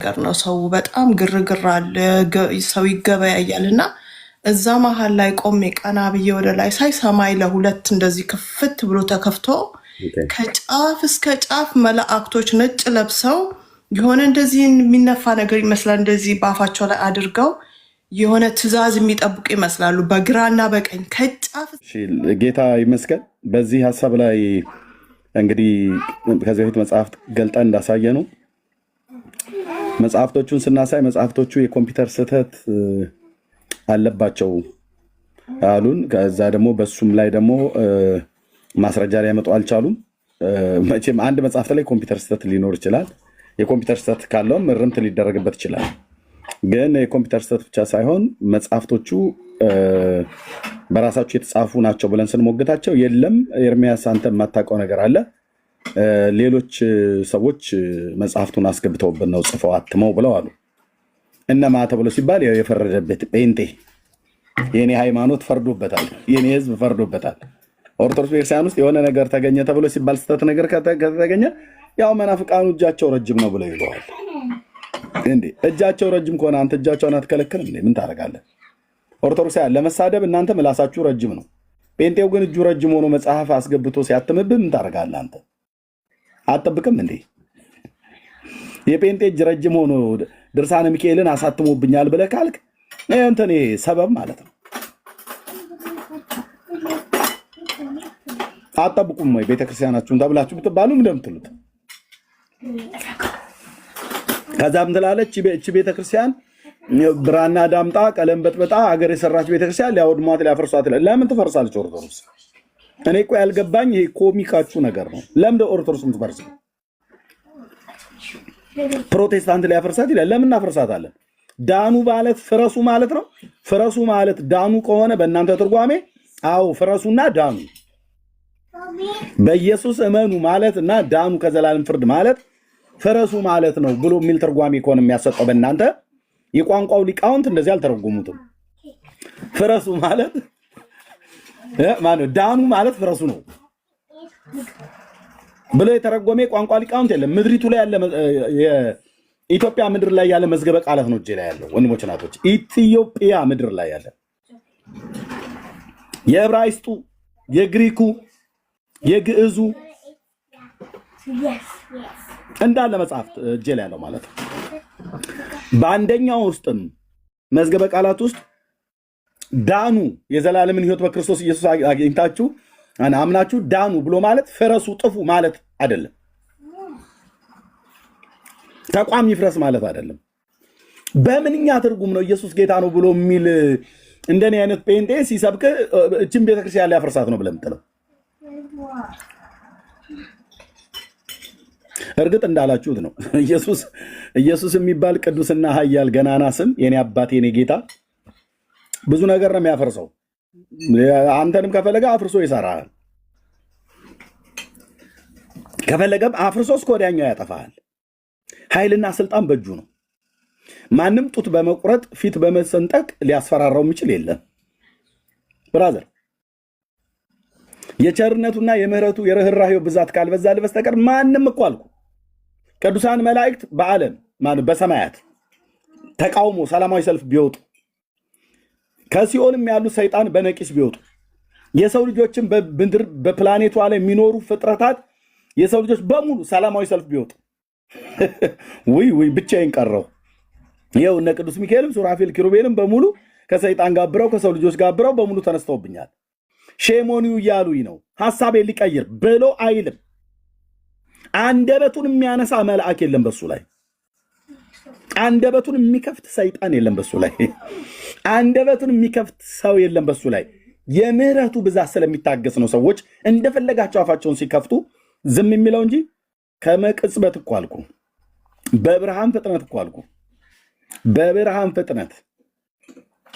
ነገር ነው። ሰው በጣም ግርግር አለ፣ ሰው ይገበያያልና እዛ መሀል ላይ ቆሜ ቀና ብዬ ወደ ላይ ሳይ ሰማይ ለሁለት እንደዚህ ክፍት ብሎ ተከፍቶ ከጫፍ እስከ ጫፍ መላእክቶች ነጭ ለብሰው የሆነ እንደዚህ የሚነፋ ነገር ይመስላል እንደዚህ በአፋቸው ላይ አድርገው የሆነ ትእዛዝ የሚጠብቁ ይመስላሉ በግራና በቀኝ ከጫፍ። ጌታ ይመስገን። በዚህ ሀሳብ ላይ እንግዲህ ከዚህ በፊት መጽሐፍት ገልጠን እንዳሳየ ነው መጽሐፍቶቹን ስናሳይ መጽሐፍቶቹ የኮምፒውተር ስህተት አለባቸው አሉን። ከዛ ደግሞ በሱም ላይ ደግሞ ማስረጃ ሊያመጡ አልቻሉም። መቼም አንድ መጽሐፍት ላይ ኮምፒውተር ስህተት ሊኖር ይችላል። የኮምፒውተር ስህተት ካለውም እርምት ሊደረግበት ይችላል። ግን የኮምፒውተር ስህተት ብቻ ሳይሆን መጽሐፍቶቹ በራሳቸው የተጻፉ ናቸው ብለን ስንሞግታቸው የለም ኤርሚያስ አንተ የማታውቀው ነገር አለ፣ ሌሎች ሰዎች መጽሐፍቱን አስገብተውብን ነው ጽፈው አትመው ብለው አሉ። እነማ ተብሎ ሲባል የፈረደበት ጴንጤ የኔ ሃይማኖት ፈርዶበታል፣ የኔ ህዝብ ፈርዶበታል። ኦርቶዶክስ ቤተክርስቲያን ውስጥ የሆነ ነገር ተገኘ ተብሎ ሲባል ስህተት ነገር ከተገኘ ያው መናፍቃኑ እጃቸው ረጅም ነው ብለው ይለዋል። እንዴ እጃቸው ረጅም ከሆነ አንተ እጃቸውን አትከለክልም እንዴ? ምን ታደርጋለህ? ኦርቶዶክሳውያን ለመሳደብ እናንተ ምላሳችሁ ረጅም ነው። ጴንጤው ግን እጁ ረጅም ሆኖ መጽሐፍ አስገብቶ ሲያትምብህ ምን ታደርጋለህ? አንተ አትጠብቅም እንዴ? የጴንጤ እጅ ረጅም ሆኖ ድርሳነ ሚካኤልን አሳትሞብኛል ብለህ ካልክ እንትን ሰበብ ማለት ነው። አትጠብቁም ወይ ቤተክርስቲያናችሁን ተብላችሁ ብትባሉ እንደምትሉት ከዛም ትላለች እቺ ቤተክርስቲያን ብራና ዳምጣ ቀለም በጥበጣ አገር የሰራች ቤተክርስቲያን ሊያወድሟት ሊያፈርሷት ይላል። ለምን ትፈርሳለች ኦርቶዶክስ? እኔ እኮ ያልገባኝ ይሄ ኮሚካችሁ ነገር ነው። ለምን ኦርቶዶክስ ምትፈርስ? ፕሮቴስታንት ሊያፈርሳት ይላል። ለምን እናፈርሳታለን? ዳኑ ማለት ፍረሱ ማለት ነው። ፍረሱ ማለት ዳኑ ከሆነ በእናንተ ትርጓሜ አዎ ፍረሱና ዳኑ፣ በኢየሱስ እመኑ ማለት እና ዳኑ ከዘላለም ፍርድ ማለት ፍረሱ ማለት ነው ብሎ የሚል ትርጓሜ ከሆነ የሚያሰጠው በእናንተ የቋንቋው ሊቃውንት እንደዚህ አልተረጎሙትም። ፍረሱ ማለት ማነው? ዳኑ ማለት ፍረሱ ነው ብሎ የተረጎመ የቋንቋ ሊቃውንት የለም። ምድሪቱ ላይ ያለ የኢትዮጵያ ምድር ላይ ያለ መዝገበ ቃላት ነው እጄ ላይ ያለው ወንድሞች እናቶች፣ ኢትዮጵያ ምድር ላይ ያለ የዕብራይስጡ፣ የግሪኩ፣ የግዕዙ እንዳለ መጽሐፍት እጄ ላይ ያለው ማለት ነው። በአንደኛው ውስጥም መዝገበ ቃላት ውስጥ ዳኑ የዘላለምን ሕይወት በክርስቶስ ኢየሱስ አግኝታችሁ አምናችሁ ዳኑ ብሎ ማለት ፍረሱ ጥፉ ማለት አይደለም። ተቋም ይፍረስ ማለት አይደለም። በምንኛ ትርጉም ነው ኢየሱስ ጌታ ነው ብሎ የሚል እንደኔ አይነት ጴንጤ ሲሰብክ እችን ቤተክርስቲያን ሊያፈርሳት ነው ብለን የምትለው? እርግጥ እንዳላችሁት ነው ኢየሱስ የሚባል ቅዱስና ኃያል ገናና ስም የኔ አባት የኔ ጌታ ብዙ ነገር ነው የሚያፈርሰው። አንተንም ከፈለገ አፍርሶ ይሰራል፣ ከፈለገም አፍርሶ እስከ ወዲያኛው ያጠፋል። ኃይልና ስልጣን በእጁ ነው። ማንም ጡት በመቁረጥ ፊት በመሰንጠቅ ሊያስፈራራው የሚችል የለም። ብራዘር የቸርነቱና የምህረቱ የርህራሄው ብዛት ካልበዛልህ በስተቀር ማንም እኮ አልኩ ቅዱሳን መላእክት በዓለም በሰማያት ተቃውሞ ሰላማዊ ሰልፍ ቢወጡ ከሲኦልም ያሉ ሰይጣን በነቂስ ቢወጡ የሰው ልጆችን በምድር በፕላኔቷ ላይ የሚኖሩ ፍጥረታት የሰው ልጆች በሙሉ ሰላማዊ ሰልፍ ቢወጡ ወይ ብቻዬን ቀረው። ይኸው እነ ቅዱስ ሚካኤልም ሱራፌል ኪሩቤልም በሙሉ ከሰይጣን ጋብረው ከሰው ልጆች ጋብረው በሙሉ ተነስተውብኛል። ሼሞኒው እያሉኝ ነው ሐሳቤን ሊቀይር ብሎ አይልም። አንደበቱን የሚያነሳ መልአክ የለም በሱ ላይ። አንደበቱን የሚከፍት ሰይጣን የለም በሱ ላይ። አንደበቱን የሚከፍት ሰው የለም በሱ ላይ። የምህረቱ ብዛት ስለሚታገስ ነው ሰዎች እንደፈለጋቸው አፋቸውን ሲከፍቱ ዝም የሚለው እንጂ ከመቅጽበት እኮ አልኩ፣ በብርሃን ፍጥነት እኮ አልኩ፣ በብርሃን ፍጥነት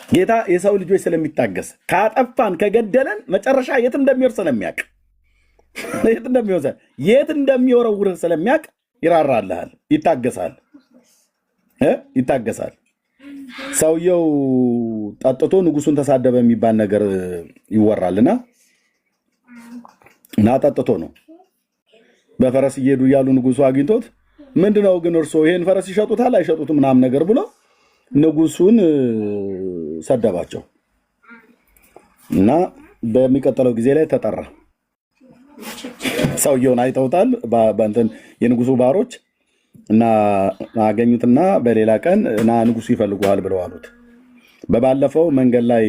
ጌታ የሰው ልጆች ስለሚታገስ ካጠፋን ከገደለን መጨረሻ የት እንደሚወርድ ስለሚያውቅ የት እንደሚወረውርህ ስለሚያውቅ ይራራልሃል፣ ይታገሳል። ሰውየው ጠጥቶ ንጉሱን ተሳደበ የሚባል ነገር ይወራልና እና ጠጥቶ ነው በፈረስ እየሄዱ ያሉ ንጉሱ አግኝቶት ምንድነው ግን እርሶ ይሄን ፈረስ ይሸጡታል አይሸጡትም ምናምን ነገር ብሎ ንጉሱን ሰደባቸው እና በሚቀጥለው ጊዜ ላይ ተጠራ። ሰውየውን አይተውታል በእንትን የንጉሱ ባሮች እና አገኙትና በሌላ ቀን እና ንጉሱ ይፈልጉሃል ብለው አሉት። በባለፈው መንገድ ላይ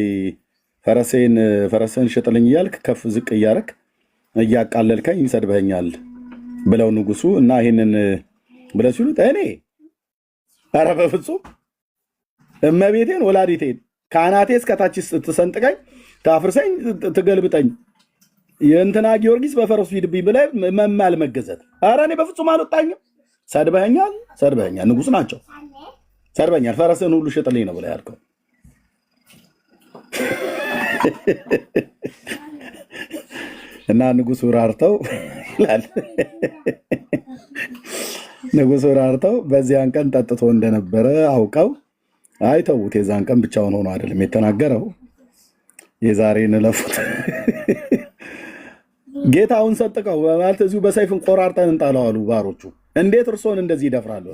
ፈረስን ሽጥልኝ እያልክ ከፍ ዝቅ እያረክ እያቃለልከኝ ይሰድበኛል ብለው ንጉሱ እና ይሄንን ብለው ሲሉት እኔ ኧረ በፍጹም እመቤቴን ወላዲቴን ከአናቴ እስከታች ስትሰንጥቀኝ ታፍርሰኝ ትገልብጠኝ የእንትና ጊዮርጊስ በፈረሱ ሂድብኝ ብለህ መማል መገዘት ኧረ እኔ በፍጹም አልወጣኝም። ሰድበኛል ንጉስ ናቸው ሰድበኛል ፈረስን ሁሉ ሽጥልኝ ነው ብለህ ያልከው። እና ንጉሱ ራርተው ይላል ንጉሱ ራርተው በዚያን ቀን ጠጥቶ እንደነበረ አውቀው አይተውት የዛን ቀን ብቻውን ሆኖ አይደለም የተናገረው የዛሬን ለፉት ጌታውን ሰጥቀው ማለት እዚሁ በሰይፍን ቆራርጠን እንጣለው አሉ ባሮቹ። እንዴት እርሶን እንደዚህ ይደፍራሉ?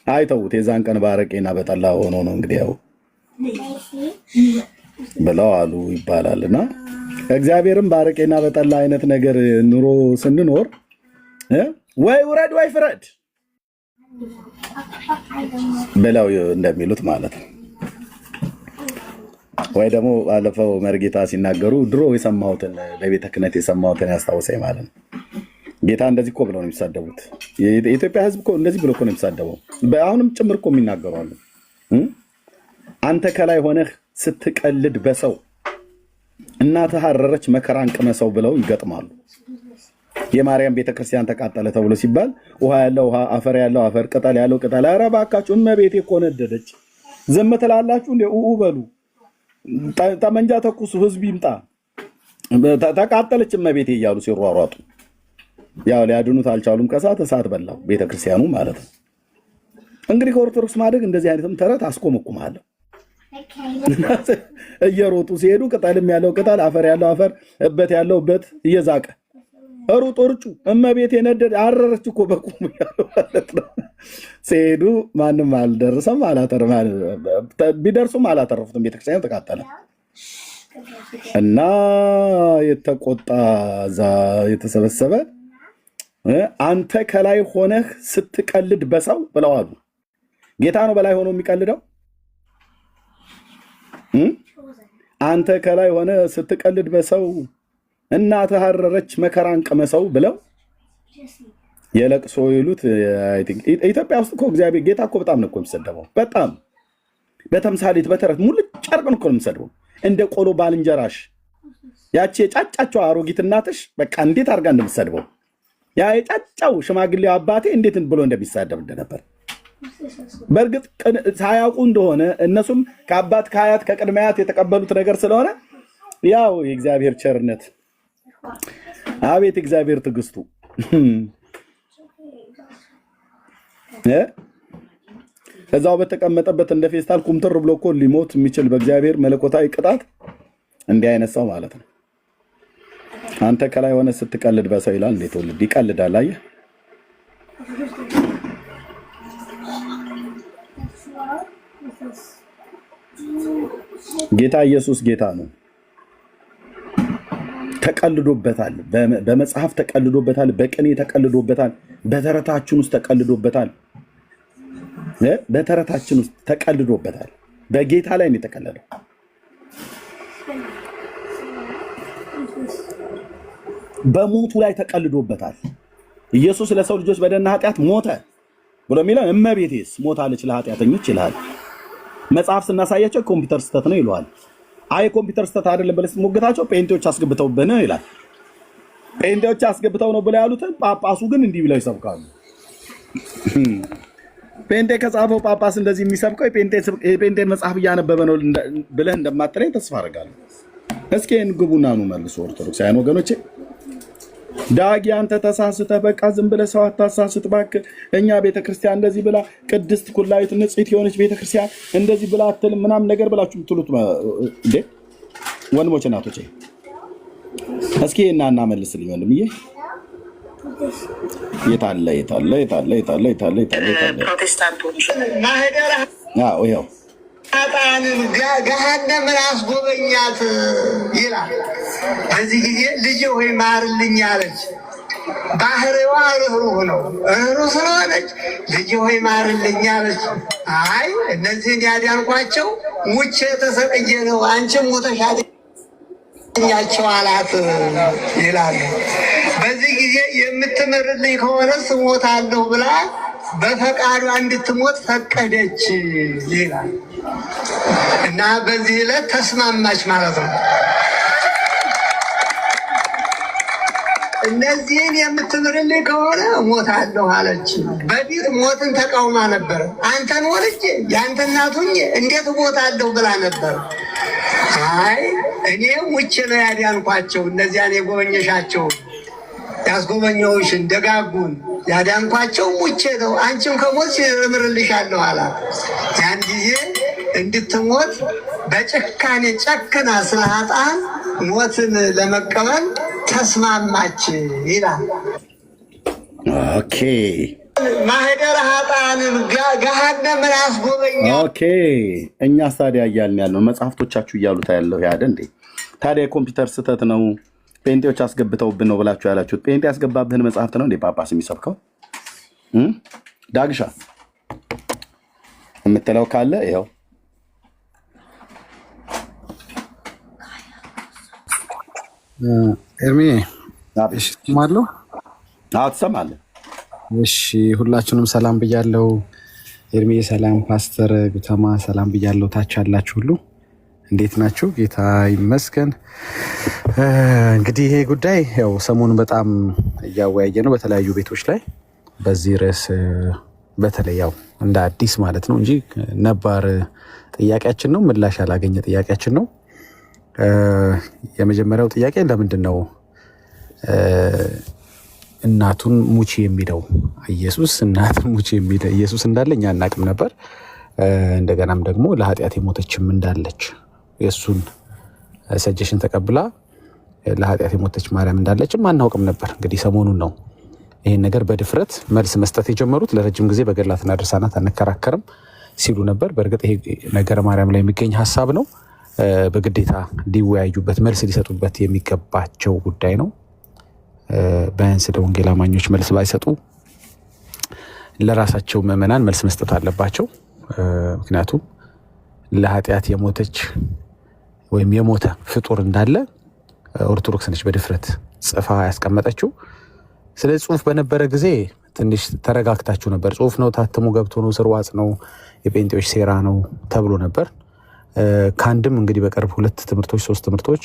አይተውት የዛን ቀን ባረቄና በጠላ ሆኖ ነው እንግዲህ ያው ብለው አሉ ይባላልና እግዚአብሔርም ባረቄና በጠላ አይነት ነገር ኑሮ ስንኖር ወይ ውረድ ወይ ፍረድ ብለው እንደሚሉት ማለት ነው። ወይ ደግሞ ባለፈው መርጌታ ሲናገሩ ድሮ የሰማሁትን በቤተ ክህነት የሰማሁትን ያስታውሰኝ ማለት ነው። ጌታ እንደዚህ እኮ ብለው ነው የሚሳደቡት። የኢትዮጵያ ሕዝብ እኮ እንደዚህ ብሎ እኮ ነው የሚሳደበው። አሁንም ጭምር እኮ የሚናገሩ አሉ። አንተ ከላይ ሆነህ ስትቀልድ በሰው እናትህ አረረች መከራን ቅመሰው ብለው ይገጥማሉ። የማርያም ቤተክርስቲያን ተቃጠለ ተብሎ ሲባል ውሃ ያለው ውሃ፣ አፈር ያለው አፈር፣ ቅጠል ያለው ቅጠል። ኧረ እባካችሁ እመቤቴ እኮ ነደደች። ዝም ትላላችሁ እንዴ? በሉ ጠመንጃ ተኩሱ፣ ህዝብ ይምጣ፣ ተቃጠለች እመቤቴ እያሉ ሲሯሯጡ ያው ሊያድኑት አልቻሉም። ከሳት እሳት በላው ቤተክርስቲያኑ ማለት ነው። እንግዲህ ከኦርቶዶክስ ማደግ እንደዚህ አይነትም ተረት አስቆመቁማለሁ። እየሮጡ ሲሄዱ ቅጠልም ያለው ቅጠል፣ አፈር ያለው አፈር፣ እበት ያለው እበት እየዛቀ ሩጡ ርጩ እመቤቴ ነደደ አረረች እኮ በቁም ያለው ማለት ነው። ሲሄዱ ማንም አልደረሰም፣ ቢደርሱም አላተረፉትም። ቤተክርስቲያኑ ተቃጠለ እና የተቆጣ እዛ የተሰበሰበ አንተ ከላይ ሆነህ ስትቀልድ በሰው ብለዋሉ። ጌታ ነው በላይ ሆኖ የሚቀልደው። አንተ ከላይ ሆነ ስትቀልድ በሰው እናትህ አረረች መከራን ቅመሰው ብለው የለቅሶ ይሉት። ኢትዮጵያ ውስጥ እኮ እግዚአብሔር ጌታ እኮ በጣም ነው እኮ የሚሰደበው። በጣም በተምሳሌት በተረት ሙልጭ አድርገን እኮ ነው የሚሰደበው። እንደ ቆሎ ባልንጀራሽ ያቺ የጫጫቸው አሮጊት እናትሽ በቃ እንዴት አድርጋ እንደምትሰድበው ያ የጫጫው ሽማግሌው አባቴ እንዴት ብሎ እንደሚሳደብ እንደነበር በእርግጥ ሳያውቁ እንደሆነ እነሱም ከአባት ከአያት ከቅድመ አያት የተቀበሉት ነገር ስለሆነ ያው የእግዚአብሔር ቸርነት አቤት እግዚአብሔር ትዕግስቱ እዛው በተቀመጠበት እንደ ፌስታል ኩምትር ብሎ እኮ ሊሞት የሚችል በእግዚአብሔር መለኮታዊ ቅጣት እንዲህ አይነት ሰው ማለት ነው። አንተ ከላይ ሆነ ስትቀልድ በሰው ይላል። እንዴት ወልድ ይቀልዳል? አየህ ጌታ ኢየሱስ ጌታ ነው። ተቀልዶበታል። በመጽሐፍ ተቀልዶበታል። በቅኔ ተቀልዶበታል። በተረታችን ውስጥ ተቀልዶበታል። በተረታችን ውስጥ ተቀልዶበታል። በጌታ ላይ ነው የተቀለደው። በሞቱ ላይ ተቀልዶበታል። ኢየሱስ ለሰው ልጆች በደልና ኃጢአት ሞተ ብሎ የሚለው እመቤቴስ ሞታለች ለኃጢአተኞች ይላል። መጽሐፍ ስናሳያቸው ኮምፒውተር ስተት ነው ይለዋል። አይ ኮምፒውተር ስተት አይደለም ብለህ ስትሞግታቸው ጴንጤዎች አስገብተውብህ ነው ይላል። ጴንጤዎች አስገብተው ነው ብለው ያሉትን ጳጳሱ ግን እንዲህ ብለው ይሰብካሉ። ጴንጤ ከጻፈው ጳጳስ እንደዚህ የሚሰብከው የጴንጤ መጽሐፍ እያነበበ ነው ብለህ እንደማትለኝ ተስፋ አደርጋለሁ። እስኪ ግቡና ኑ መልሱ ኦርቶዶክሳውያን ወገኖቼ። ዳጊ አንተ ተሳስተህ በቃ ዝም ብለህ ሰው አታሳስት እባክህ። እኛ ቤተክርስቲያን እንደዚህ ብላ ቅድስት ኩላዊት ንጽሕት የሆነች ቤተክርስቲያን እንደዚህ ብላ አትልም ምናምን ነገር ብላችሁ የምትሉት እንዴ ወንድሞች እናቶቼ፣ እስኪ እናና መልስልኝ ወንድምዬ። የታለ ፕሮቴስታንቶች ማህደር ይኸው አጣንን ገሃነምን አስጎበኛት ይላል። በዚህ ጊዜ ልጄ ሆይ ማርልኝ አለች። ባህሪዋ ርኅሩህ ነው። ርኅሩህ ስለሆነች ልጄ ሆይ ማርልኝ አለች። አይ እነዚህን ያዳንኳቸው ሙቼ ተሰቅዬ ነው፣ አንቺም ሞተሽ አድኛቸው አላት ይላሉ። በዚህ ጊዜ የምትምርልኝ ከሆነስ እሞታለሁ ብላ በፈቃዷ እንድትሞት ፈቀደች ይላል እና በዚህ ዕለት ተስማማች ማለት ነው። እነዚህን የምትምርልኝ ከሆነ እሞታለሁ አለች። በፊት ሞትን ተቃውማ ነበር። አንተን ወልጄ ያንተ እናት ሁኜ እንዴት እሞታለሁ ብላ ነበር። አይ እኔ ሙቼ ነው ያዳንኳቸው፣ እነዚያን የጎበኘሻቸው ያስጎበኘውሽን ደጋጉን ያዳንኳቸው ሙቼ ነው፣ አንቺም ከሞት እምርልሻለሁ አላት። ያን ጊዜ እንድትሞት በጭካኔ ጨክና ስለ ኃጥአን ሞትን ለመቀበል ተስማማች ይላል። ኦኬ ማህደር ኃጥአንን ገሃነምን አስጎበኛ። ኦኬ እኛስ ታዲያ እያልን ያለው መጽሐፍቶቻችሁ እያሉት ያለው ያደ እንዴ? ታዲያ የኮምፒውተር ስህተት ነው ጴንጤዎች አስገብተውብን ነው ብላችሁ ያላችሁት ጴንጤ ያስገባብህን መጽሐፍት ነው እንዴ ጳጳስ የሚሰብከው? ዳግሻ የምትለው ካለ ይኸው ኤርሚ ማለሁ ትሰማለህ? እሺ ሁላችሁንም ሰላም ብያለሁ። ኤርሚ ሰላም፣ ፓስተር ጉተማ ሰላም ብያለሁ። ታች ያላችሁ ሁሉ እንዴት ናችሁ? ጌታ ይመስገን። እንግዲህ ይሄ ጉዳይ ያው ሰሞኑን በጣም እያወያየ ነው በተለያዩ ቤቶች ላይ በዚህ ርዕስ በተለይ ያው እንደ አዲስ ማለት ነው እንጂ ነባር ጥያቄያችን ነው፣ ምላሽ ያላገኘ ጥያቄያችን ነው። የመጀመሪያው ጥያቄ ለምንድን ነው እናቱን ሙቼ የሚለው ኢየሱስ? እናቱን ሙቼ የሚለው ኢየሱስ እንዳለ እኛ አናውቅም ነበር። እንደገናም ደግሞ ለኃጢአት የሞተችም እንዳለች የእሱን ሰጀሽን ተቀብላ ለኃጢአት የሞተች ማርያም እንዳለችም አናውቅም ነበር። እንግዲህ ሰሞኑን ነው ይህን ነገር በድፍረት መልስ መስጠት የጀመሩት። ለረጅም ጊዜ በገድላትና ድርሳናት አንከራከርም ሲሉ ነበር። በእርግጥ ይሄ ነገረ ማርያም ላይ የሚገኝ ሀሳብ ነው። በግዴታ ሊወያዩበት መልስ ሊሰጡበት የሚገባቸው ጉዳይ ነው። ቢያንስ ለወንጌል አማኞች መልስ ባይሰጡ ለራሳቸው ምዕመናን መልስ መስጠት አለባቸው። ምክንያቱም ለኃጢአት የሞተች ወይም የሞተ ፍጡር እንዳለ ኦርቶዶክስ ነች በድፍረት ጽፋ ያስቀመጠችው። ስለዚህ ጽሁፍ በነበረ ጊዜ ትንሽ ተረጋግታችሁ ነበር። ጽሁፍ ነው፣ ታትሞ ገብቶ ነው፣ ስርዋጽ ነው፣ የጴንጤዎች ሴራ ነው ተብሎ ነበር። ከአንድም እንግዲህ በቅርብ 2 ትምህርቶች 3 ትምህርቶች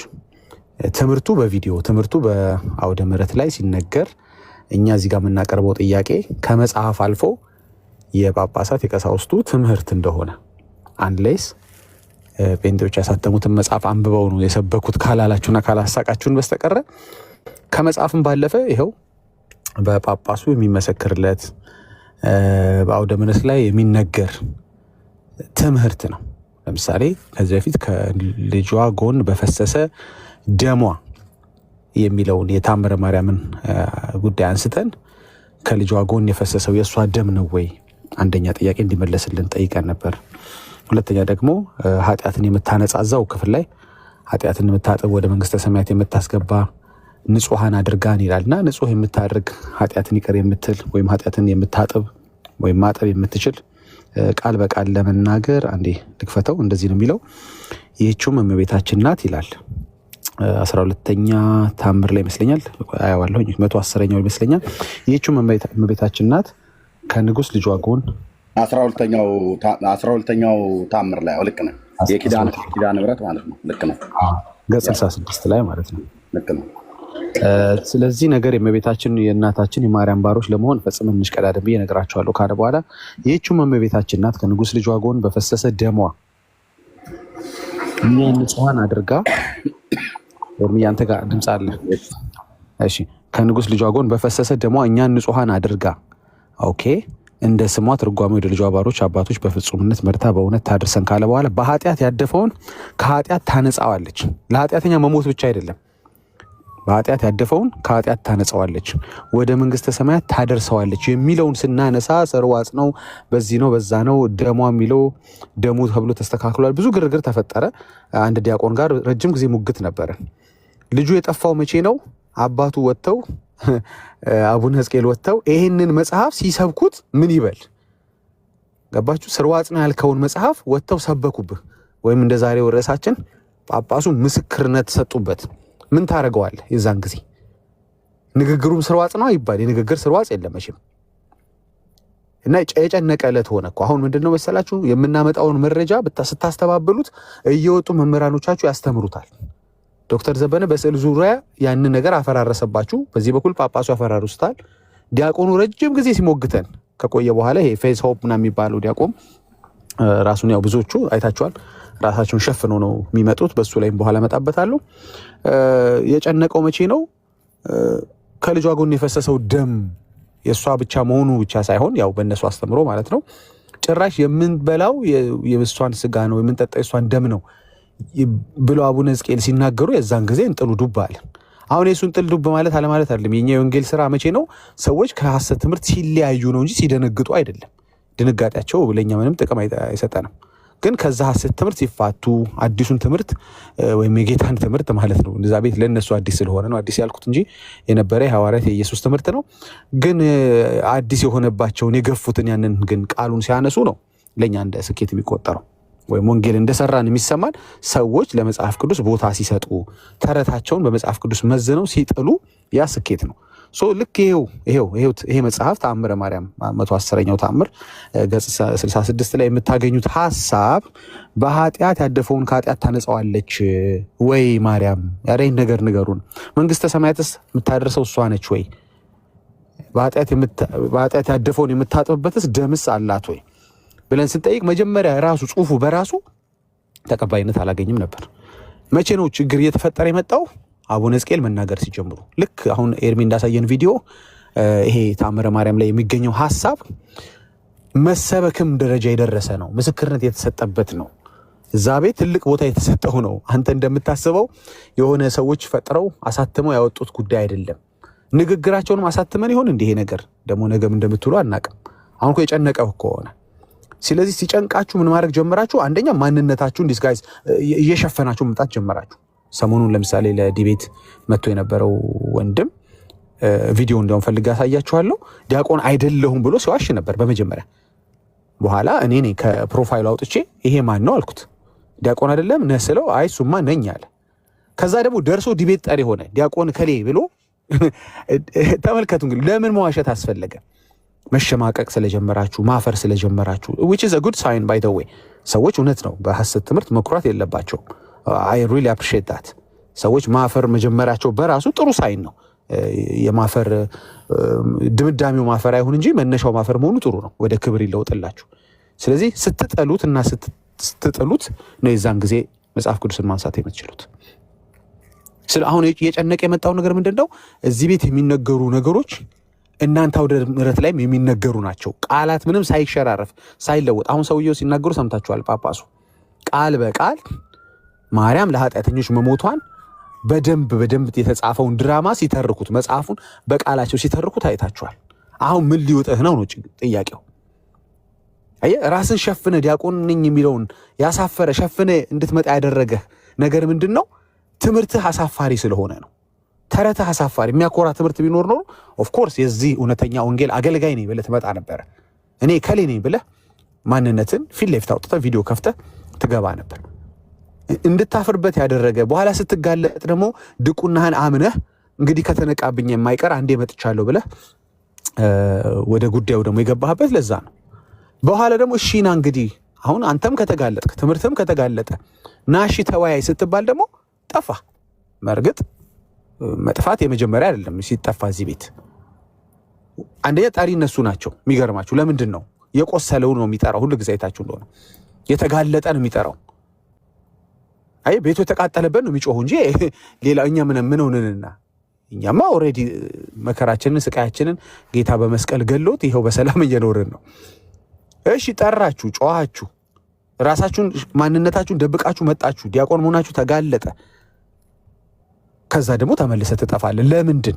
ትምህርቱ በቪዲዮ ትምህርቱ በአውደ ምሕረት ላይ ሲነገር እኛ እዚህ ጋር የምናቀርበው ጥያቄ ከመጽሐፍ አልፎ የጳጳሳት የቀሳውስቱ ትምህርት እንደሆነ አንድ ላይስ ጴንጤዎች ያሳተሙትን መጽሐፍ አንብበው ነው የሰበኩት ካላላችሁና ካላሳቃችሁን በስተቀረ ከመጽሐፍም ባለፈ ይኸው በጳጳሱ የሚመሰክርለት በአውደ ምሕረት ላይ የሚነገር ትምህርት ነው። ለምሳሌ ከዚህ በፊት ከልጇ ጎን በፈሰሰ ደሟ የሚለውን የታምረ ማርያምን ጉዳይ አንስተን ከልጇ ጎን የፈሰሰው የእሷ ደም ነው ወይ? አንደኛ ጥያቄ እንዲመለስልን ጠይቀን ነበር። ሁለተኛ ደግሞ ኃጢአትን የምታነጻዛው ክፍል ላይ ኃጢአትን የምታጥብ ወደ መንግስተ ሰማያት የምታስገባ ንጹሐን አድርጋን ይላልና ንጹህ የምታደርግ ኃጢአትን ይቅር የምትል ወይም ኃጢአትን የምታጥብ ወይም ማጠብ የምትችል ቃል በቃል ለመናገር አንዴ ልክፈተው። እንደዚህ ነው የሚለው፣ ይህችውም እመቤታችን ናት ይላል። 12ኛ ታምር ላይ ይመስለኛል አያዋለሁ 110ኛው ይመስለኛል። ይህችውም እመቤታችን ናት ከንጉስ ልጇ ጎን 12ኛው ታምር ላይ ልክ ነው። የኪዳነ ምሕረት ማለት ነው። ልክ ነው። ገጽ 66 ላይ ማለት ነው። ልክ ነው። ስለዚህ ነገር የእመቤታችን የእናታችን የማርያም ባሮች ለመሆን ፈጽመን እንሽቀዳደም ብዬ እነግራቸዋለሁ ካለ በኋላ ይህችውም እመቤታችን ናት ከንጉስ ልጇ ጎን በፈሰሰ ደሟ እኛን ንጹሐን አድርጋ ያንተ ጋር ድምፅ አለ። እሺ ከንጉስ ልጇ ጎን በፈሰሰ ደሟ እኛን ንጹሐን አድርጋ ኦኬ እንደ ስሟ ትርጓሜ ወደ ልጇ ባሮች አባቶች በፍጹምነት መርታ በእውነት ታድርሰን ካለ በኋላ በኃጢአት ያደፈውን ከኃጢአት ታነጻዋለች። ለኃጢአተኛ መሞት ብቻ አይደለም በኃጢአት ያደፈውን ከኃጢአት ታነጻዋለች፣ ወደ መንግስተ ሰማያት ታደርሰዋለች የሚለውን ስናነሳ ሰርዋጽ ነው፣ በዚህ ነው በዛ ነው፣ ደሟ የሚለው ደሙ ተብሎ ተስተካክሏል። ብዙ ግርግር ተፈጠረ። አንድ ዲያቆን ጋር ረጅም ጊዜ ሙግት ነበረ። ልጁ የጠፋው መቼ ነው? አባቱ ወጥተው አቡነ ሕዝቅኤል ወጥተው ይህንን መጽሐፍ ሲሰብኩት ምን ይበል? ገባችሁ? ሰርዋጽ ነው ያልከውን መጽሐፍ ወጥተው ሰበኩብህ። ወይም እንደ ዛሬው ርዕሳችን ጳጳሱ ምስክርነት ሰጡበት። ምን ታደርገዋለህ? የዛን ጊዜ ንግግሩም ሰርዋጽ ነው ይባል። የንግግር ሰርዋጽ የለም መቼም። እና የጨነቀ ዕለት ሆነ እኮ። አሁን ምንድነው መሰላችሁ የምናመጣውን መረጃ ስታስተባብሉት እየወጡ መምህራኖቻችሁ ያስተምሩታል። ዶክተር ዘበነ በስዕል ዙሪያ ያንን ነገር አፈራረሰባችሁ፣ በዚህ በኩል ጳጳሱ ያፈራርሱታል። ዲያቆኑ ረጅም ጊዜ ሲሞግተን ከቆየ በኋላ ይሄ ፌዝ ሆፕ ምናምን የሚባለው ዲያቆን ራሱን ያው ብዙዎቹ አይታችኋል ራሳቸውን ሸፍነው ነው የሚመጡት። በሱ ላይም በኋላ መጣበታለሁ። የጨነቀው መቼ ነው? ከልጇ ጎን የፈሰሰው ደም የእሷ ብቻ መሆኑ ብቻ ሳይሆን ያው በእነሱ አስተምሮ ማለት ነው ጭራሽ የምንበላው የእሷን ስጋ ነው የምንጠጣው የእሷን ደም ነው ብለው አቡነ ሕዝቅኤል ሲናገሩ የዛን ጊዜ እንጥሉ ዱብ አለ። አሁን የሱን ጥል ዱብ ማለት አለማለት አይደለም። የኛ የወንጌል ስራ መቼ ነው? ሰዎች ከሐሰት ትምህርት ሲለያዩ ነው እንጂ ሲደነግጡ አይደለም። ድንጋጤያቸው ለኛ ምንም ጥቅም አይሰጠንም። ግን ከዛ ሐሰት ትምህርት ሲፋቱ አዲሱን ትምህርት ወይም የጌታን ትምህርት ማለት ነው። እንደዛ ቤት ለነሱ አዲስ ስለሆነ ነው አዲስ ያልኩት እንጂ የነበረ የሐዋርያት የኢየሱስ ትምህርት ነው። ግን አዲስ የሆነባቸውን የገፉትን ያንን ግን ቃሉን ሲያነሱ ነው ለኛ እንደ ስኬት የሚቆጠረው ወይም ወንጌል እንደሰራን የሚሰማን። ሰዎች ለመጽሐፍ ቅዱስ ቦታ ሲሰጡ ተረታቸውን በመጽሐፍ ቅዱስ መዝነው ሲጥሉ ያ ስኬት ነው። ልክ ይሄ መጽሐፍ ተአምረ ማርያም 110ኛው ተአምር ገጽ 66 ላይ የምታገኙት ሐሳብ በኃጢአት ያደፈውን ከኃጢአት ታነጻዋለች ወይ ማርያም? ያሬን ነገር ንገሩን። መንግስተ ሰማያትስ የምታደርሰው እሷ ነች ወይ? በኃጢአት ያደፈውን የምታጥብበትስ ደምስ አላት ወይ ብለን ስንጠይቅ መጀመሪያ ራሱ ጽሁፉ በራሱ ተቀባይነት አላገኝም ነበር። መቼ ነው ችግር እየተፈጠረ የመጣው? አቡነ ሕዝቅኤል መናገር ሲጀምሩ። ልክ አሁን ኤርሚ እንዳሳየን ቪዲዮ ይሄ ተአምረ ማርያም ላይ የሚገኘው ሐሳብ መሰበክም ደረጃ የደረሰ ነው። ምስክርነት የተሰጠበት ነው። እዛ ቤት ትልቅ ቦታ የተሰጠው ነው። አንተ እንደምታስበው የሆነ ሰዎች ፈጥረው አሳትመው ያወጡት ጉዳይ አይደለም። ንግግራቸውንም አሳትመን ይሆን እንዲህ ነገር ደግሞ ነገም እንደምትሉ አናቅም። አሁን እኮ የጨነቀው ከሆነ ስለዚህ ሲጨንቃችሁ ምን ማድረግ ጀመራችሁ? አንደኛ ማንነታችሁን ዲስጋይዝ እየሸፈናችሁ መምጣት ጀመራችሁ። ሰሞኑን ለምሳሌ ለዲቤት መጥቶ የነበረው ወንድም ቪዲዮ እንደውም ፈልጋ ያሳያችኋለሁ። ዲያቆን አይደለሁም ብሎ ሲዋሽ ነበር በመጀመሪያ። በኋላ እኔ ነኝ ከፕሮፋይሉ አውጥቼ ይሄ ማን ነው አልኩት። ዲያቆን አይደለም ነስለው አይ ሱማ ነኝ አለ። ከዛ ደግሞ ደርሶ ዲቤት ጠሪ ሆነ ዲያቆን ከሌ ብሎ። ተመልከቱ እንግዲህ ለምን መዋሸት አስፈለገ? መሸማቀቅ ስለጀመራችሁ፣ ማፈር ስለጀመራችሁ which is a good sign by the way። ሰዎች እውነት ነው በሐሰት ትምህርት መኩራት የለባቸውም። I really appreciate that። ሰዎች ማፈር መጀመራቸው በራሱ ጥሩ ሳይን ነው። የማፈር ድምዳሜው ማፈር አይሁን እንጂ መነሻው ማፈር መሆኑ ጥሩ ነው። ወደ ክብር ይለውጥላችሁ። ስለዚህ ስትጠሉት እና ስትጥሉት ነው የዛን ጊዜ መጽሐፍ ቅዱስን ማንሳት የምትችሉት። አሁን የጨነቀ የመጣው ነገር ምንድነው? እዚህ ቤት የሚነገሩ ነገሮች እናንተ ወደ ምሕረት ላይም የሚነገሩ ናቸው። ቃላት ምንም ሳይሸራረፍ ሳይለወጥ። አሁን ሰውየው ሲናገሩ ሰምታችኋል። ጳጳሱ ቃል በቃል ማርያም ለኃጢአተኞች መሞቷን በደንብ የተጻፈውን ድራማ ሲተርኩት፣ መጽሐፉን በቃላቸው ሲተርኩት አይታችኋል። አሁን ምን ሊውጥህ ነው ጥያቄው። አየህ፣ ራስን ሸፍነ ዲያቆን ነኝ የሚለውን ያሳፈረ ሸፍነ እንድትመጣ ያደረገህ ነገር ምንድነው? ትምህርትህ አሳፋሪ ስለሆነ ነው። ተረትህ አሳፋሪ። የሚያኮራ ትምህርት ቢኖር ኖሮ ኦፍ ኮርስ የዚህ እውነተኛ ወንጌል አገልጋይ ነኝ ብለህ ትመጣ ነበረ። እኔ ከሌ ነኝ ብለህ ማንነትን ፊት ለፊት አውጥተህ ቪዲዮ ከፍተህ ትገባ ነበር። እንድታፍርበት ያደረገ በኋላ ስትጋለጥ ደግሞ ድቁናህን አምነህ እንግዲህ ከተነቃብኝ የማይቀር አንዴ መጥቻለሁ ብለህ ወደ ጉዳዩ ደግሞ የገባህበት ለዛ ነው። በኋላ ደግሞ እሺና እንግዲህ አሁን አንተም ከተጋለጥክ ትምህርትም ከተጋለጠ ናሺ ተወያይ ስትባል ደግሞ ጠፋ። መርግጥ መጥፋት የመጀመሪያ አይደለም። ሲጠፋ እዚህ ቤት አንደኛ ጠሪ እነሱ ናቸው። የሚገርማችሁ ለምንድን ነው የቆሰለው ነው የሚጠራው? ሁሉ ጊዜ አይታችሁ እንደሆነ የተጋለጠ ነው የሚጠራው። አይ ቤቱ የተቃጠለበት ነው የሚጮሁ እንጂ ሌላ እኛ ምን ሆነንና? እኛማ ኦልሬዲ መከራችንን ስቃያችንን ጌታ በመስቀል ገሎት ይሄው በሰላም እየኖርን ነው። እሺ ጠራችሁ፣ ጮኻችሁ፣ ራሳችሁን ማንነታችሁን ደብቃችሁ መጣችሁ። ዲያቆን መሆናችሁ ተጋለጠ። ከዛ ደግሞ ተመልሰ ትጠፋለህ። ለምንድን?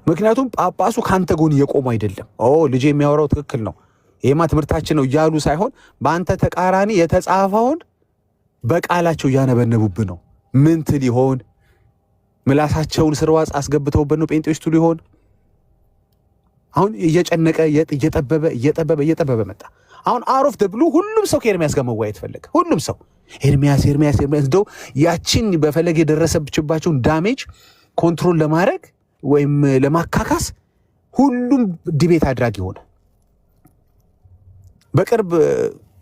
ምክንያቱም ጳጳሱ ካንተ ጎን እየቆሙ አይደለም። ልጄ የሚያወራው ትክክል ነው፣ ይሄማ ትምህርታችን ነው እያሉ ሳይሆን በአንተ ተቃራኒ የተጻፈውን በቃላቸው እያነበነቡብህ ነው። ምን ትል ይሆን? ምላሳቸውን ስርዋጽ አስገብተውበት ነው ጴንጤዎች ትሉ ይሆን? አሁን እየጨነቀ እየጠበበ መጣ። አሁን አሮፍ ደብሉ ሁሉም ሰው ከኤርሚያስ ጋር መዋየት ፈለገ። ሁሉም ሰው ኤርሚያስ እንደው ያችን በፈለገ የደረሰብችባቸውን ዳሜጅ ኮንትሮል ለማድረግ ወይም ለማካካስ ሁሉም ዲቤት አድራጊ ሆነ። በቅርብ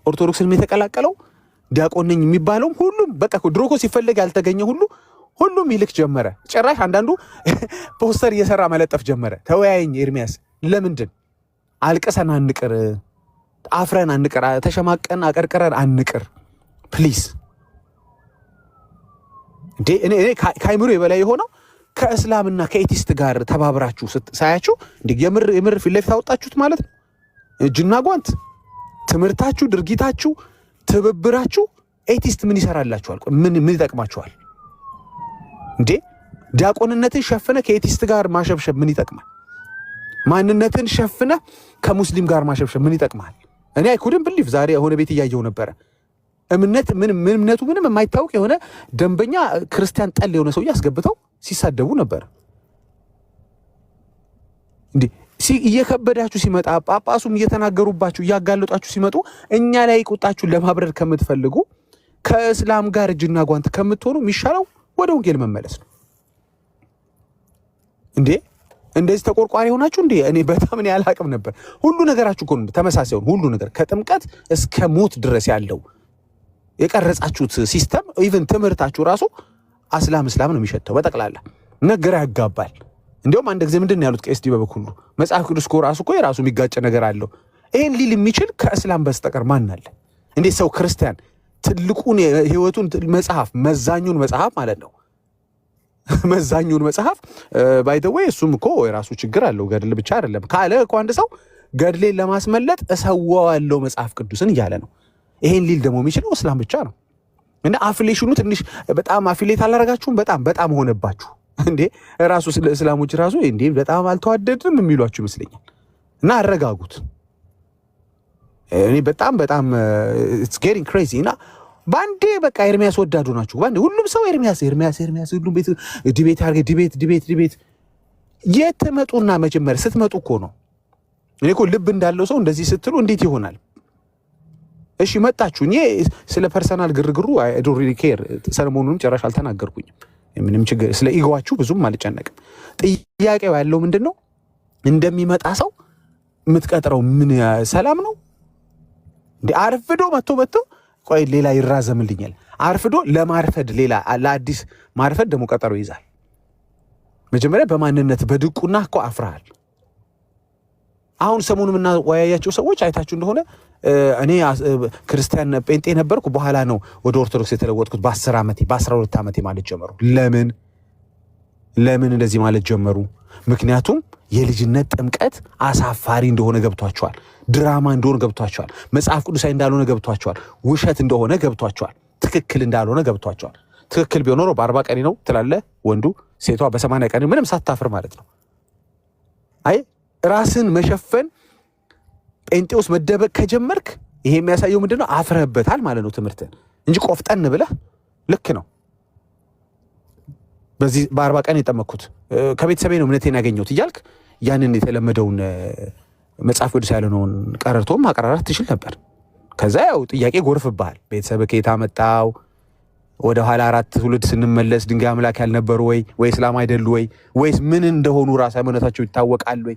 ኦርቶዶክስን የተቀላቀለው ዲያቆን ነኝ የሚባለውም ሁሉም በቃ ድሮ እኮ ሲፈለግ ያልተገኘ ሁሉም ይልክ ጀመረ። ጭራሽ አንዳንዱ ፖስተር እየሰራ መለጠፍ ጀመረ። ተወያየኝ ኤርሚያስ፣ ለምንድን አልቀሰን አንቅር፣ አፍረን አንቅር፣ ተሸማቀን አቀርቅረን አንቅር ፕሊዝ። እንዴ እኔ ከአይምሮ የበላይ የሆነው ከእስላምና ከኤቲስት ጋር ተባብራችሁ ሳያችሁ እንዴ የምር ፊት ለፊት አወጣችሁት ማለት ነው። እጅና ጓንት ትምህርታችሁ፣ ድርጊታችሁ፣ ትብብራችሁ ኤቲስት ምን ይሰራላችኋል? ምን ይጠቅማችኋል? እንዴ ዲያቆንነትን ሸፍነ ከኤቲስት ጋር ማሸብሸብ ምን ይጠቅማል? ማንነትን ሸፍነ ከሙስሊም ጋር ማሸብሸብ ምን ይጠቅማል? እኔ አይኩድን ብሊፍ ዛሬ የሆነ ቤት እያየው ነበረ። እምነቱ ምንም የማይታወቅ የሆነ ደንበኛ ክርስቲያን ጠል የሆነ ሰው እያስገብተው ሲሳደቡ ነበር። እንዴ እየከበዳችሁ ሲመጣ ጳጳሱም እየተናገሩባችሁ እያጋለጣችሁ ሲመጡ እኛ ላይ ቁጣችሁን ለማብረድ ከምትፈልጉ ከእስላም ጋር እጅና ጓንት ከምትሆኑ የሚሻለው ወደ ወንጌል መመለስ ነው። እንዴ እንደዚህ ተቆርቋሪ ሆናችሁ እንዴ እኔ በጣም እኔ አላቅም ነበር። ሁሉ ነገራችሁ እኮ ተመሳሳይ ሁሉ ነገር ከጥምቀት እስከ ሞት ድረስ ያለው የቀረጻችሁት ሲስተም ኢቭን ትምህርታችሁ ራሱ እስላም ነው የሚሸተው። በጠቅላላ ነገር ያጋባል። እንዲያውም አንድ ጊዜ ምንድን ነው ያሉት ቄስ ዲበበ ሁሉ መጽሐፍ ቅዱስ እኮ ራሱ እኮ የራሱ የሚጋጭ ነገር አለው። ይሄን ሊል የሚችል ከእስላም በስተቀር ማን አለ? እንዴት ሰው ክርስቲያን ትልቁን የህይወቱን መጽሐፍ መዛኙን መጽሐፍ ማለት ነው መዛኙን መጽሐፍ ባይ ዘ ዌይ እሱም እኮ የራሱ ችግር አለው። ገድል ብቻ አይደለም ካለ እኮ አንድ ሰው ገድሌን ለማስመለጥ እሰዋዋለሁ መጽሐፍ ቅዱስን እያለ ነው። ይሄን ሊል ደግሞ የሚችለው እስላም ብቻ ነው። እና አፊሌሽኑ ትንሽ በጣም አፊሌት አላረጋችሁም? በጣም ሆነባችሁ እንዴ? ራሱ እስላሞች ራሱ እንዴ በጣም አልተዋደድም የሚሏችሁ ይመስለኛል። እና አረጋጉት። እኔ በጣም it's getting crazy እና ባንዴ በቃ ኤርሚያስ ወዳዱ ናችሁ። ባንዴ ሁሉም ሰው ኤርሚያስ ሁሉም ቤት ዲቤት አርገ ዲቤት የተመጡና መጀመሪያ ስትመጡ እኮ ነው። እኔ እኮ ልብ እንዳለው ሰው እንደዚህ ስትሉ እንዴት ይሆናል? እሺ መጣችሁ። እኔ ስለ ፐርሰናል ግርግሩ I don't really care። ሰለሞኑንም ጨራሽ አልተናገርኩኝም። ምንም ችግር ስለ ኢጎዋችሁ ብዙም አልጨነቅም። ጥያቄው ያለው ምንድነው? እንደሚመጣ ሰው የምትቀጥረው ምን ሰላም ነው እንዴ? አርፍዶ መጥቶ ቆይ ሌላ ይራዘምልኛል። አርፍዶ ለማርፈድ ሌላ ለአዲስ ማርፈድ ደግሞ ቀጠሮ ይዛል። መጀመሪያ በማንነት በድቁና እኮ አፍራሃል። አሁን ሰሞኑን የምናወያያቸው ሰዎች አይታችሁ እንደሆነ እኔ ክርስቲያን ጴንጤ ነበርኩ በኋላ ነው ወደ ኦርቶዶክስ የተለወጥኩት በ10 ዓመቴ በ12 ዓመቴ ማለት ጀመሩ። ለምን እንደዚህ ማለት ጀመሩ? ምክንያቱም የልጅነት ጥምቀት አሳፋሪ እንደሆነ ገብቷቸዋል። ድራማ እንደሆነ ገብቷቸዋል። መጽሐፍ ቅዱሳዊ እንዳልሆነ ገብቷቸዋል። ውሸት እንደሆነ ገብቷቸዋል። ትክክል እንዳልሆነ ገብቷቸዋል። ትክክል ቢሆን ኖሮ በ40 ቀን ነው ትላለህ ወንዱ፣ ሴቷ በ80 ቀን ምንም ሳታፍር ማለት ነው። አይ ራስን መሸፈን ጴንጤውስ መደበቅ ከጀመርክ ይሄ የሚያሳየው ምንድነው? አፍረህበታል ማለት ነው ትምህርትን እንጂ ቆፍጠን ብለህ ልክ ነው በዚህ በ40 ቀን የጠመኩት ከቤተሰቤ ነው እምነቴን ያገኘሁት እያልክ ያንን የተለመደውን መጽሐፍ ቅዱስ ያለውን ቀረርቶም ማቀራራት ትችል ነበር። ከዛ ያው ጥያቄ ጎርፍብሃል። ቤተሰብ ከየት አመጣው? ወደ ኋላ 4 ትውልድ ስንመለስ ድንጋይ አምላክ ያልነበሩ ወይ እስላም አይደሉ ወይስ ምን እንደሆኑ ራስ ሃይማኖታቸው ይታወቃል ወይ?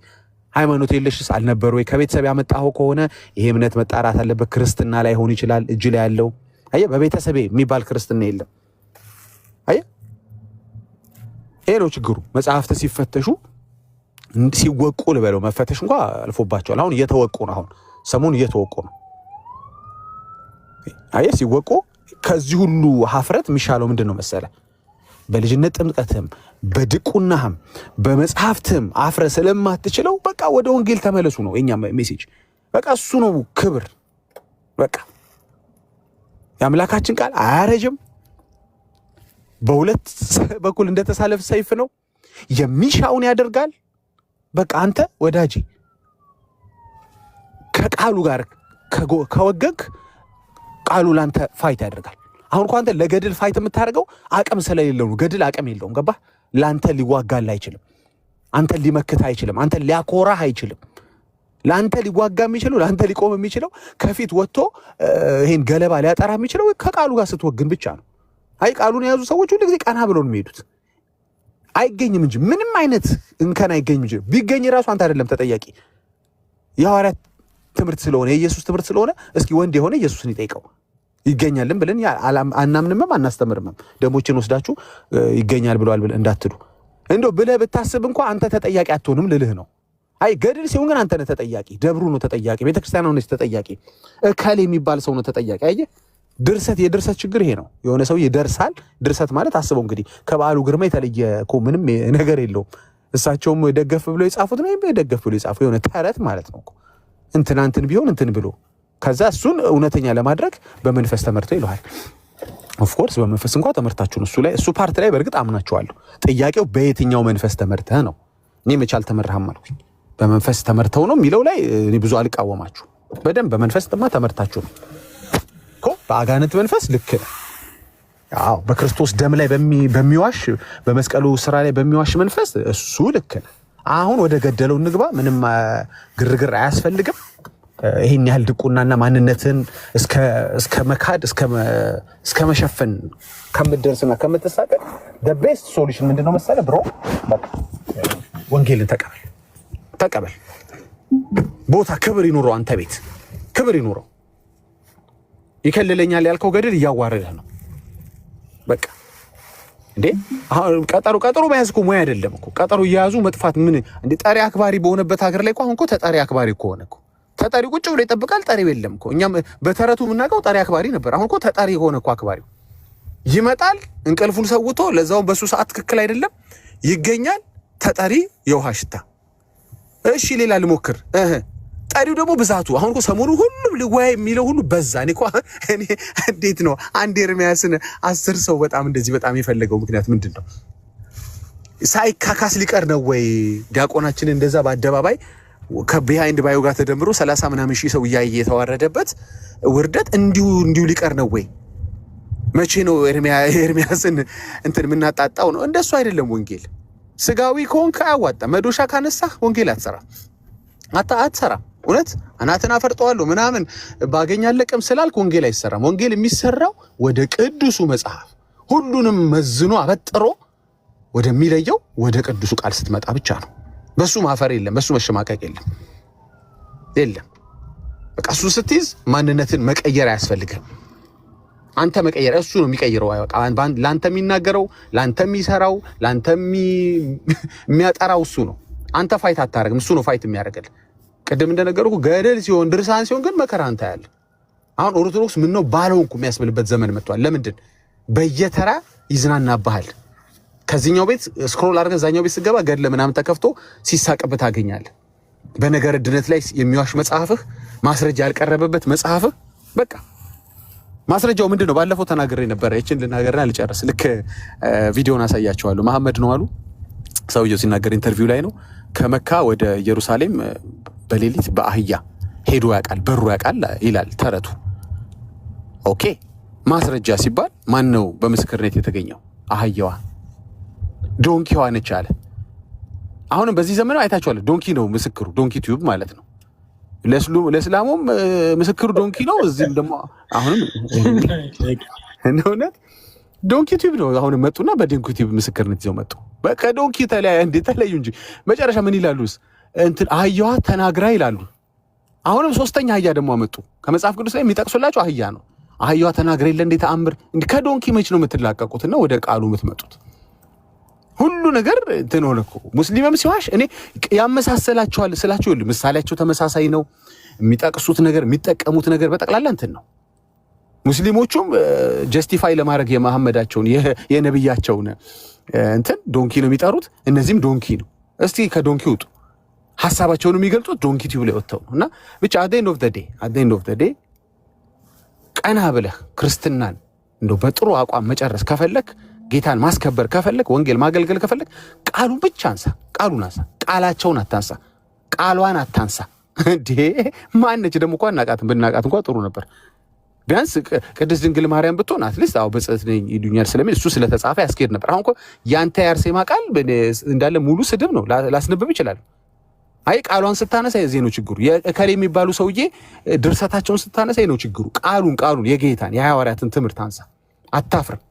ሃይማኖት የለሽስ አልነበሩ ወይ? ከቤተሰብ ያመጣው ከሆነ ይሄ እምነት መጣራት አለበት። ክርስትና ላይ ሆን ይችላል እጅ ላይ ያለው አየ በቤተሰቤ የሚባል ክርስትና የለም። አየ ይሄ ነው ችግሩ። መጽሐፍት ሲፈተሹ ሲወቁ ልበለው መፈተሽ እንኳን አልፎባቸዋል። አሁን እየተወቁ ነው። አሁን ሰሞኑን እየተወቁ ነው። አየ ሲወቁ ከዚህ ሁሉ ሀፍረት የሚሻለው ምንድነው መሰለ? በልጅነት ጥምቀትም በድቁናህም በመጽሐፍትም አፍረ ስለማትችለው በቃ ወደ ወንጌል ተመለሱ ነው የኛ ሜሴጅ። በቃ እሱ ነው ክብር። በቃ የአምላካችን ቃል አያረጅም። በሁለት በኩል እንደተሳለፍ ሰይፍ ነው። የሚሻውን ያደርጋል። በቃ አንተ ወዳጄ ከቃሉ ጋር ከወገንክ ቃሉ ላንተ ፋይት ያደርጋል። አሁን እኮ አንተ ለገድል ፋይት የምታደርገው አቅም ስለሌለው ነው። ገድል አቅም የለውም። ገባህ? ላንተ ሊዋጋል አይችልም። አንተ ሊመክት አይችልም። አንተ ሊያኮራህ አይችልም። ላንተ ሊዋጋ የሚችለው ላንተ ሊቆም የሚችለው ከፊት ወጥቶ ይሄን ገለባ ሊያጠራ የሚችለው ከቃሉ ጋር ስትወግን ብቻ ነው። አይ ቃሉን የያዙ ሰዎች ሁሉ ጊዜ ቀና ብለው ነው የሚሄዱት። አይገኝም እንጂ ምንም አይነት እንከን አይገኝም እንጂ ቢገኝ ራሱ አንተ አይደለም ተጠያቂ። የሐዋርያት ትምህርት ስለሆነ የኢየሱስ ትምህርት ስለሆነ እስኪ ወንድ የሆነ ኢየሱስን ይጠይቀው። ይገኛልን ብለን አናምንምም አናስተምርምም። ደሞችን ወስዳችሁ ይገኛል ብለዋል ብለን እንዳትሉ። እንደው ብለህ ብታስብ እንኳን አንተ ተጠያቂ አትሆንም ልልህ ነው። አይ ገድል ሲሆን ግን አንተ ነህ ተጠያቂ። ደብሩ ነው ተጠያቂ። ቤተክርስቲያኑ ነው ተጠያቂ። እከሌ የሚባል ሰው ነው ተጠያቂ። አየህ የድርሰት ችግር ይሄ ነው። የሆነ ሰው ይደርሳል። ድርሰት ማለት አስበው እንግዲህ ከበዓሉ ግርማ የተለየ እኮ ምንም ነገር የለውም። እሳቸውም ደገፍ ብሎ የጻፉት ነው። ደገፍ ብሎ የጻፉ የሆነ ተረት ማለት ነው እኮ እንትን ቢሆን እንትን ብሎ ከዛ እሱን እውነተኛ ለማድረግ በመንፈስ ተመርተው ይለዋል። ኦፍኮርስ በመንፈስ እንኳን ተመርታችሁን እሱ ፓርት ላይ በእርግጥ አምናችኋለሁ። ጥያቄው በየትኛው መንፈስ ተመርተህ ነው? እኔ መቻል ተመርሃም አልኩኝ። በመንፈስ ተመርተው ነው የሚለው ላይ እኔ ብዙ አልቃወማችሁ። በደንብ በመንፈስ ተመርታችሁ ነው እኮ። በአጋንንት መንፈስ ልክ ነው። አዎ በክርስቶስ ደም ላይ በሚዋሽ በመስቀሉ ስራ ላይ በሚዋሽ መንፈስ እሱ ልክ ነው። አሁን ወደ ገደለው እንግባ። ምንም ግርግር አያስፈልግም። ይሄን ያህል ድቁናና ማንነትን እስከ መካድ እስከ መሸፈን ከምትደርስና ከምትሳቀቅ the best solution ምንድነው መሰለህ ብሮ? በቃ ወንጌልን ተቀበል። ቦታ ክብር ይኑረው። አንተ ቤት ክብር ይኑረው። ይከልለኛል ያልከው ገድል እያዋረደህ ነው። በቃ እንዴ ቀጠሮ መያዝ እኮ ሙያ አይደለም እኮ። ቀጠሮ እየያዙ መጥፋት ምን እንዴ? ጠሪ አክባሪ በሆነበት ሀገር ላይ እኮ አሁን እኮ ተጠሪ አክባሪ እኮ ሆነ እኮ። ተጠሪ ቁጭ ብሎ ይጠብቃል፣ ጠሪ የለም እኮ። እኛም በተረቱ የምናውቀው ጠሪ አክባሪ ነበር። አሁን እኮ ተጠሪ ሆነ እኮ። አክባሪው ይመጣል እንቅልፉን ሰውቶ፣ ለዛውም በሱ ሰዓት ትክክል አይደለም ይገኛል። ተጠሪ የውሃ ሽታ። እሺ ሌላ ልሞክር። ጠሪው ደግሞ ብዛቱ። አሁን እኮ ሰሞኑ ሁሉም ልወያይ የሚለው ሁሉ በዛ። እኔ እንዴት ነው አንድ ኤርሚያስን 10 ሰው በጣም እንደዚህ በጣም የፈለገው ምክንያት ምንድን ነው? ሳይካካስ ሊቀር ነው ወይ? ዲያቆናችን እንደዛ በአደባባይ ከቢሃይንድ ባዮ ጋር ተደምሮ 30 ምናምን ሺህ ሰው እያየ የተዋረደበት ውርደት እንዲሁ ሊቀር ነው ወይ? መቼ ነው ኤርሚያስን እንትን የምናጣጣው ነው? እንደሱ አይደለም ወንጌል። ስጋዊ ከሆንክ አያዋጣም። መዶሻ ካነሳህ ወንጌል አትሰራም። እውነት አናትን አፈርጠዋለሁ ምናምን ባገኝ አለቅም ስላልክ ወንጌል አይሰራም። ወንጌል የሚሰራው ወደ ቅዱሱ መጽሐፍ ሁሉንም መዝኖ አበጥሮ ወደሚለየው ወደ ቅዱሱ ቃል ስትመጣ ብቻ ነው። በሱ ማፈር የለም፣ በሱ መሸማቀቅ የለም። በቃ እሱ ስትይዝ ማንነትን መቀየር አያስፈልግም። አንተ መቀየር እሱ ነው የሚቀይረው። ለአንተ የሚናገረው፣ ለአንተ የሚሰራው፣ ለአንተ የሚያጠራው እሱ ነው። አንተ ፋይት አታረግም፣ እሱ ነው ፋይት የሚያደርግልህ። ቅድም እንደነገርኩ ገደል ሲሆን ድርሳን ሲሆን ግን መከራ አንተ ያለ። አሁን ኦርቶዶክስ ምን ነው ባለውንኩ የሚያስብልበት ዘመን መጥቷል። ለምንድን በየተራ ይዝናናብሃል። ከዚህኛው ቤት ስክሮል አድርገህ እዛኛው ቤት ስገባ ገድለ ምናምን ተከፍቶ ሲሳቅብህ ታገኛለህ። በነገር ድነት ላይ የሚዋሽ መጽሐፍህ፣ ማስረጃ ያልቀረበበት መጽሐፍህ። በቃ ማስረጃው ምንድን ነው? ባለፈው ተናግሬ ነበር። እቺን ልናገርና ልጨርስ። ልክ ቪዲዮን አሳያቸዋለሁ። መሐመድ ነው አሉ ሰውየው ሲናገር፣ ኢንተርቪው ላይ ነው። ከመካ ወደ ኢየሩሳሌም በሌሊት በአህያ ሄዶ ያውቃል፣ በሩ ያውቃል ይላል ተረቱ። ኦኬ ማስረጃ ሲባል ማን ነው በምስክርነት የተገኘው? አህያዋ ዶንኪዋ ነች አለ። አሁንም በዚህ ዘመን አይታችኋል። ዶንኪ ነው ምስክሩ፣ ዶንኪ ቲዩብ ማለት ነው። ለእስላሙም ምስክሩ ዶንኪ ነው። እዚህም ደግሞ አሁንም እውነት ዶንኪ ቲዩብ ነው። አሁንም መጡና በዶንኪ ቲዩብ ምስክርነት ይዘው መጡ። በቃ ዶንኪ ተለያዩ እንጂ መጨረሻ ምን ይላሉስ? እንትን አህያዋ ተናግራ ይላሉ። አሁንም ሶስተኛ አህያ ደግሞ አመጡ። ከመጽሐፍ ቅዱስ ላይ የሚጠቅሱላችሁ አህያ ነው። አህያዋ ተናግራ የለ እንዴ ተአምር! ከዶንኪ መች ነው የምትላቀቁትና ወደ ቃሉ የምትመጡት? ሁሉ ነገር እንትን ሆነ እኮ። ሙስሊምም ሲዋሽ እኔ ያመሳሰላቸዋል ስላቸው ይሉ ምሳሌያቸው ተመሳሳይ ነው። የሚጠቅሱት ነገር የሚጠቀሙት ነገር በጠቅላላ እንትን ነው። ሙስሊሞቹም ጀስቲፋይ ለማድረግ የመሐመዳቸውን የነብያቸውን እንትን ዶንኪ ነው የሚጠሩት። እነዚህም ዶንኪ ነው። እስቲ ከዶንኪ ውጡ። ሐሳባቸውን የሚገልጹት ዶንኪ ቲዩብ ላይ ወጥተው ነው። እና ብቻ at the end of the day ቀና ብለህ ክርስትናን እንደው በጥሩ አቋም መጨረስ ከፈለክ ጌታን ማስከበር ከፈለግ ወንጌል ማገልገል ከፈለግ ቃሉን ብቻ አንሳ። ቃሉን አንሳ። ቃላቸውን አታንሳ። ቃሏን አታንሳ። እንዴ ማነች ደግሞ እንኳን እናቃትን ብናቃት እንኳን ጥሩ ነበር። ቢያንስ ቅድስት ድንግል ማርያም ብትሆን አትሊስት አው በጽሕፈት ነኝ ይዱኛል ስለሚል እሱ ስለተጻፈ ያስኬድ ነበር። አሁን እኮ ያንተ የአርሴማ ቃል እንዳለ ሙሉ ስድብ ነው። ላስነብብ ይችላል። አይ ቃሏን ስታነሳ የዚህ ነው ችግሩ። የእከሌ የሚባሉ ሰውዬ ድርሰታቸውን ስታነሳ ነው ችግሩ። ቃሉን የጌታን የሐዋርያትን ትምህርት አንሳ። አታፍርም።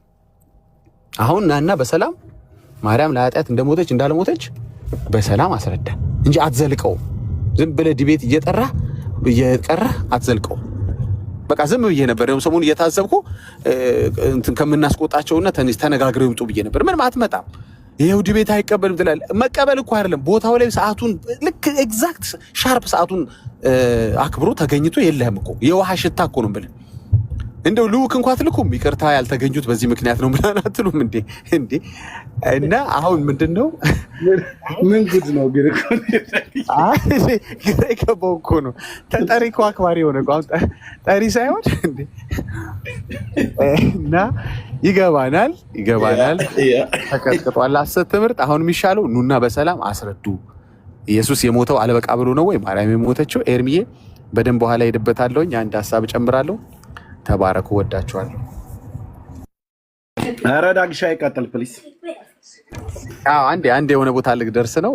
አሁን ናና በሰላም ማርያም ለኃጢአት እንደሞተች እንዳልሞተች በሰላም አስረዳ እንጂ አትዘልቀው። ዝም ብለህ ዲቤት እየቀረህ አትዘልቀው። በቃ ዝም ብዬ ነበር የሆነ ሰሞኑን እየታዘብኩ እንትን ከምናስቆጣቸውና ተነጋግረው ይምጡ ብዬ ነበር። ምንም አትመጣም። ይሄው ዲቤት አይቀበልም ትላለህ። መቀበል እኮ አይደለም ቦታው ላይ ሰዓቱን ልክ ኤግዛክት ሻርፕ ሰዓቱን አክብሮ ተገኝቶ የለህም እኮ የውሃ ሽታ እኮ ነው ብለህ እንደው ልውክ እንኳን ትልኩም ይቅርታ ያልተገኙት በዚህ ምክንያት ነው ብለን አትሉም እንዴ? እና አሁን ምንድነው ምን ጉድ ነው ግን እኮ ግራ የገባው እኮ ነው። ተጠሪ እኮ አክባሪ ሆነ እኮ ጠሪ ሳይሆን እንዴ። እና ይገባናል ተቀጥቅጧል ሐሰት ትምህርት። አሁን የሚሻለው ኑና በሰላም አስረዱ። ኢየሱስ የሞተው አለበቃ ብሎ ነው ወይ ማርያም የሞተችው? ኤርሚዬ በደንብ በኋላ ሄድበታለሁኝ። አንድ ሐሳብ ጨምራለሁ። ተባረኩ። ወዳችኋለሁ። ኧረ ዳግሻ ይቀጥል ፕሊስ። አንዴ የሆነ ቦታ ልደርስ ነው።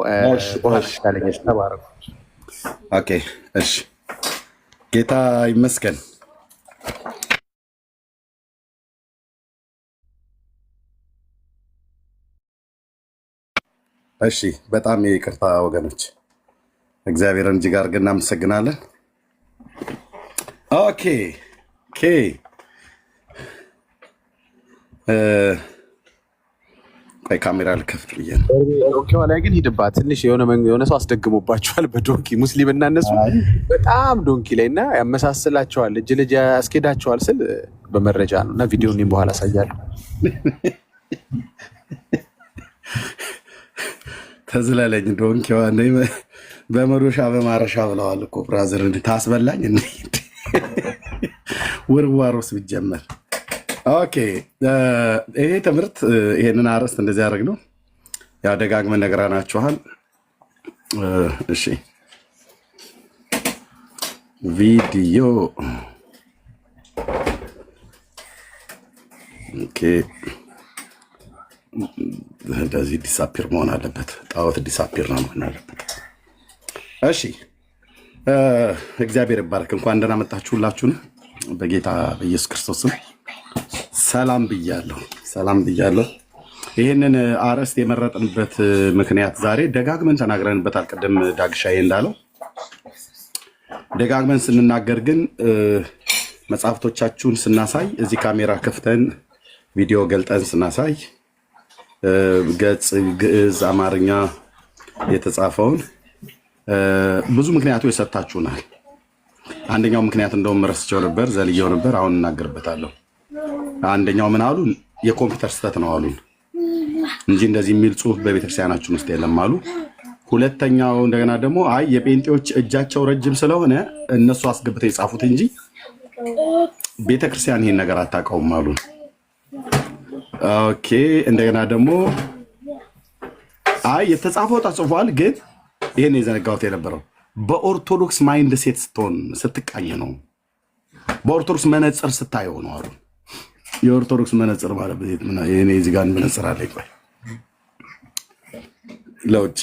ተባረኩ። ኦኬ እሺ። ጌታ ይመስገን። እሺ በጣም ይቅርታ ወገኖች፣ እግዚአብሔርን እጅግ አድርገን እናመሰግናለን። ኦኬ ቆይ ካሜራ ልከፍት ብዬ ነው። ዶንኪዋ ላይ ግን ሂድባት ትንሽ የሆነ ሰው አስደግሞባቸዋል በዶንኪ ሙስሊም እና እነሱ በጣም ዶንኪ ላይ እና ያመሳስላቸዋል እጅ ልጅ ያስኬዳቸዋል ስል በመረጃ ነው እና ቪዲዮን በኋላ አሳያለሁ። ተዝላለኝ ዶንኪዋ በመዶሻ በማረሻ ብለዋል እኮ ብራዘር። ታስበላኝ ውርዋሮስ ቢጀመር። ኦኬ ይሄ ትምህርት ይሄንን አርዕስት እንደዚህ ያደርግነው ያው ደጋግመን ነግረናችኋል። እሺ ቪዲዮ ኦኬ እንደዚህ ዲሳፒር መሆን አለበት። ጣዖት ዲሳፒር ነው መሆን አለበት። እሺ እግዚአብሔር ይባርክ። እንኳን ደህና መጣችሁላችሁ። በጌታ በኢየሱስ ክርስቶስ ሰላም ብያለሁ። ይህንን አርዕስት የመረጥንበት ምክንያት ዛሬ ደጋግመን ተናግረንበታል። ቅድም ዳግሻዬ እንዳለው ደጋግመን ስንናገር ግን መጽሐፍቶቻችሁን ስናሳይ እዚህ ካሜራ ከፍተን ቪዲዮ ገልጠን ስናሳይ ገጽ ግዕዝ አማርኛ የተጻፈውን ብዙ ምክንያቶች ሰጥታችሁናል። አንደኛው ምክንያት እንደውም ረስቸው ነበር ዘልየው ነበር፣ አሁን እናገርበታለሁ። አንደኛው ምን አሉ? የኮምፒውተር ስህተት ነው አሉን እንጂ እንደዚህ የሚል ጽሁፍ በቤተክርስቲያናችን ውስጥ የለም አሉ። ሁለተኛው እንደገና ደግሞ አይ የጴንጤዎች እጃቸው ረጅም ስለሆነ እነሱ አስገብተው የጻፉት እንጂ ቤተክርስቲያን ይሄን ነገር አታውቀውም አሉን። ኦኬ እንደገና ደግሞ አይ የተጻፈው ተጽፏል፣ ግን ይሄን የዘነጋሁት የነበረው በኦርቶዶክስ ማይንድ ሴት ስትሆን ስትቃኝ ነው፣ በኦርቶዶክስ መነጽር ስታየው ነው አሉ። የኦርቶዶክስ መነጽር ማለት እኔ እዚህ ጋር መነጽር አለኝ ቆይ ለውጭ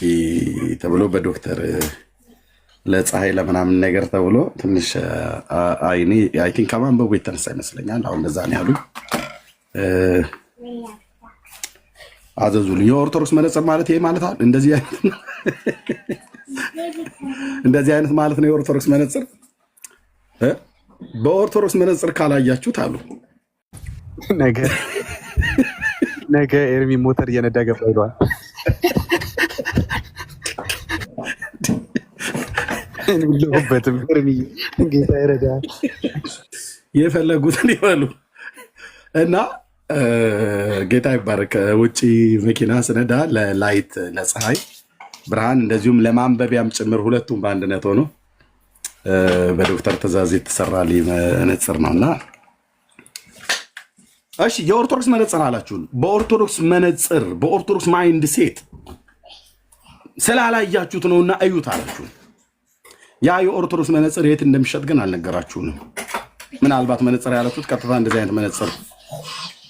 ተብሎ በዶክተር ለፀሐይ ለምናምን ነገር ተብሎ ትንሽ አይኔ አይ ቲንክ ከማንበቡ የተነሳ ይመስለኛል አሁን እንደዛ ነው ያሉኝ። አዘዙልኝ። የኦርቶዶክስ መነጽር ማለት ይሄ ማለት አይደል? እንደዚህ አይነት ማለት ነው የኦርቶዶክስ መነጽር። በኦርቶዶክስ መነጽር ካላያችሁት አሉ ነገ ኤርሚ ሞተር እየነዳ ገባ ይለዋል። ልበትም ኤርሚ ጌታ ይረዳል። የፈለጉትን ይበሉ እና ጌታ ይባረክ። ውጭ መኪና ስነዳ ለላይት ለፀሐይ ብርሃን እንደዚሁም ለማንበቢያም ጭምር ሁለቱም በአንድነት ሆኖ በዶክተር ትእዛዝ የተሰራልኝ መነጽር ነውና እሺ የኦርቶዶክስ መነጽር አላችሁን። በኦርቶዶክስ መነጽር በኦርቶዶክስ ማይንድ ሴት ስላላያችሁት ነውና እዩት አላችሁ። ያ የኦርቶዶክስ መነጽር የት እንደሚሸጥ ግን አልነገራችሁንም። ምናልባት መነጽር ያላችሁት ቀጥታ እንደዚህ አይነት መነጽር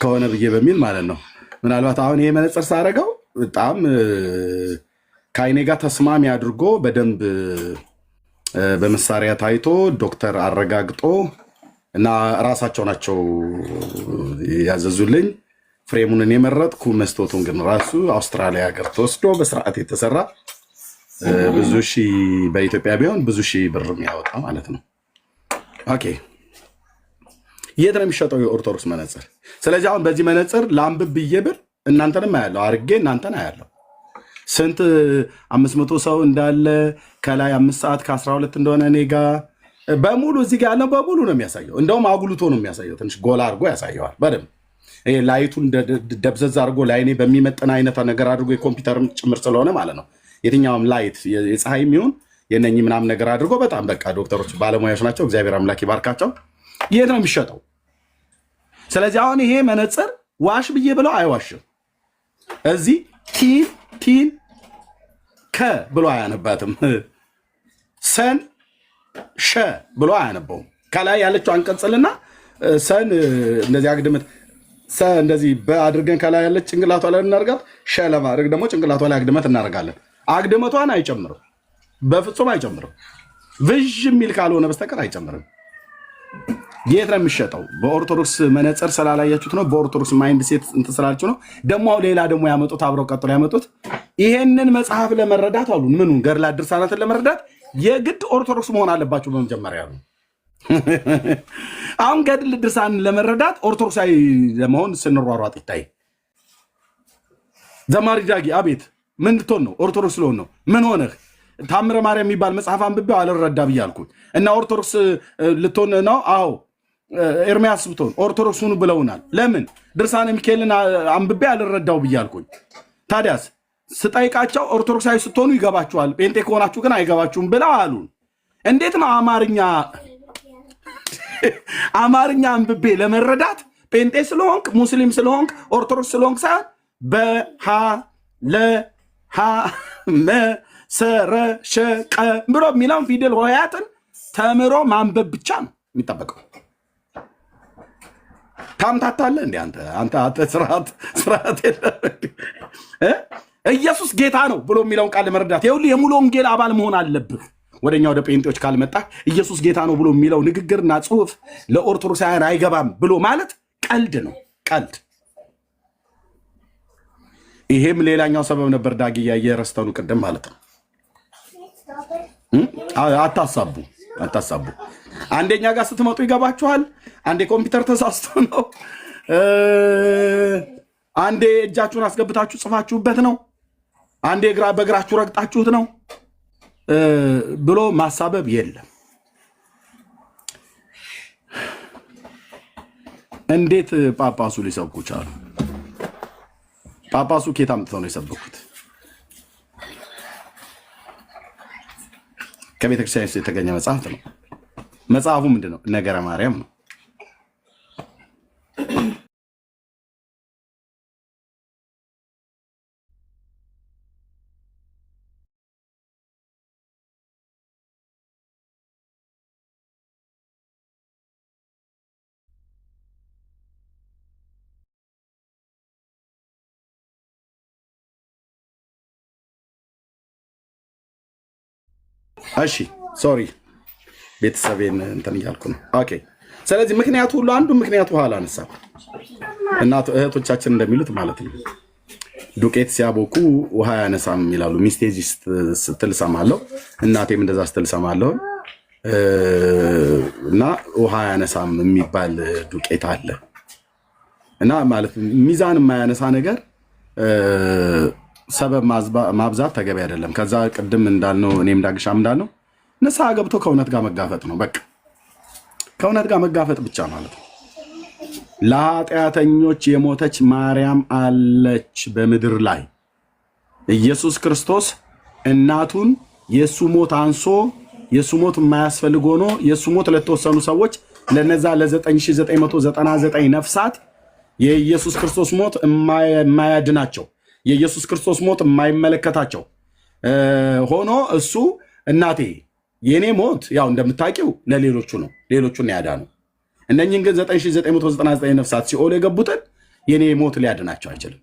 ከሆነ ብዬ በሚል ማለት ነው። ምናልባት አሁን ይሄ መነጽር ሳረገው በጣም ከአይኔ ጋር ተስማሚ አድርጎ በደንብ በመሳሪያ ታይቶ ዶክተር አረጋግጦ እና ራሳቸው ናቸው ያዘዙልኝ። ፍሬሙን የመረጥኩ መስቶቱን ግን ራሱ አውስትራሊያ ሀገር ተወስዶ በስርዓት የተሰራ ብዙ ሺህ በኢትዮጵያ ቢሆን ብዙ ሺህ ብር የሚያወጣ ማለት ነው። ኦኬ የት ነው የሚሸጠው የኦርቶዶክስ መነጽር? ስለዚህ አሁን በዚህ መነጽር ለአንብብ ብዬ ብር እናንተንም አያለሁ አርጌ እናንተን አያለሁ። ስንት 500 ሰው እንዳለ ከላይ 5 ሰዓት ከ12 እንደሆነ እኔ ጋ በሙሉ እዚህ ጋር ያለው በሙሉ ነው የሚያሳየው። እንደውም አጉልቶ ነው የሚያሳየው። ትንሽ ጎላ አድርጎ ያሳየዋል በደምብ። ይሄ ላይቱን ደብዘዝ አድርጎ ላይኔ በሚመጥን አይነት ነገር አድርጎ የኮምፒውተርም ጭምር ስለሆነ ማለት ነው። የትኛውም ላይት የፀሐይ የሚሆን የነኚህ ምናምን ነገር አድርጎ በጣም በቃ ዶክተሮች ባለሙያዎች ናቸው። እግዚአብሔር አምላክ ይባርካቸው። የት ነው የሚሸጠው? ስለዚህ አሁን ይሄ መነጽር ዋሽ ብዬ ብለው አይዋሽም። እዚህ ቲን ከ ብሎ አያነባትም። ሰን ሸ ብሎ አያነበውም። ከላይ ያለችው አንቀጽልና ሰን እንደዚህ አግድመት ሰ እንደዚህ በአድርገን ከላይ ያለች ጭንቅላቷ ላይ እናርጋት። ሸ ለማድረግ ደግሞ ጭንቅላቷ ላይ አግድመት እናደርጋለን። አግድመቷን አይጨምርም፣ በፍጹም አይጨምርም። ብዥ የሚል ካልሆነ በስተቀር አይጨምርም። የት ነው የሚሸጠው? በኦርቶዶክስ መነጽር ስላላያችሁት ነው። በኦርቶዶክስ ማይንድ ሴት እንትን ስላላችሁ ነው። ደግሞ ሌላ ደግሞ ያመጡት አብረው ቀጥሎ ያመጡት ይሄንን መጽሐፍ ለመረዳት አሉ። ምኑን ገድላት ድርሳናትን ለመረዳት የግድ ኦርቶዶክስ መሆን አለባችሁ በመጀመሪያ ነው። አሁን ገድል ድርሳን ለመረዳት ኦርቶዶክሳዊ ለመሆን ስንሯሯጥ ይታይ። ዘማሪ ዳጊ አቤት ምን ልትሆን ነው? ኦርቶዶክስ ስለሆን ነው። ምን ሆነህ? ታምረ ማርያም የሚባል መጽሐፍ አንብቤው አልረዳ ብያልኩኝ እና ኦርቶዶክስ ልትሆን ነው? አዎ ኤርሚያስ ብትሆን ኦርቶዶክስ ሁኑ ብለውናል። ለምን? ድርሳነ ሚካኤልን አንብቤ አልረዳው ብያልኩኝ። ታዲያስ ስጠይቃቸው ኦርቶዶክሳዊ ስትሆኑ ይገባችኋል፣ ጴንጤ ከሆናችሁ ግን አይገባችሁም ብለው አሉን። እንዴት ነው አማርኛ አንብቤ ለመረዳት ጴንጤ ስለሆንክ ሙስሊም ስለሆንክ ኦርቶዶክስ ስለሆንክ ሳይሆን በሃ ለሃ መሰረሸቀ ብሎ የሚለውን ፊደል ሆያትን ተምሮ ማንበብ ብቻ ነው የሚጠበቀው። ታምታታለህ እንዴ አንተ ስርዓት የለም። ኢየሱስ ጌታ ነው ብሎ የሚለውን ቃል ለመረዳት ይኸውልህ የሙሉ ወንጌል አባል መሆን አለብህ። ወደኛ ወደ ጴንጤዎች ካልመጣ ኢየሱስ ጌታ ነው ብሎ የሚለው ንግግርና ጽሑፍ ለኦርቶዶክሳውያን አይገባም ብሎ ማለት ቀልድ ነው፣ ቀልድ። ይሄም ሌላኛው ሰበብ ነበር። ዳግያ የረስተኑ ቅድም ማለት ነው። አታሳቡ። አንደኛ ጋር ስትመጡ ይገባችኋል። አንዴ ኮምፒውተር ተሳስቶ ነው፣ አንዴ እጃችሁን አስገብታችሁ ጽፋችሁበት ነው፣ አንዴ በእግራችሁ ረግጣችሁት ነው ብሎ ማሳበብ የለም። እንዴት ጳጳሱ ሊሰብኩ ቻሉ? ጳጳሱ ኬት አምጥተው ነው የሰበኩት? ከቤተክርስቲያን ውስጥ የተገኘ መጽሐፍ ነው። መጽሐፉ ምንድን ነው? ነገረ ማርያም ነው። እሺ ሶሪ ቤተሰቤን እንትን እያልኩ ነው። ኦኬ ስለዚህ ምክንያቱ ሁሉ አንዱ ምክንያቱ ኋላ አነሳ። እናቱ እህቶቻችን እንደሚሉት ማለት ነው ዱቄት ሲያቦኩ ውሃ ያነሳም ይላሉ። ሚስቴ ስትል ሰማለሁ፣ እናቴም እንደዛ ስትል ሰማለሁ። እና ውሃ ያነሳም የሚባል ዱቄት አለ እና ማለት ሚዛን የማያነሳ ነገር ሰበብ ማብዛት ተገቢ አይደለም። ከዛ ቅድም እንዳልነው እኔም ዳግሻም እንዳልነው ንስሐ ገብቶ ከእውነት ጋር መጋፈጥ ነው። በቃ ከእውነት ጋር መጋፈጥ ብቻ ማለት ነው። ለኃጢአተኞች የሞተች ማርያም አለች በምድር ላይ። ኢየሱስ ክርስቶስ እናቱን የእሱ ሞት አንሶ የእሱ ሞት የማያስፈልግ ሆኖ የእሱ ሞት ለተወሰኑ ሰዎች ለነዛ ለ9999 ነፍሳት የኢየሱስ ክርስቶስ ሞት የማያድናቸው የኢየሱስ ክርስቶስ ሞት የማይመለከታቸው ሆኖ እሱ እናቴ የኔ ሞት ያው እንደምታውቂው ለሌሎቹ ነው፣ ሌሎቹን ያዳነው። እነኚህን ግን 9999 ነፍሳት ሲኦል የገቡትን የኔ ሞት ሊያድናቸው አይችልም።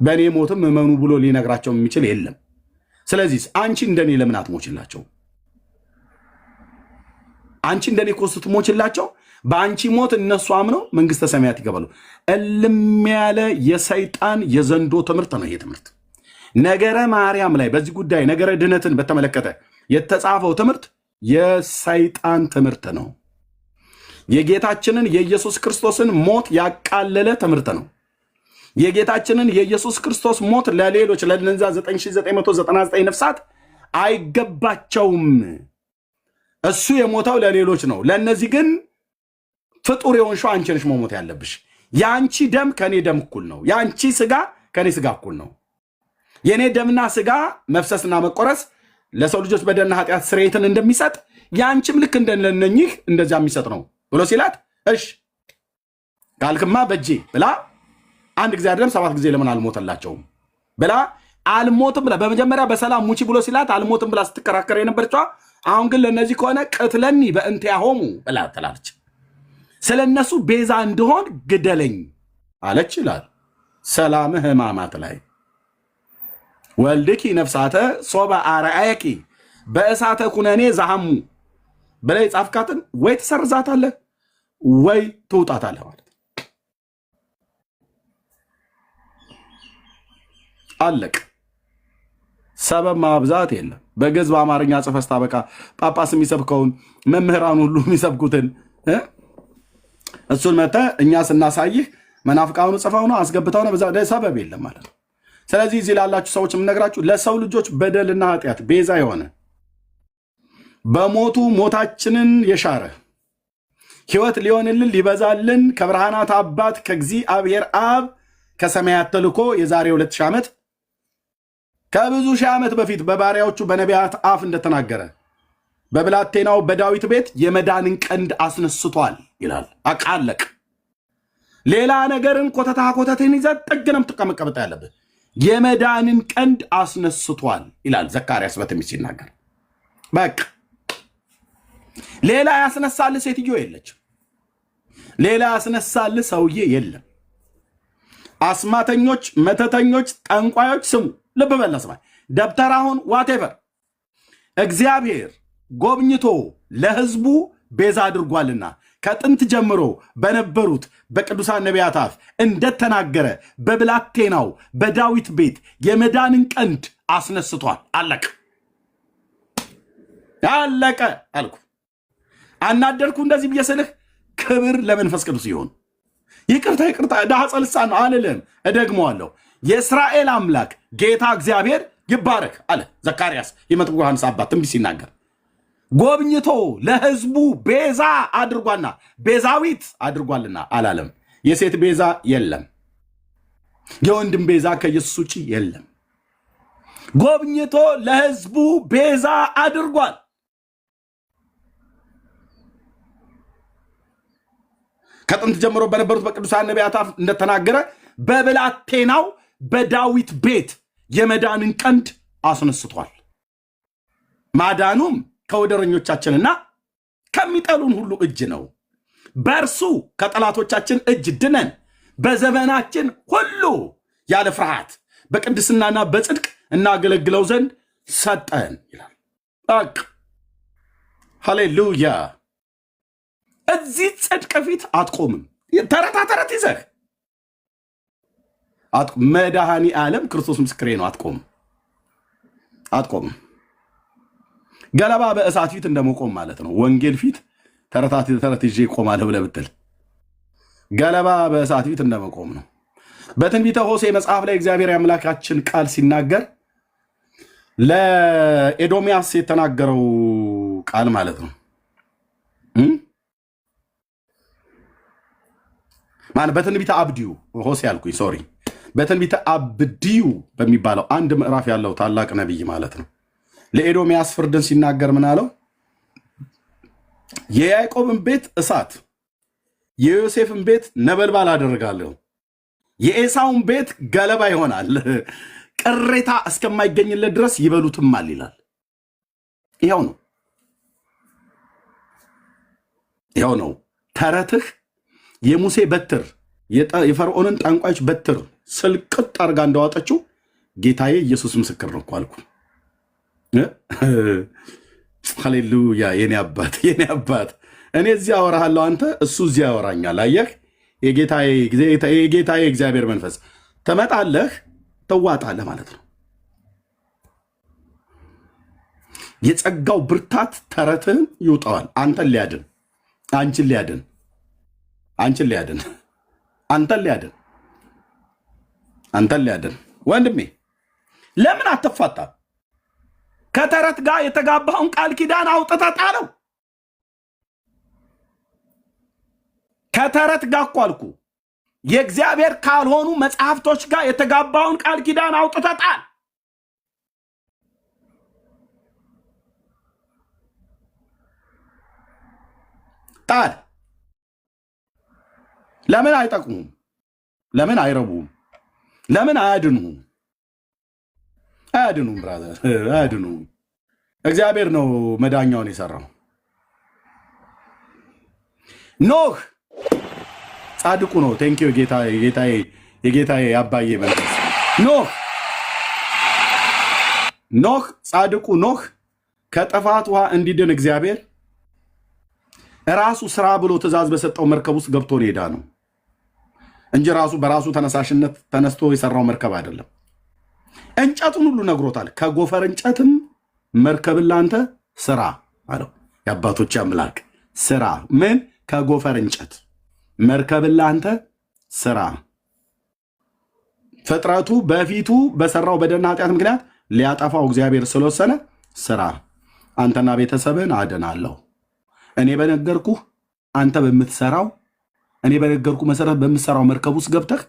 በእኔ ሞትም እመኑ ብሎ ሊነግራቸው የሚችል የለም። ስለዚህ አንቺ እንደኔ ለምን አትሞችላቸው? አንቺ እንደኔ እኮ ስትሞችላቸው በአንቺ ሞት እነሱ አምነው መንግስተ ሰማያት ይገባሉ። እልም ያለ የሰይጣን የዘንዶ ትምህርት ነው ይሄ ትምህርት። ነገረ ማርያም ላይ በዚህ ጉዳይ ነገረ ድነትን በተመለከተ የተጻፈው ትምህርት የሰይጣን ትምህርት ነው። የጌታችንን የኢየሱስ ክርስቶስን ሞት ያቃለለ ትምህርት ነው። የጌታችንን የኢየሱስ ክርስቶስ ሞት ለሌሎች ለነዛ 9999 ነፍሳት አይገባቸውም። እሱ የሞተው ለሌሎች ነው። ለነዚህ ግን ፍጡር የሆንሽው አንቺ ነሽ መሞት ያለብሽ። የአንቺ ደም ከኔ ደም እኩል ነው። የአንቺ ስጋ ከኔ ስጋ እኩል ነው። የኔ ደምና ስጋ መፍሰስና መቆረስ ለሰው ልጆች በደልና ኃጢአት ስርየትን እንደሚሰጥ የአንቺም ልክ እንደነኚህ እንደዚያ የሚሰጥ ነው ብሎ ሲላት እሺ ካልክማ በጄ ብላ አንድ ጊዜ አይደለም 7 ጊዜ ለምን አልሞተላቸውም ብላ አልሞትም ብላ በመጀመሪያ በሰላም ሙቺ ብሎ ሲላት አልሞትም ብላ ስትከራከር የነበረችው አሁን ግን ለነዚህ ከሆነ ቅትለኒ በእንቲያሆሙ ብላ ተላለች። ስለነሱ ቤዛ እንደሆን ግደለኝ አለች ይላል ሰላም ሕማማት ላይ ወልድኪ ነፍሳተ ሶባ አርአየኪ በእሳተ ኩነኔ ዛሃሙ በላይ ጻፍካትን ወይ ተሰርዛታለህ ወይ ትውጣታለህ ማለት አለቅ። ሰበብ ማብዛት የለም። በግዕዝ በአማርኛ ጽፈስ ታበቃ ጳጳስ የሚሰብከውን መምህራን ሁሉ የሚሰብኩትን እሱን መተ እኛ ስናሳይህ መናፍቃኑ ጽፈው ነው አስገብተው ነው በዛ ሰበብ የለም ማለት ነው። ስለዚህ እዚህ ላላችሁ ሰዎች የምነግራችሁ ለሰው ልጆች በደልና ኃጢአት ቤዛ የሆነ በሞቱ ሞታችንን የሻረ ሕይወት ሊሆንልን ሊበዛልን ከብርሃናት አባት ከእግዚአብሔር አብ ከሰማያት ተልኮ የዛሬ 2000 ዓመት ከብዙ ሺህ ዓመት በፊት በባሪያዎቹ በነቢያት አፍ እንደተናገረ በብላቴናው በዳዊት ቤት የመዳንን ቀንድ አስነስቷል ይላል። አቃለቅ ሌላ ነገርን ኮተትን ይዘህ ጥግንም ተቀመቀበጣ ያለበት የመዳንን ቀንድ አስነስቷል ይላል ዘካርያስ በትንቢት ሲናገር። በቃ ሌላ ያስነሳል ሴትዮ የለች፣ ሌላ ያስነሳል ሰውዬ የለም። አስማተኞች፣ መተተኞች፣ ጠንቋዮች ስሙ፣ ልብ በል ስማ። ደብተራሁን ዋቴቨር እግዚአብሔር ጎብኝቶ ለህዝቡ ቤዛ አድርጓልና ከጥንት ጀምሮ በነበሩት በቅዱሳን ነቢያት አፍ እንደተናገረ በብላቴናው በዳዊት ቤት የመዳንን ቀንድ አስነስቷል። አለቀ አለቀ አልኩ። አናደርኩ እንደዚህ ብዬ ስልህ ክብር ለመንፈስ ቅዱስ ይሁን። ይቅርታ ዳሐፀ ልሳን ነው አልልም፣ እደግመዋለሁ። የእስራኤል አምላክ ጌታ እግዚአብሔር ይባረክ አለ ዘካርያስ የመጥምቁ ዮሐንስ አባት ትንቢት ሲናገር። ጎብኝቶ ለህዝቡ ቤዛ አድርጓልና ቤዛዊት አድርጓልና አላለም። የሴት ቤዛ የለም፣ የወንድም ቤዛ ከኢየሱስ ውጭ የለም። ጎብኝቶ ለህዝቡ ቤዛ አድርጓል። ከጥንት ጀምሮ በነበሩት በቅዱሳን ነቢያት አፍ እንደተናገረ በብላቴናው በዳዊት ቤት የመዳንን ቀንድ አስነስቷል። ማዳኑም ከወደረኞቻችንና ከሚጠሉን ሁሉ እጅ ነው። በእርሱ ከጠላቶቻችን እጅ ድነን በዘመናችን ሁሉ ያለ ፍርሃት በቅድስናና በጽድቅ እናገለግለው ዘንድ ሰጠን ይላል። በቃ ሃሌሉያ። እዚህ ጽድቅ ፊት አትቆምም። ተረት ይዘህ መድኃኒ ዓለም ክርስቶስ ምስክሬ ነው። አትቆምም። ገለባ በእሳት ፊት እንደመቆም ማለት ነው። ወንጌል ፊት ተረት ይዤ እቆማለሁ ብለህ ብትል ገለባ በእሳት ፊት እንደመቆም ነው። በትንቢተ ሆሴዕ መጽሐፍ ላይ እግዚአብሔር አምላካችን ቃል ሲናገር ለኤዶምያስ የተናገረው ቃል ማለት ነው። በትንቢተ አብድዩ ሆሴዕ አልኩኝ፣ ሶሪ። በትንቢተ አብድዩ በሚባለው አንድ ምዕራፍ ያለው ታላቅ ነቢይ ማለት ነው። ለኤዶምያስ ፍርድን ሲናገር ምን አለው? የያዕቆብን ቤት እሳት የዮሴፍን ቤት ነበልባል አደርጋለሁ፣ የኤሳውን ቤት ገለባ ይሆናል፣ ቅሬታ እስከማይገኝለት ድረስ ይበሉትማል ይላል። ይኸው ነው ተረትህ። የሙሴ በትር የፈርዖንን ጠንቋዮች በትር ስልቅጥ አርጋ እንዳወጣችው ጌታዬ ኢየሱስ ምስክር ነው እኮ አልኩ። ሃሌሉያ! የኔ አባት እኔ እዚህ አወራሃለሁ፣ አንተ እሱ እዚህ ያወራኛል። አየህ፣ የጌታዬ እግዚአብሔር መንፈስ ትመጣለህ፣ ትዋጣለህ ማለት ነው። የጸጋው ብርታት ተረትህን ይውጠዋል። አንተን ሊያድን፣ አንቺን ሊያድን፣ አንተን ሊያድን። ወንድሜ ለምን አትፋታም? ከተረት ጋር የተጋባውን ቃል ኪዳን አውጥተህ ጣለው። ከተረት ጋር እኮ አልኩ፣ የእግዚአብሔር ካልሆኑ መጽሐፍቶች ጋር የተጋባውን ቃል ኪዳን አውጥተህ ጣል። ጣል። ለምን አይጠቅሙም? ለምን አይረቡም? ለምን አያድኑም? ብራዘር አያድኑም። እግዚአብሔር ነው መዳኛውን የሰራው። ኖህ ጻድቁ ነው። ቴንኪዩ የጌታዬ አባዬ መንፈስ። ኖህ ጻድቁ ኖህ ከጥፋት ውሃ እንዲድን እግዚአብሔር ራሱ ስራ ብሎ ትእዛዝ በሰጠው መርከብ ውስጥ ገብቶ ሄዳ ነው እንጂ ራሱ በራሱ ተነሳሽነት ተነስቶ የሰራው መርከብ አይደለም። እንጨቱን ሁሉ ነግሮታል። ከጎፈር እንጨትም መርከብን ላንተ ስራ አለው የአባቶች አምላክ። ስራ ምን? ከጎፈር እንጨት መርከብን ላንተ ስራ። ፍጥረቱ በፊቱ በሰራው በደልና ኃጢአት ምክንያት ሊያጠፋው እግዚአብሔር ስለወሰነ ስራ። አንተና ቤተሰብህን አድናለሁ። እኔ በነገርኩህ አንተ በምትሰራው እኔ በነገርኩህ መሰረት በምትሰራው መርከብ ውስጥ ገብተህ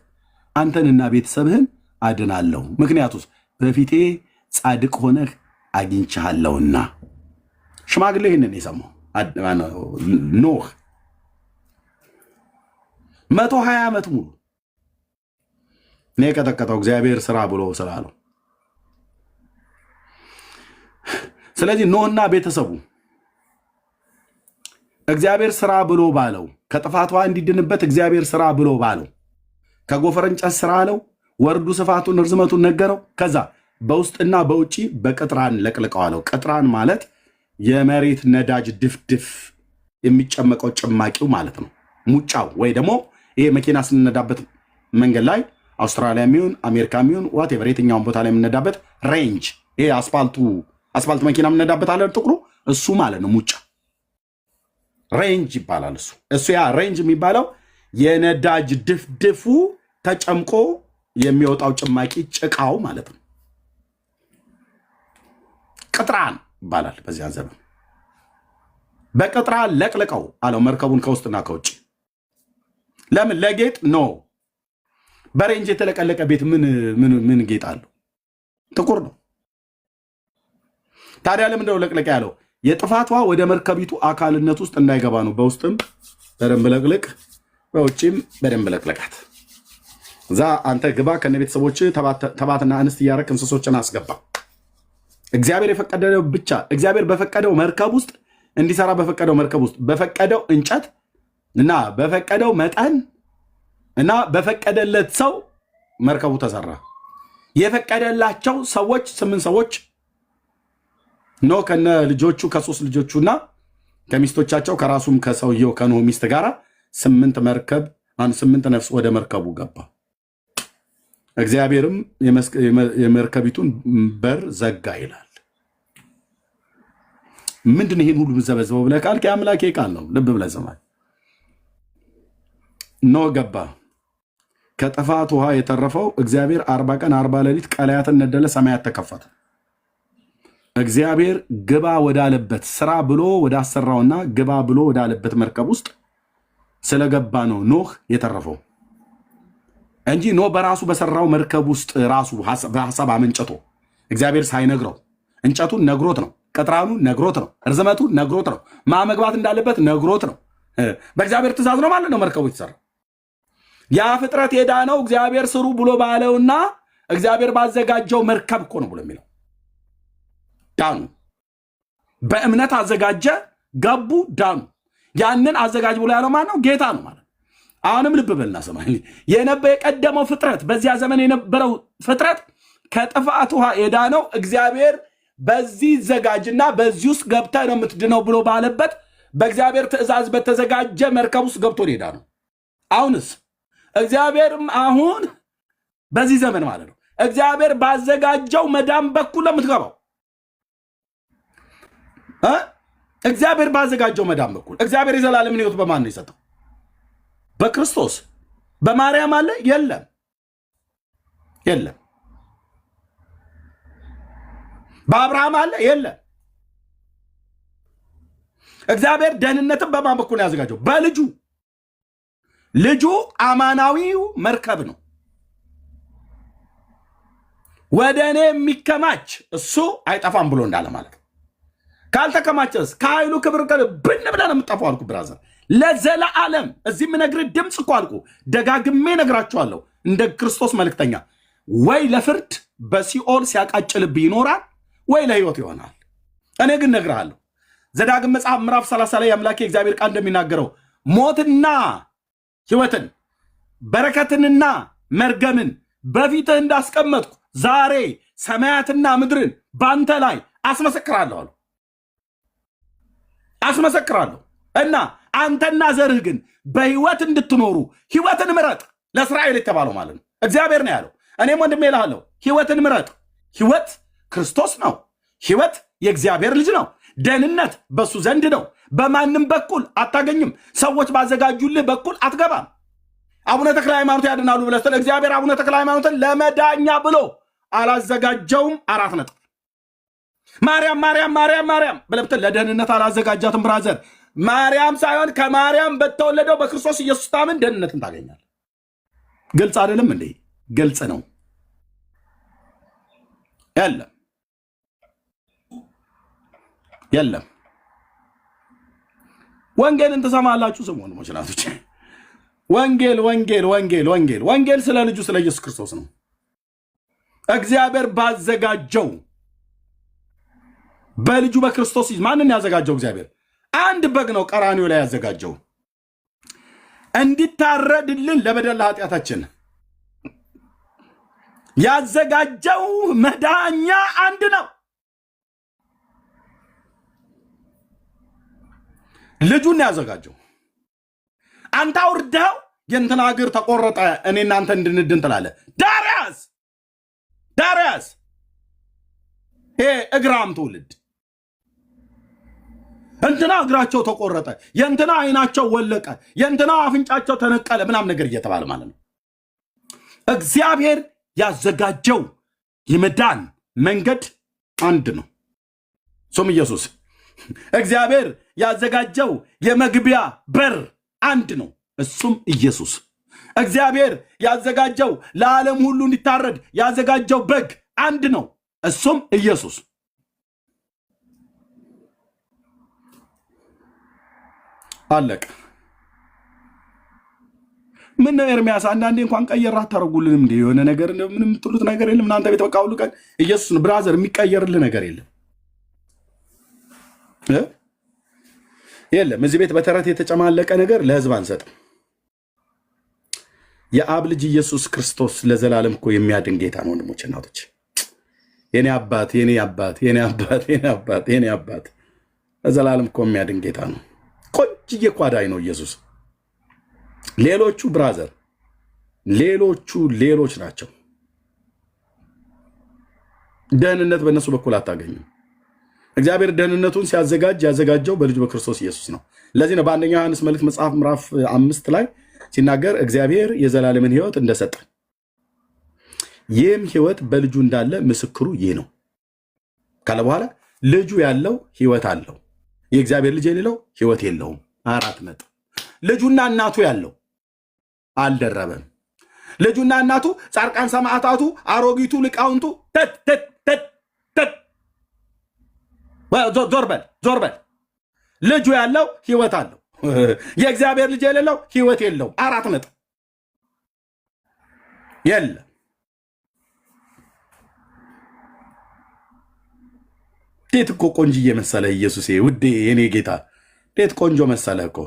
አንተንና ቤተሰብህን አድናለሁ። ምክንያቱስ በፊቴ ጻድቅ ሆነህ አግኝቻለሁና። ሽማግሌ ይህንን የሰማው ኖህ 120 ዓመት ሙሉ እኔ የቀጠቀጠው እግዚአብሔር ስራ ብሎ ስላለው። ስለዚህ ኖህና ቤተሰቡ እግዚአብሔር ስራ ብሎ ባለው ከጥፋቷ እንዲድንበት እግዚአብሔር ስራ ብሎ ባለው ከጎፈር እንጨት ስራ አለው። ወርዱ ስፋቱን ርዝመቱን ነገረው። ከዛ በውስጥና በውጪ በቅጥራን ለቅልቀው አለው። ቅጥራን ማለት የመሬት ነዳጅ ድፍድፍ የሚጨመቀው ጭማቂው ማለት ነው። ሙጫው ወይ ደግሞ ይሄ መኪና ስንነዳበት መንገድ ላይ አውስትራሊያ የሚሆን አሜሪካ የሚሆን ዋቴቨር የትኛውን ቦታ ላይ የምነዳበት ሬንጅ፣ ይሄ አስፋልት መኪና የምነዳበት አለ ጥቁሩ፣ እሱ ማለት ነው ሙጫ ሬንጅ ይባላል። እሱ ያ ሬንጅ የሚባለው የነዳጅ ድፍድፉ ተጨምቆ የሚወጣው ጭማቂ ጭቃው ማለት ነው። ቅጥራን ይባላል በዚያ ዘመን። በቅጥራን ለቅልቀው አለው መርከቡን ከውስጥና ከውጭ። ለምን? ለጌጥ ነው። በሬንጅ የተለቀለቀ ቤት ምን ጌጥ አለው? ጥቁር ነው። ታዲያ ለምንድነው ለቅለቅ ያለው? የጥፋቷ ወደ መርከቢቱ አካልነት ውስጥ እንዳይገባ ነው። በውስጥም በደንብ ለቅልቅ፣ በውጭም በደንብ ለቅለቃት። እዛ አንተ ግባ ከነ ቤተሰቦች ተባትና እንስት እያረክ እንስሶችን አስገባ። እግዚአብሔር የፈቀደው ብቻ እግዚአብሔር በፈቀደው መርከብ ውስጥ እንዲሰራ በፈቀደው መርከብ ውስጥ በፈቀደው እንጨት እና በፈቀደው መጠን እና በፈቀደለት ሰው መርከቡ ተሰራ። የፈቀደላቸው ሰዎች 8 ሰዎች ኖህ ከነ ልጆቹ ከ3 ልጆቹና ከሚስቶቻቸው ከራሱም ከሰውየው ከኖህ ሚስት ጋር 8 ነፍስ ወደ መርከቡ ገባ። እግዚአብሔርም የመርከቢቱን በር ዘጋ ይላል። ምንድን ይሄን ሁሉ ብዘበዘበው ብለህ ካልክ የአምላኬ ቃል ነው። ልብ ብለህ ስማ። ኖህ ገባ። ከጥፋት ውሃ የተረፈው እግዚአብሔር 40 ቀን 40 ሌሊት ቀላያትን ነደለ፣ ሰማያት ተከፈተ። እግዚአብሔር ግባ ወዳለበት ስራ ብሎ ወዳሰራውና ግባ ብሎ ወዳለበት መርከብ ውስጥ ስለገባ ነው ኖህ የተረፈው እንጂ ኖህ በራሱ በሰራው መርከብ ውስጥ ራሱ በሐሳብ አመንጨቶ እግዚአብሔር ሳይነግረው እንጨቱን ነግሮት ነው፣ ቅጥራኑን ነግሮት ነው፣ ርዝመቱን ነግሮት ነው፣ መግባት እንዳለበት ነግሮት ነው። በእግዚአብሔር ትእዛዝ ነው ማለት ነው መርከቡ የተሰራው። ያ ፍጥረት የዳነው እግዚአብሔር ስሩ ብሎ ባለውና እግዚአብሔር ባዘጋጀው መርከብ እኮ ነው ብሎ የሚለው። ዳኑ፣ በእምነት አዘጋጀ፣ ገቡ፣ ዳኑ። ያንን አዘጋጅ ብሎ ያለው ማን ነው? ጌታ ነው ማለት። አሁንም ልብ በልና ሰማ። የቀደመው ፍጥረት በዚያ ዘመን የነበረው ፍጥረት ከጥፋት ውሃ የዳነው እግዚአብሔር በዚህ ዘጋጅና በዚህ ውስጥ ገብተህ ነው የምትድነው ብሎ ባለበት በእግዚአብሔር ትእዛዝ በተዘጋጀ መርከብ ውስጥ ገብቶ ሄዳ ነው። አሁንስ እግዚአብሔርም አሁን በዚህ ዘመን ማለት ነው እግዚአብሔር ባዘጋጀው መዳን በኩል ለምትገባው እግዚአብሔር ባዘጋጀው መዳን በኩል እግዚአብሔር የዘላለምን ሕይወት በማን ነው የሰጠው? በክርስቶስ። በማርያም አለ? የለም የለም። በአብርሃም አለ? የለም። እግዚአብሔር ደህንነትን በማን በኩል ነው ያዘጋጀው? በልጁ። ልጁ አማናዊው መርከብ ነው። ወደ እኔ የሚከማች እሱ አይጠፋም ብሎ እንዳለ ማለት ነው። ካልተከማቸስ ከኃይሉ ክብር ብን ብለን የምጠፋው አልኩ ብራዘር። ለዘላለም እዚህ የምነግርህ ድምፅ እኮ አልኩ፣ ደጋግሜ ነግራችኋለሁ። እንደ ክርስቶስ መልእክተኛ ወይ ለፍርድ በሲኦል ሲያቃጭልብህ ይኖራል ወይ ለህይወት ይሆናል። እኔ ግን ነግርሃለሁ ዘዳግም መጽሐፍ ምዕራፍ 30 ላይ አምላኬ እግዚአብሔር ቃል እንደሚናገረው ሞትና ህይወትን በረከትንና መርገምን በፊትህ እንዳስቀመጥኩ ዛሬ ሰማያትና ምድርን ባንተ ላይ አስመሰክራለሁ አሉ። አስመሰክራለሁ እና አንተና ዘርህ ግን በህይወት እንድትኖሩ ህይወትን ምረጥ። ለእስራኤል የተባለው ማለት ነው እግዚአብሔር ነው ያለው። እኔም ወንድሜ እልሃለሁ ህይወትን ምረጥ። ህይወት ክርስቶስ ነው። ህይወት የእግዚአብሔር ልጅ ነው። ደህንነት በሱ ዘንድ ነው። በማንም በኩል አታገኝም። ሰዎች ባዘጋጁልህ በኩል አትገባም። አቡነ ተክለ ሃይማኖት ያድናሉ ብለህ ስትል እግዚአብሔር አቡነ ተክለ ሃይማኖትን ለመዳኛ ብሎ አላዘጋጀውም። 4 ነጥብ። ማርያም ማርያም ማርያም ማርያም ብለህ ብትል ለደህንነት አላዘጋጃትም ብራዘር። ማርያም ሳይሆን ከማርያም በተወለደው በክርስቶስ ኢየሱስ ታምን ደህንነትን ታገኛለህ። ግልጽ አይደለም እንዴ? ግልጽ ነው። የለም የለም። ወንጌልን ትሰማላችሁ? ስሙ ወንድሞች ናቶች። ወንጌል ወንጌል ወንጌል ወንጌል ወንጌል ስለ ልጁ ስለ ኢየሱስ ክርስቶስ ነው። እግዚአብሔር ባዘጋጀው በልጁ በክርስቶስ ማንን ያዘጋጀው? እግዚአብሔር አንድ በግ ነው ቀራንዮ ላይ ያዘጋጀው እንዲታረድልን ለበደል ኃጢአታችን ያዘጋጀው መዳኛ አንድ ነው። ልጁን ያዘጋጀው። አንተ አውርደው የእንትና እግር ተቆረጠ እኔ እናንተ እንድንድን ትላለህ። ዳርያስ ይሄ እግራም ትውልድ እንትና እግራቸው ተቆረጠ፣ የእንትና አይናቸው ወለቀ፣ የእንትና አፍንጫቸው ተነቀለ ምናምን ነገር እየተባለ ማለት ነው። እግዚአብሔር ያዘጋጀው የመዳን መንገድ አንድ ነው፣ እሱም ኢየሱስ። እግዚአብሔር ያዘጋጀው የመግቢያ በር አንድ ነው፣ እሱም ኢየሱስ። እግዚአብሔር ያዘጋጀው ለዓለም ሁሉ እንዲታረድ ያዘጋጀው በግ አንድ ነው፣ እሱም ኢየሱስ። አለቀ። ምን ነው ኤርሚያስ አንዳንዴ እንኳን ቀየር አታረጉልንም እንዴ? የሆነ ነገር ምንም የምትሉት ነገር የለም እናንተ ቤት በቃ ሁሉ ቀን ኢየሱስ ነው ብራዘር። የሚቀየርልህ ነገር የለም የለም። እዚህ ቤት በተረት የተጨማለቀ ነገር ለህዝብ አንሰጥም። የአብ ልጅ ኢየሱስ ክርስቶስ ለዘላለም እኮ የሚያድን ጌታ ነው ወንድሞች እናቶች። የኔ አባት የኔ አባት የኔ አባት የኔ አባት የኔ አባት ለዘላለም እኮ የሚያድን ጌታ ነው። ቆንጅዬ ቋዳይ ነው ኢየሱስ። ሌሎቹ ብራዘር ሌሎች ናቸው። ደህንነት በእነሱ በኩል አታገኙም። እግዚአብሔር ደህንነቱን ሲያዘጋጅ ያዘጋጀው በልጁ በክርስቶስ ኢየሱስ ነው። ለዚህ ነው በአንደኛ ዮሐንስ መልእክት መጽሐፍ ምዕራፍ 5 ላይ ሲናገር እግዚአብሔር የዘላለምን ሕይወት እንደሰጠን ይህም ሕይወት በልጁ እንዳለ ምስክሩ ይህ ነው ካለ በኋላ ልጁ ያለው ሕይወት አለው፣ የእግዚአብሔር ልጅ የሌለው ሕይወት የለውም። 4 ነጥብ። ልጁና እናቱ ያለው አልደረበም። ልጁና እናቱ ጻድቃን ሰማዕታቱ አሮጊቱ ሊቃውንቱ ዞርበል ልጁ ያለው ሕይወት አለው። የእግዚአብሔር ልጅ የሌለው ህይወት የለው። 4 ነጥብ የለ። እንዴት እኮ ቆንጅዬ መሰለ ኢየሱሴ ውዴ የኔ ጌታ እንዴት ቆንጆ መሰለ እኮ።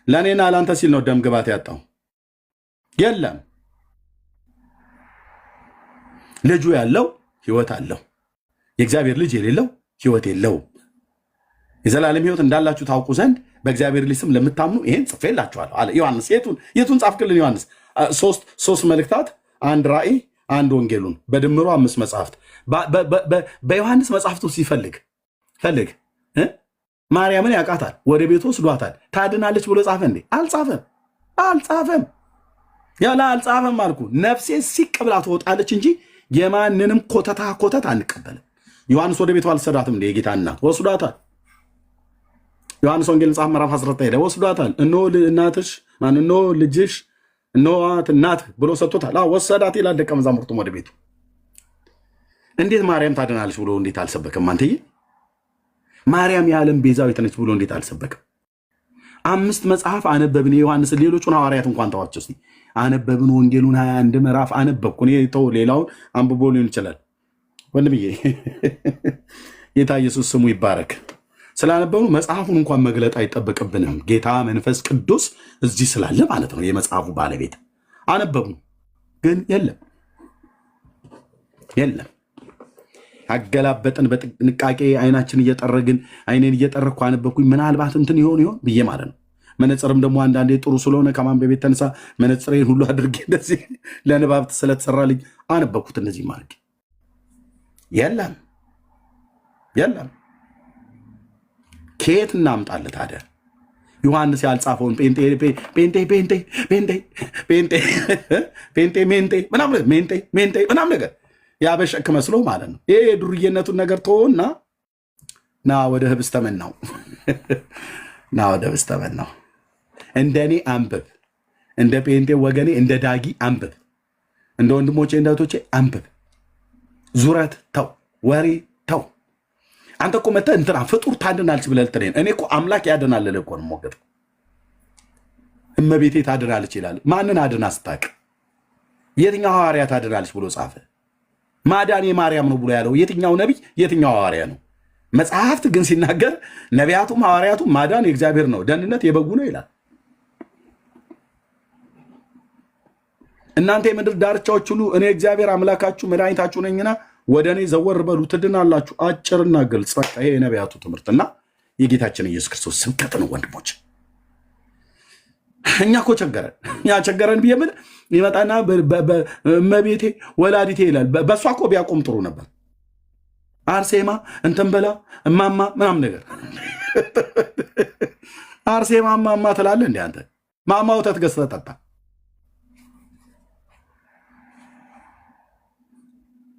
ለእኔና ለአንተ ሲል ነው ደም ግባት ያጣው። የለም ልጁ ያለው ህይወት አለው። የእግዚአብሔር ልጅ የሌለው ህይወት የለውም። የዘላለም ህይወት እንዳላችሁ ታውቁ ዘንድ በእግዚአብሔር ልጅ ስም ለምታምኑ ይሄን ጽፌላችኋለሁ አለ ዮሐንስ። የቱን ጻፍክልን ዮሐንስ? 3 መልእክታት፣ 1 ራእይ፣ 1 ወንጌሉን በድምሩ 5 መጽሐፍት። በዮሐንስ መጽሐፍቱ ሲፈልግ ማርያምን ያውቃታል፣ ወደ ቤቱ ወስዷታል፣ ታድናለች ብሎ ጻፈ እንዴ? አልጻፈም። ያላ አልጻፈም አልኩ። ነፍሴ ሲቅ ብላ ትወጣለች እንጂ የማንንም ኮተት አንቀበልም። ዮሐንስ ወደ ቤቱ አልሰዳትም እንዴ? የጌታ እናት ወስዷታል። ዮሐንስ ወንጌል መጽሐፍ ምዕራፍ 19 ሄደ ወስዷታል። እነሆ እናትሽ እነሆ ልጅሽ እነሆት እናትህ ብሎ ሰጥቶታል። ወሰዳት ይላል። ደቀ መዛሙርቱም ወደ ቤቱ እንዴት ማርያም ታድናለች ብሎ እንዴት አልሰበከም? አንተዬ ማርያም የዓለም ቤዛዊት ነች ብሎ እንዴት አልሰበከም? 5 መጽሐፍ አነበብን የዮሐንስ። ሌሎቹን ሐዋርያት እንኳን ተዋቸው እስቲ። አነበብን ወንጌሉን 21 ምዕራፍ አነበብኩ እኔ። ተው ሌላውን አንብቦ ሊሆን ይችላል። ወንድምዬ ጌታ ኢየሱስ ስሙ ይባረክ። ስላነበብኑ መጽሐፉን እንኳን መግለጥ አይጠበቅብንም። ጌታ መንፈስ ቅዱስ እዚህ ስላለ ማለት ነው የመጽሐፉ ባለቤት። አነበብኑ ግን የለም። አገላበጥን በጥንቃቄ አይናችን እየጠረግን አይኔን እየጠረግኩ አነበብኩኝ። ምናልባት እንትን ይሆን ብዬ ማለት ነው። መነጽርም ደግሞ አንዳንዴ ጥሩ ስለሆነ ከማንበብ የተነሳ መነጽሬን ሁሉ አድርጌ እንደዚህ ለንባብ ስለተሰራልኝ አነበብኩት። እንደዚህ ማለት የለም። ከየት እናምጣለት ታዲያ? ዮሐንስ ያልጻፈውን ጴንጤ ምናምን ነገር ያበሸክ መስሎ ማለት ነው። ይሄ የዱርዬነቱን ነገር ተወውና ና ወደ ህብስተ መናው እንደኔ አንብብ። እንደ ጴንጤ ወገኔ እንደ ዳጊ አንብብ። እንደ ወንድሞቼ እንደ እህቶቼ አንብብ። ዙረት ተው፣ ወሬ ተው። አንተ እኮ መተህ እንትና ፍጡር ታድናለች ብለህ ልትለኝ፣ እኔ እኮ አምላክ ያድናል ልልህ እኮ ነው የምወገጠው። እመቤቴ ታድናለች ይላል። ማንን አድና ስታቅ? የትኛው ሐዋርያ ታድናለች ብሎ ጻፈ? ማዳን የማርያም ነው ብሎ ያለው የትኛው ነቢይ፣ የትኛው ሐዋርያ ነው? መጽሐፍት ግን ሲናገር ነቢያቱም ሐዋርያቱም ማዳን የእግዚአብሔር ነው፣ ደህንነት የበጉ ነው ይላል። እናንተ የምድር ዳርቻዎች ሁሉ እኔ እግዚአብሔር አምላካችሁ መድኃኒታችሁ ነኝና ወደ እኔ ዘወር በሉ ትድናላችሁ። አጭርና ግልጽ። በቃ ይሄ የነቢያቱ ትምህርትና የጌታችን ኢየሱስ ክርስቶስ ስብከት ነው ወንድሞች። እኛ እኮ ቸገረን ብዬ ምን ይመጣና እመቤቴ ወላዲቴ ይላል። በእሷ እኮ ቢያቆም ጥሩ ነበር። አርሴማ እንትን በላ እማማ ምናምን ነገር አርሴማ እማማ ትላለህ እንደ አንተ ማማ ወተት ገዝተህ ጠጣ።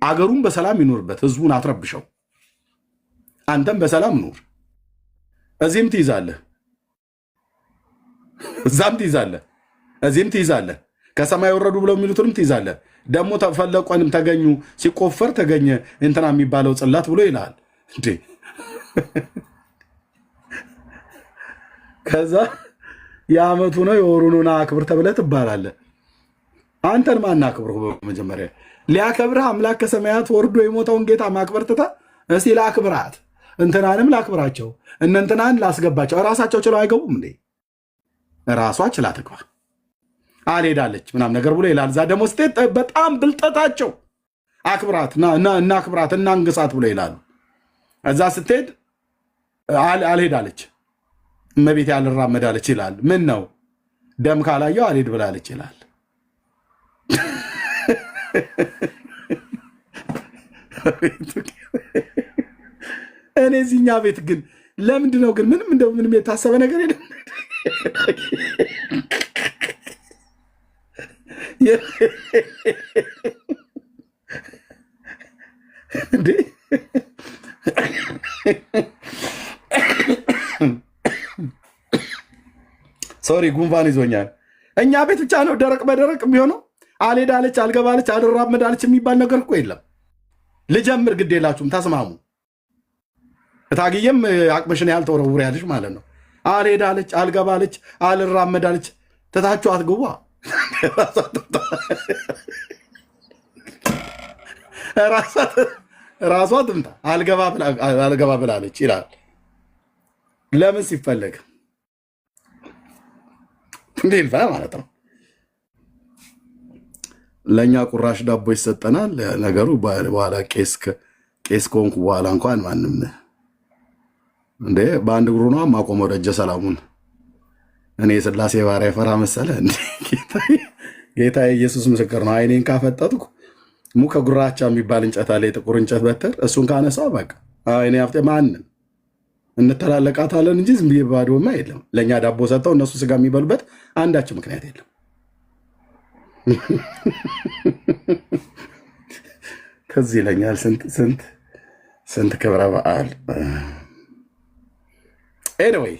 አገሩን በሰላም ይኖርበት፣ ህዝቡን አትረብሸው። አንተም በሰላም ኑር። እዚህም ትይዛለህ፣ እዛም ትይዛለህ፣ እዚህም ትይዛለህ። ከሰማይ ወረዱ ብለው የሚሉትንም ትይዛለህ። ደግሞ ተፈለቆንም ተገኙ ሲቆፈር ተገኘ እንትና የሚባለው ጽላት ብሎ ይልሃል እንዴ። ከዛ የዓመቱ ነው የወሩ ነው አክብር ተብለህ ትባላለህ። አንተን ማን አክብረው? በመጀመሪያ ሊያከብርህ አምላክ ከሰማያት ወርዶ የሞተውን ጌታ ማክበር ትተህ እስቲ ላክብራት፣ እንትናንም ላክብራቸው፣ እነንትናን ላስገባቸው። ራሳቸው ችለው አይገቡም እንዴ? ራሷ ችላ ትግባ። አልሄዳለች ምናምን ነገር ብሎ ይላል። እዛ ደግሞ ስትሄድ በጣም ብልጠታቸው አክብራት፣ እናክብራት፣ እናንግሳት ብሎ ይላሉ። እዛ ስትሄድ አልሄዳለች፣ እመቤቴ አልራመዳለች ይላል። ምን ነው ደም ካላየው አልሄድ ብላለች ይላል። እኔ እዚህኛ ቤት ግን ለምንድን ነው ግን ምንም የታሰበ ነገር የለም እንዴ? ሶሪ ጉንፋን ይዞኛል። እኛ ቤት ብቻ ነው ደረቅ በደረቅ የሚሆነው። አልሄዳለች፣ አልገባለች፣ አልራመዳለች የሚባል ነገር እኮ የለም። ልጀምር፣ ግድ የላችሁም፣ ተስማሙ። እታግየም አቅምሽን ያህል ተወረውር ያለሽ ማለት ነው። አልሄዳለች፣ አልገባለች፣ አልራመዳለች። ተታችሁ አትግቧ። ራሷ ትምጣ። አልገባ ብላለች ይላል። ለምን ሲፈለግ እንዴልፋ ማለት ነው። ለእኛ ቁራሽ ዳቦ ይሰጠናል። ነገሩ በኋላ ቄስ ከሆንኩ በኋላ እንኳን ማንም እንዴ በአንድ እግሩ ነው ማቆመው ደጀ ሰላሙን። እኔ የሥላሴ ባሪያ ፈራ መሰለ እንዴ? ጌታ ኢየሱስ ምስክር ነው። አይኔን ካፈጠጥኩ ሙከ ጉራቻ የሚባል እንጨት አለ፣ የጥቁር እንጨት በትር። እሱን ካነሳው በቃ አይኔ አፍጤ ማንም እንተላለቃታለን እንጂ ዝም ብዬ ባዶማ የለም። ለእኛ ዳቦ ሰጠው፣ እነሱ ስጋ የሚበሉበት አንዳች ምክንያት የለም። ከዚህ ይለኛል ስንት ክብረ በዓል። ኤኒዌይ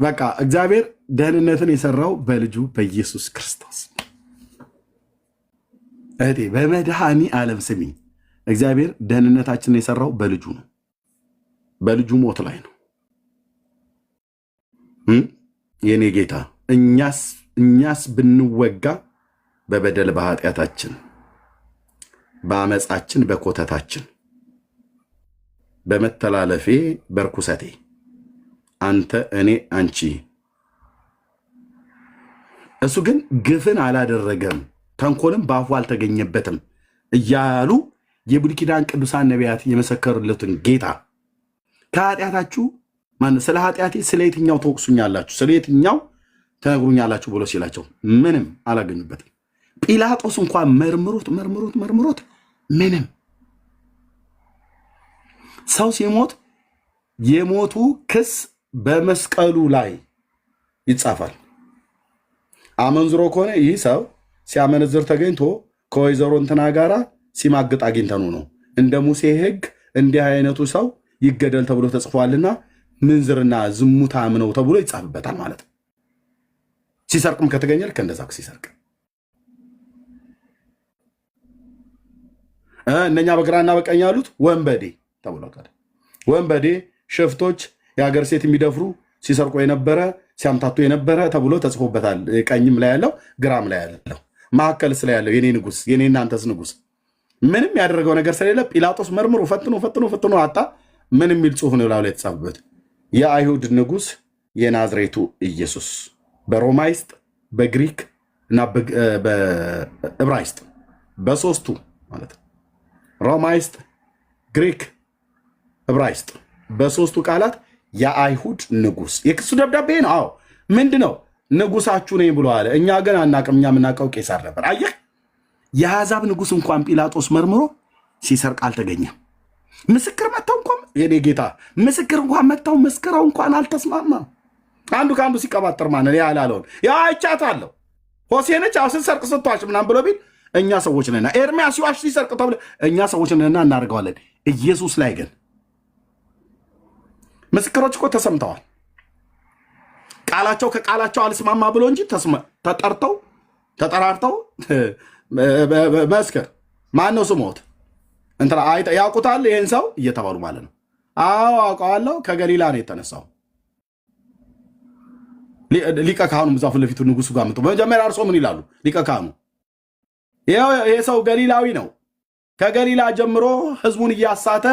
በቃ እግዚአብሔር ደህንነትን የሰራው በልጁ በኢየሱስ ክርስቶስ። እህቴ በመድኃኒ ዓለም ስሚ፣ እግዚአብሔር ደህንነታችንን የሰራው በልጁ ነው። በልጁ ሞት ላይ ነው። የኔ ጌታ እኛስ ብንወጋ በበደል በኃጢአታችን በአመፃችን በኮተታችን በመተላለፌ በርኩሰቴ አንተ እኔ አንቺ፣ እሱ ግን ግፍን አላደረገም ተንኮልም በአፉ አልተገኘበትም እያሉ የብሉይ ኪዳን ቅዱሳን ነቢያት የመሰከሩለትን ጌታ ከኃጢአታችሁ ስለ ኃጢአቴ ስለ የትኛው ተወቅሱኛላችሁ፣ ስለ የትኛው ተነግሩኛላችሁ ብሎ ሲላቸው ምንም አላገኙበትም። ጲላጦስ እንኳን መርምሮት ምንም። ሰው ሲሞት የሞቱ ክስ በመስቀሉ ላይ ይጻፋል። አመንዝሮ ከሆነ ይህ ሰው ሲያመነዝር ተገኝቶ ከወይዘሮ እንትና ጋራ ሲማግጥ አግኝተኑ ነው፣ እንደ ሙሴ ሕግ እንዲህ አይነቱ ሰው ይገደል ተብሎ ተጽፏልና ምንዝርና ዝሙታም ነው ተብሎ ይጻፍበታል ማለት ነው። ሲሰርቅም ከተገኘ ልክ እንደዛ ሲሰርቅ እነኛ በግራና በቀኝ ያሉት ወንበዴ ተብሎ ወንበዴ፣ ሽፍቶች፣ የሀገር ሴት የሚደፍሩ ሲሰርቆ የነበረ ሲያምታቱ የነበረ ተብሎ ተጽፎበታል። ቀኝም ላይ ያለው ግራም ላይ ያለው መካከልስ ላይ ያለው የኔ ንጉስ የኔ እናንተስ ንጉስ ምንም ያደረገው ነገር ስለሌለ ጲላጦስ መርምሮ ፈትኖ አጣ። ምን የሚል ጽሑፍ ነው ላይ የተጻፈበት? የአይሁድ ንጉስ የናዝሬቱ ኢየሱስ። በሮማይስጥ በግሪክ እና በዕብራይስጥ በሶስቱ ማለት ነው። ሮማይስጥ፣ ግሪክ፣ ዕብራይስጥ በሶስቱ ቃላት የአይሁድ ንጉስ የክሱ ደብዳቤ ነው። አዎ ምንድን ነው? ንጉሳችሁ ነኝ ብሎ አለ። እኛ ግን አናቅም። እኛ የምናውቀው ቄሳር ነበር። አየህ፣ የአሕዛብ ንጉስ እንኳን ጲላጦስ መርምሮ ሲሰርቅ አልተገኘም። ምስክር መጥተው እንኳን የኔ ጌታ ምስክር እንኳን መጥተው መስክረው እንኳን አልተስማማም። አንዱ ከአንዱ ሲቀባጠር ማንን ያላለውን ያ አይቻታለሁ ሆሴነች ስትሰርቅ ስትዋሽ ምናምን ብሎ ቢል እኛ ሰዎች ነና፣ ኤርሚያስ ሲዋሽ ሲሰርቅ ተብለ እኛ ሰዎች ነና እናደርገዋለን። ኢየሱስ ላይ ግን ምስክሮች እኮ ተሰምተዋል። ቃላቸው ከቃላቸው አልስማማ ብሎ እንጂ ተጠራርተው መስክር ማነው ስሞት እንትና ያውቁታል ይህን ሰው እየተባሉ ማለት ነው። አዎ አውቀዋለሁ፣ ከገሊላ ነው የተነሳው። ሊቀ ካህኑ እዛ ፊት ለፊቱ ንጉሱ ጋር መጡ። በመጀመሪያ እርሶ ምን ይላሉ? ሊቀ ካህኑ ይሄ ሰው ገሊላዊ ነው፣ ከገሊላ ጀምሮ ህዝቡን እያሳተ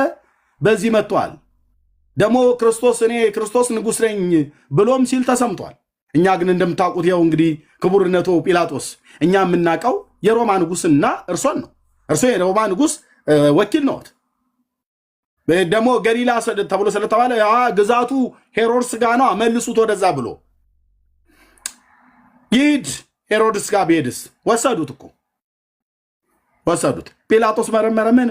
በዚህ መጥቷል። ደግሞ እኔ ክርስቶስ ንጉስ ነኝ ብሎም ሲል ተሰምቷል። እኛ ግን እንደምታውቁት ይኸው እንግዲህ ክቡርነቱ ጲላጦስ እኛ የምናውቀው የሮማ ንጉስና እርሶን ነው። እርሶ የሮማ ንጉስ ወኪል ነዎት። ደግሞ ገሊላ ተብሎ ስለተባለ ግዛቱ ሄሮድስ ጋር ነው፣ መልሱት ወደዛ ብሎ ይሂድ። ሄሮድስ ጋር ቢሄድስ ወሰዱት። ጲላጦስ መረመረ። ምን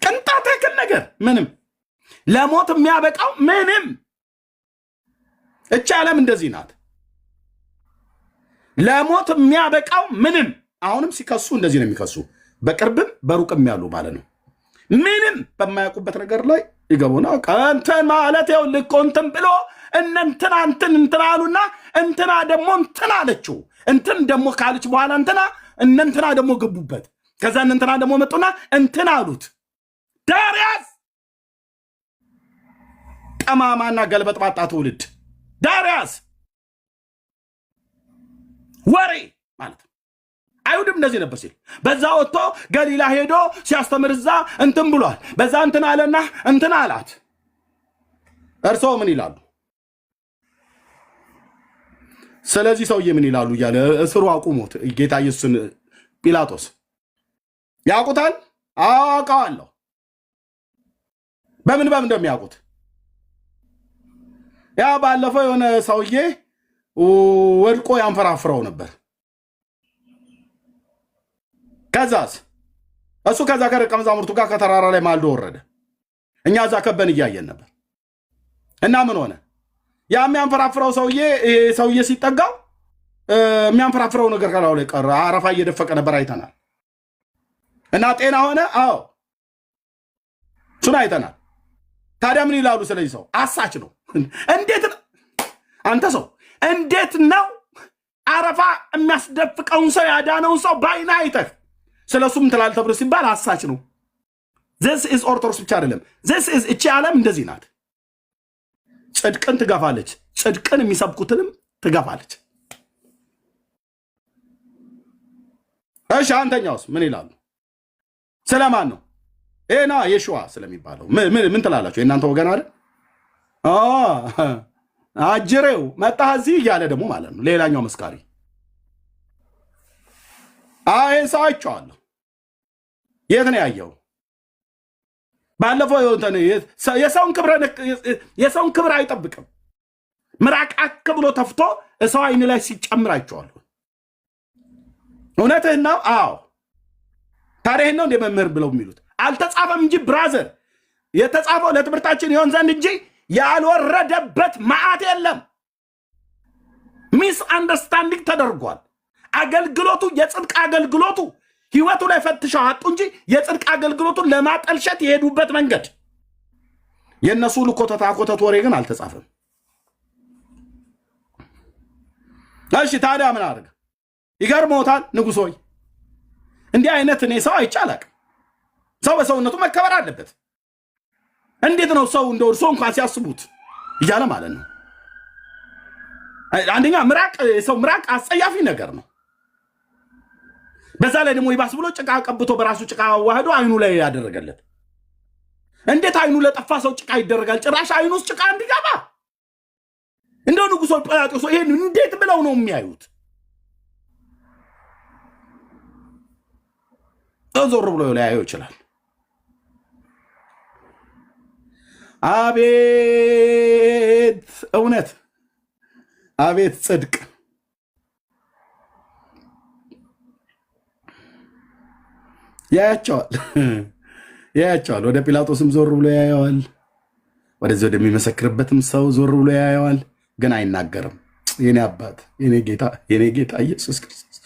ቅንጣት ያክል ነገር ምንም ለሞት የሚያበቃው ምንም። እቺ ዓለም እንደዚህ ናት። ለሞት የሚያበቃው ምንም። አሁንም ሲከሱ እንደዚህ ነው የሚከሱ፣ በቅርብም በሩቅም ያሉ ማለት ነው። ምንም በማያውቁበት ነገር ላይ ይገቡና እንትን ማለት ያው ልኮ እንትን ብሎ እንትና እንትን አሉና እንትና ደግሞ እንትና አለችው። እንትን ደግሞ ካለች በኋላ እንትና ደግሞ ገቡበት። ከዛ እንትና ደግሞ መጡና እንትን አሉት። ዳርያስ ጠማማና ገልበጥባጣ ትውልድ ዳርያስ ወሬ ማለት አይሁድም እንደዚህ ነበር ሲል በዛ ወጥቶ ገሊላ ሄዶ ሲያስተምር እዛ እንትን ብሏል በዛ እንትን አለና እንትን አላት እርሶ ምን ይላሉ ስለዚህ ሰውዬ ምን ይላሉ እያለ እስሩ አቁሞት ጌታ ኢየሱስን ጲላጦስ ያውቁታል አውቀዋለሁ በምን እንደሚያውቁት ያ ባለፈው የሆነ ሰውዬ ወድቆ ያንፈራፍረው ነበር ከዛስ እሱ ከዛ ከደቀ መዛሙርቱ ጋር ከተራራ ላይ ማልዶ ወረደ እኛ እዛ ከበን እያየን ነበር እና ምን ሆነ ያ የሚያንፈራፍረው ሰውዬ ሲጠጋው የሚያንፈራፍረው ነገር ካላው ላይ ቀረ አረፋ እየደፈቀ ነበር አይተናል እና ጤና ሆነ አዎ ሱና አይተናል ታዲያ ምን ይላሉ ስለዚህ ሰው አሳች ነው እንዴት አንተ ሰው እንዴት ነው አረፋ የሚያስደፍቀውን ሰው ያዳነውን ሰው ባይና አይተህ ስለሱም ተላል ተብሎ ሲባል አሳች ነው this is orthodox ብቻ አይደለም this is እቺ ዓለም እንደዚህ ናት ጽድቅን ትጋፋለች ጽድቅን የሚሰብኩትንም ትጋፋለች እሺ አንተኛውስ ምን ይላሉ ስለማን ነው ኤና የሹዋ ስለሚባለው ምን ትላላችሁ የእናንተ ወገን አይደል አጅሬው መጣህ እዚህ እያለ ደግሞ ማለት ነው ሌላኛው መስካሪ ሳይቻለሁ የት ነው ያየው ባለፈው የሰውን ክብር አይጠብቅም ምራቅ አከብሎ ተፍቶ ሰው አይን ላይ ሲጨምር አይቻለሁ እውነትህ ነው አዎ ታሪክ ነው እንደ መምህር ብለው የሚሉት አልተጻፈም እንጂ ብራዘር የተጻፈው ለትምህርታችን ይሆን ዘንድ እንጂ ያልወረደበት ማዓት የለም ሚስ አንደርስታንዲንግ ተደርጓል አገልግሎቱ የጽድቅ አገልግሎቱ ህይወቱ ላይ ፈትሸው አጡ እንጂ የጽድቅ አገልግሎቱን ለማጠልሸት የሄዱበት መንገድ የነሱ ልኮተታኮተት ወሬ ግን አልተጻፈም እሺ ታዲያ ምን አድርግ ይገርሞታል ንጉሥ ሆይ እንዲህ አይነት እኔ ሰው አይቻላቅ ሰው በሰውነቱ መከበር አለበት እንዴት ነው ሰው እንደው እርሶ እንኳን ሲያስቡት እያለ ማለት ነው አንደኛ ሰው ምራቅ አስጸያፊ ነገር ነው በዛ ላይ ደግሞ ይባስ ብሎ ጭቃ ቀብቶ በራሱ ጭቃ ዋህዶ አይኑ ላይ ያደረገለት እንዴት አይኑ ለጠፋ ሰው ጭቃ ይደረጋል ጭራሽ አይኑስ ጭቃ እንዲገባ እንደው ንጉሥ ጲላጦስ ይሄን እንዴት ብለው ነው የሚያዩት ዞር ብሎ ሊያየው ይችላል አቤት እውነት አቤት ጽድቅ ያያቸዋል ወደ ጲላጦስም ዞር ብሎ ያየዋል ወደዚህ ወደሚመሰክርበትም ሰው ዞር ብሎ ያየዋል ግን አይናገርም የኔ አባት የኔ ጌታ ኢየሱስ ክርስቶስ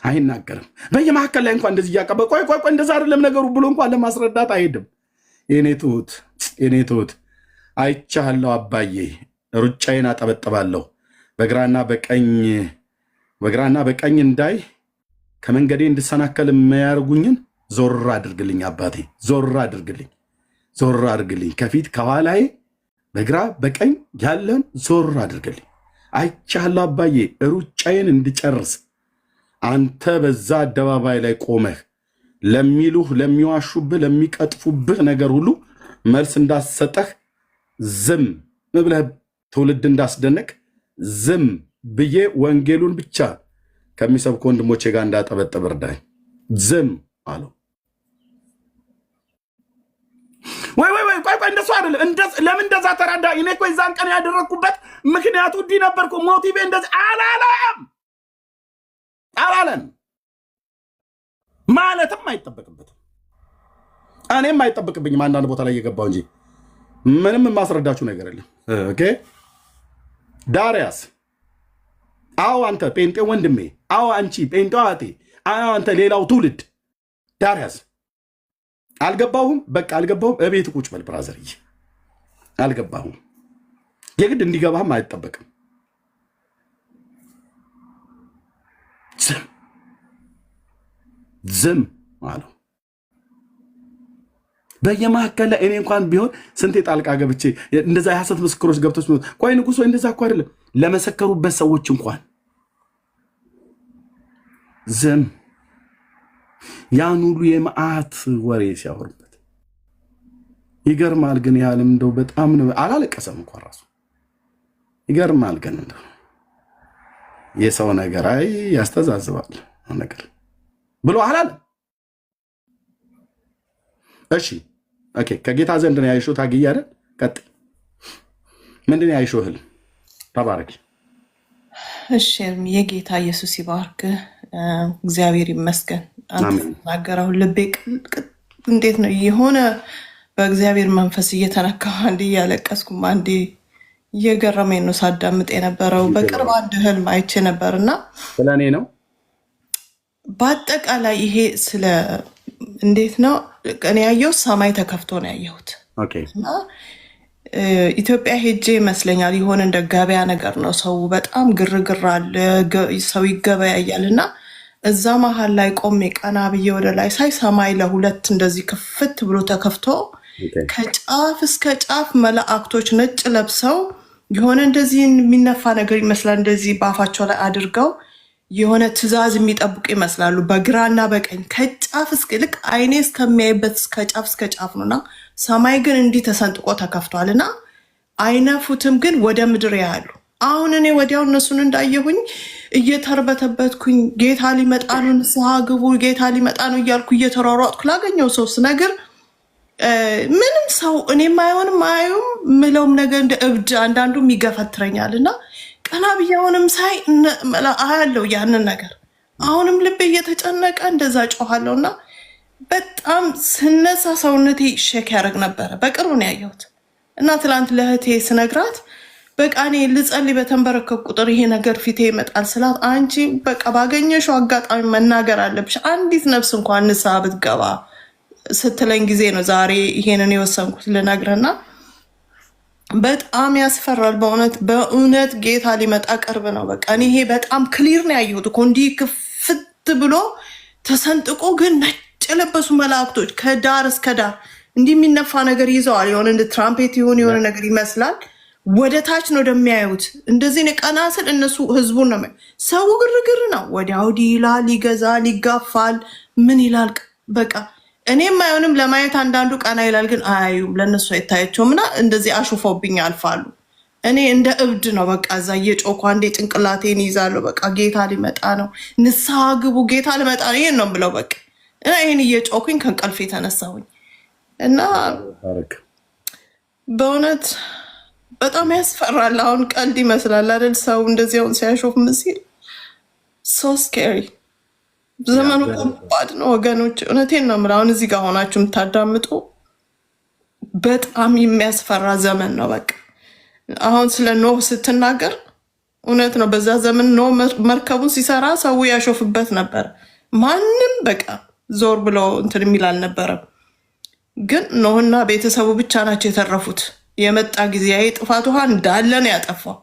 አይናገርም በየመሐከል ላይ እንኳን እንደዚህ ያቀበ ቆይ እንደዛ አይደለም ነገሩ ብሎ እንኳን ለማስረዳት አይሄድም የኔ ትሁት አይቻለሁ አባዬ ሩጫዬን አጠበጥባለሁ በግራና በቀኝ እንዳይ ከመንገዴ እንድሰናከል የሚያርጉኝን ዞር አድርግልኝ አባቴ ዞር አድርግልኝ ከፊት ከኋላዬ በግራ በቀኝ ያለን ዞር አድርግልኝ አይቻለሁ አባዬ ሩጫዬን እንድጨርስ አንተ በዛ አደባባይ ላይ ቆመህ ለሚሉህ ለሚዋሹብህ ለሚቀጥፉብህ ነገር ሁሉ መልስ እንዳሰጠህ ዝም ብለህ ትውልድ እንዳስደነቅ ዝም ብዬ ወንጌሉን ብቻ ከሚሰብኩ ወንድሞቼ ጋር እንዳጠበጠብ እርዳኝ ዝም አለው ወይ እንደሱ አይደለም ለምን እንደዛ ተራዳ እኔ እኮ የዛን ቀን ያደረኩበት ምክንያቱ እንዲህ ነበርኩ ሞቲቬ እንደዚህ አላለም ማለትም አይጠበቅበትም እኔም አይጠበቅብኝም አንዳንድ ቦታ ላይ እየገባው እንጂ ምንም የማስረዳችሁ ነገር የለም ኦኬ ዳርያስ አዎ አንተ ጴንጤ ወንድሜ አዎ አንቺ ጴንጤ እህቴ አዎ አንተ ሌላው ትውልድ ዳርያስ አልገባሁም በቃ አልገባሁም እቤት ቁጭ በል ብራዘርዬ አልገባሁም የግድ እንዲገባህም አይጠበቅም ዝም አለው በየማከለ እኔ እንኳን ቢሆን ስንት ጣልቃ ገብቼ እንደዛ የሐሰት ምስክሮች ገብቶች ቆይ ንጉስ ወይ እንደዛ እኮ አይደለም ለመሰከሩበት ሰዎች እንኳን ዝም ያን ሁሉ የመዓት ወሬ ሲያወርበት ይገርማል። ግን ያለም እንደው በጣም ነው አላለቀሰም እንኳን ራሱ ይገርማል። ግን እንደው የሰው ነገር አይ ያስተዛዝባል ነገር ብሎ አላለ። እሺ ኦኬ ከጌታ ዘንድ ነው ያይሾ ታግያ አይደል? ቀጥ ምንድን ነው ያይሾ ህልም? ተባረክ። እሺ የጌታ ኢየሱስ ይባርክ። እግዚአብሔር ይመስገን። አንተ ተናገረው ልቤ እንዴት ነው የሆነ በእግዚአብሔር መንፈስ እየተነካው አንዴ እያለቀስኩ አንዴ እየገረመኝ ነው ሳዳምጥ የነበረው። በቅርብ አንድ ህልም አይቼ ነበርና ስለኔ ነው በአጠቃላይ ይሄ ስለ እንዴት ነው እኔ ያየሁት ሰማይ ተከፍቶ ነው ያየሁት። ኦኬ እና ኢትዮጵያ ሄጄ ይመስለኛል የሆነ እንደ ገበያ ነገር ነው። ሰው በጣም ግርግር አለ፣ ሰው ይገበያያል እና እዛ መሀል ላይ ቆሜ ቀና ብዬ ወደ ላይ ሳይ ሰማይ ለሁለት እንደዚህ ክፍት ብሎ ተከፍቶ ከጫፍ እስከ ጫፍ መላእክቶች ነጭ ለብሰው የሆነ እንደዚህ የሚነፋ ነገር ይመስላል እንደዚህ በአፋቸው ላይ አድርገው የሆነ ትእዛዝ የሚጠብቁ ይመስላሉ። በግራና በቀኝ ከጫፍ እስከ ልክ አይኔ እስከሚያይበት ከጫፍ እስከ ጫፍ ነውና ሰማይ ግን እንዲህ ተሰንጥቆ ተከፍቷል እና አይነፉትም ግን ወደ ምድር ያሉ። አሁን እኔ ወዲያው እነሱን እንዳየሁኝ እየተርበተበትኩኝ ጌታ ሊመጣ ነው፣ ንስሐ ግቡ፣ ጌታ ሊመጣ ነው እያልኩ እየተሯሯጥኩ ላገኘው ሰው ስነግር ምንም ሰው እኔም አይሆንም አያዩም ምለውም ነገር እንደ እብድ አንዳንዱም ይገፈትረኛል እና ቀና ብዬ አሁንም ሳይ አያለው ያንን ነገር አሁንም ልቤ እየተጨነቀ እንደዛ ጮኋለሁ እና በጣም ስነሳ ሰውነቴ ሼክ ያደርግ ነበረ። በቅርቡ ነው ያየሁት እና ትላንት ለእህቴ ስነግራት በቃ እኔ ልጸልይ በተንበረከክ ቁጥር ይሄ ነገር ፊቴ ይመጣል ስላት አንቺ በቃ ባገኘሽው አጋጣሚ መናገር አለብሽ አንዲት ነፍስ እንኳን ንስሐ ብትገባ ስትለኝ ጊዜ ነው ዛሬ ይሄንን የወሰንኩት ልነግርህና በጣም ያስፈራል። በእውነት ጌታ ሊመጣ ቅርብ ነው። በቃ እኔ ይሄ በጣም ክሊር ነው ያየሁት እኮ እንዲህ ክፍት ብሎ ተሰንጥቆ ግን ነጭ የለበሱ መላእክቶች ከዳር እስከ ዳር እንዲህ የሚነፋ ነገር ይዘዋል። የሆነ እንደ ትራምፔት ይሆን የሆነ ነገር ይመስላል። ወደ ታች ነው እንደሚያዩት እንደዚህ ቀና ስል እነሱ ህዝቡን ነው ሰው ግርግር ነው ወዲያ ወዲህ ይላል፣ ይገዛል፣ ይጋፋል፣ ምን ይላል። በቃ እኔም አይሆንም ለማየት አንዳንዱ ቀና ይላል ግን አያዩም፣ ለነሱ አይታያቸውም እና እንደዚህ አሹፈውብኝ ያልፋሉ። እኔ እንደ እብድ ነው በቃ እዛ እየጮኩ አንዴ ጭንቅላቴን ይዛለሁ። በቃ ጌታ ሊመጣ ነው፣ ንስሐ ግቡ፣ ጌታ ሊመጣ ነው ይሄን ነው ብለው በቃ እና ይሄን እየጮኩኝ ከእንቅልፌ ተነሳሁኝ እና በእውነት በጣም ያስፈራል። አሁን ቀልድ ይመስላል አይደል? ሰው እንደዚህ አሁን ሲያሾፍ ምስል ሶ ስኬሪ። ዘመኑ ከባድ ነው ወገኖች፣ እውነቴን ነው የምልህ። አሁን እዚህ ጋር ሆናችሁ የምታዳምጡ በጣም የሚያስፈራ ዘመን ነው። በቃ አሁን ስለ ኖህ ስትናገር እውነት ነው። በዛ ዘመን ኖህ መርከቡን ሲሰራ ሰው ያሾፍበት ነበር። ማንም በቃ ዞር ብሎ እንትን የሚል አልነበረም። ግን ኖህና ቤተሰቡ ብቻ ናቸው የተረፉት። የመጣ ጊዜ የጥፋት ውሃ እንዳለ ነው ያጠፋው።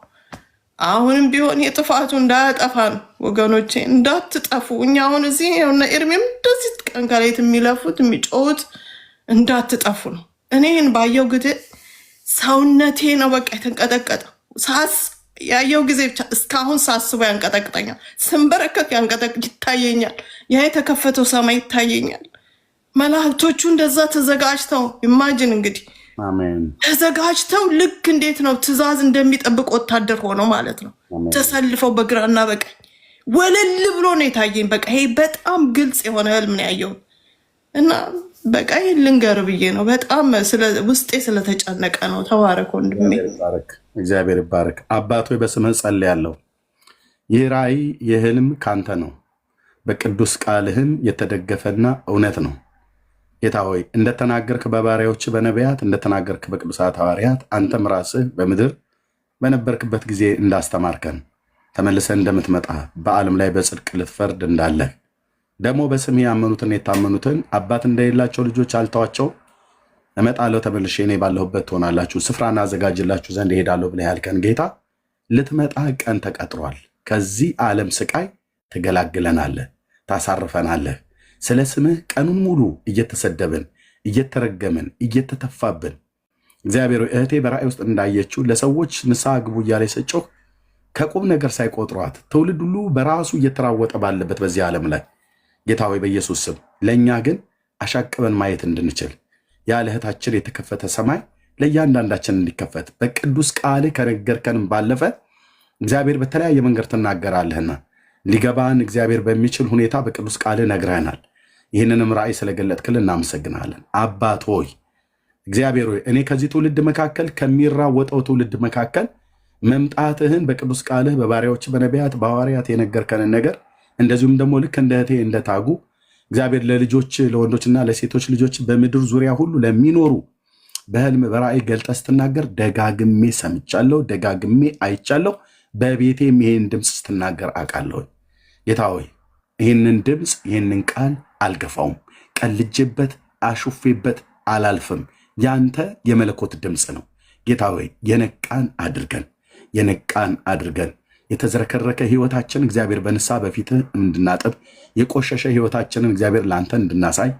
አሁንም ቢሆን የጥፋቱ እንዳያጠፋን ወገኖቼ፣ እንዳትጠፉ። እኛ አሁን እዚህ የሆነ ኤርሚም እንደዚህ ቀን ከሌት የሚለፉት የሚጮሁት እንዳትጠፉ ነው። እኔን ባየው ጊዜ ሰውነቴ ነው በቃ የተንቀጠቀጠው። ያየው ጊዜ ብቻ እስካሁን ሳስበው ያንቀጠቅጠኛል። ስንበረከክ ያንቀጠቅጥ ይታየኛል። ያ የተከፈተው ሰማይ ይታየኛል። መላእክቶቹ እንደዛ ተዘጋጅተው ኢማጂን እንግዲህ ተዘጋጅተው ልክ እንዴት ነው ትእዛዝ እንደሚጠብቅ ወታደር ሆነው ማለት ነው ተሰልፈው በግራና በቀኝ ወለል ብሎ ነው የታየኝ። በቃ ይሄ በጣም ግልጽ የሆነ ህልም ነው ያየው እና በቃ ይሄን ልንገር ብዬ ነው። በጣም ውስጤ ስለተጨነቀ ነው። ተባረክ ወንድሜ። እግዚአብሔር ይባረክ። አባት ሆይ በስምህ ጸልያለሁ። ይህ ራእይ የህልም ካንተ ነው፣ በቅዱስ ቃልህም የተደገፈና እውነት ነው። ጌታ ሆይ እንደተናገርክ በባሪያዎች በነቢያት እንደተናገርክ በቅዱሳት ሐዋርያት አንተም ራስህ በምድር በነበርክበት ጊዜ እንዳስተማርከን ተመልሰን እንደምትመጣ በዓለም ላይ በጽድቅ ልትፈርድ እንዳለህ ደግሞ በስምህ ያመኑትን የታመኑትን አባት እንደሌላቸው ልጆች አልተዋቸው እመጣለሁ ተመልሼ እኔ ባለሁበት ትሆናላችሁ ስፍራና አዘጋጅላችሁ ዘንድ እሄዳለሁ ብለህ ያልከን ጌታ ልትመጣ ቀን ተቀጥሯል። ከዚህ ዓለም ስቃይ ትገላግለናለህ፣ ታሳርፈናለህ። ስለ ስምህ ቀኑን ሙሉ እየተሰደብን እየተረገመን እየተተፋብን እግዚአብሔር እህቴ በራእይ ውስጥ እንዳየችው ለሰዎች ንስሐ ግቡ እያለ የሰጨው ከቁም ነገር ሳይቆጥሯት ትውልድ ሁሉ በራሱ እየተራወጠ ባለበት በዚህ ዓለም ላይ ጌታ ሆይ በኢየሱስ ስም ለእኛ ግን አሻቅበን ማየት እንድንችል ያለ እህታችን የተከፈተ ሰማይ ለእያንዳንዳችን እንዲከፈት በቅዱስ ቃል ከነገርከንም ባለፈ እግዚአብሔር በተለያየ መንገድ ትናገራለህና ሊገባን እግዚአብሔር በሚችል ሁኔታ በቅዱስ ቃል ነግረናል። ይህንንም ራእይ ስለገለጥክልን እናመሰግናለን። አባት ሆይ እግዚአብሔር ሆይ እኔ ከዚህ ትውልድ መካከል ከሚራወጠው ትውልድ መካከል መምጣትህን በቅዱስ ቃልህ በባሪያዎች በነቢያት በሐዋርያት የነገርከንን ነገር እንደዚሁም ደግሞ ልክ እንደ እህቴ እንደታጉ እግዚአብሔር ለልጆች ለወንዶችና ለሴቶች ልጆች በምድር ዙሪያ ሁሉ ለሚኖሩ በህልም በራእይ ገልጠህ ስትናገር ደጋግሜ ሰምቻለሁ፣ ደጋግሜ አይቻለሁ። በቤቴም ይሄን ድምፅ ስትናገር አውቃለሁ። ጌታ ሆይ ይህንን ድምፅ ይህንን ቃል አልገፋውም፣ ቀልጄበት አሹፌበት አላልፍም። ያንተ የመለኮት ድምፅ ነው። ጌታ ሆይ የነቃን አድርገን የተዝረከረከ ህይወታችን እግዚአብሔር በንስሐ በፊትህ እንድናጥብ የቆሸሸ ህይወታችንን እግዚአብሔር ለአንተ እንድናሳይ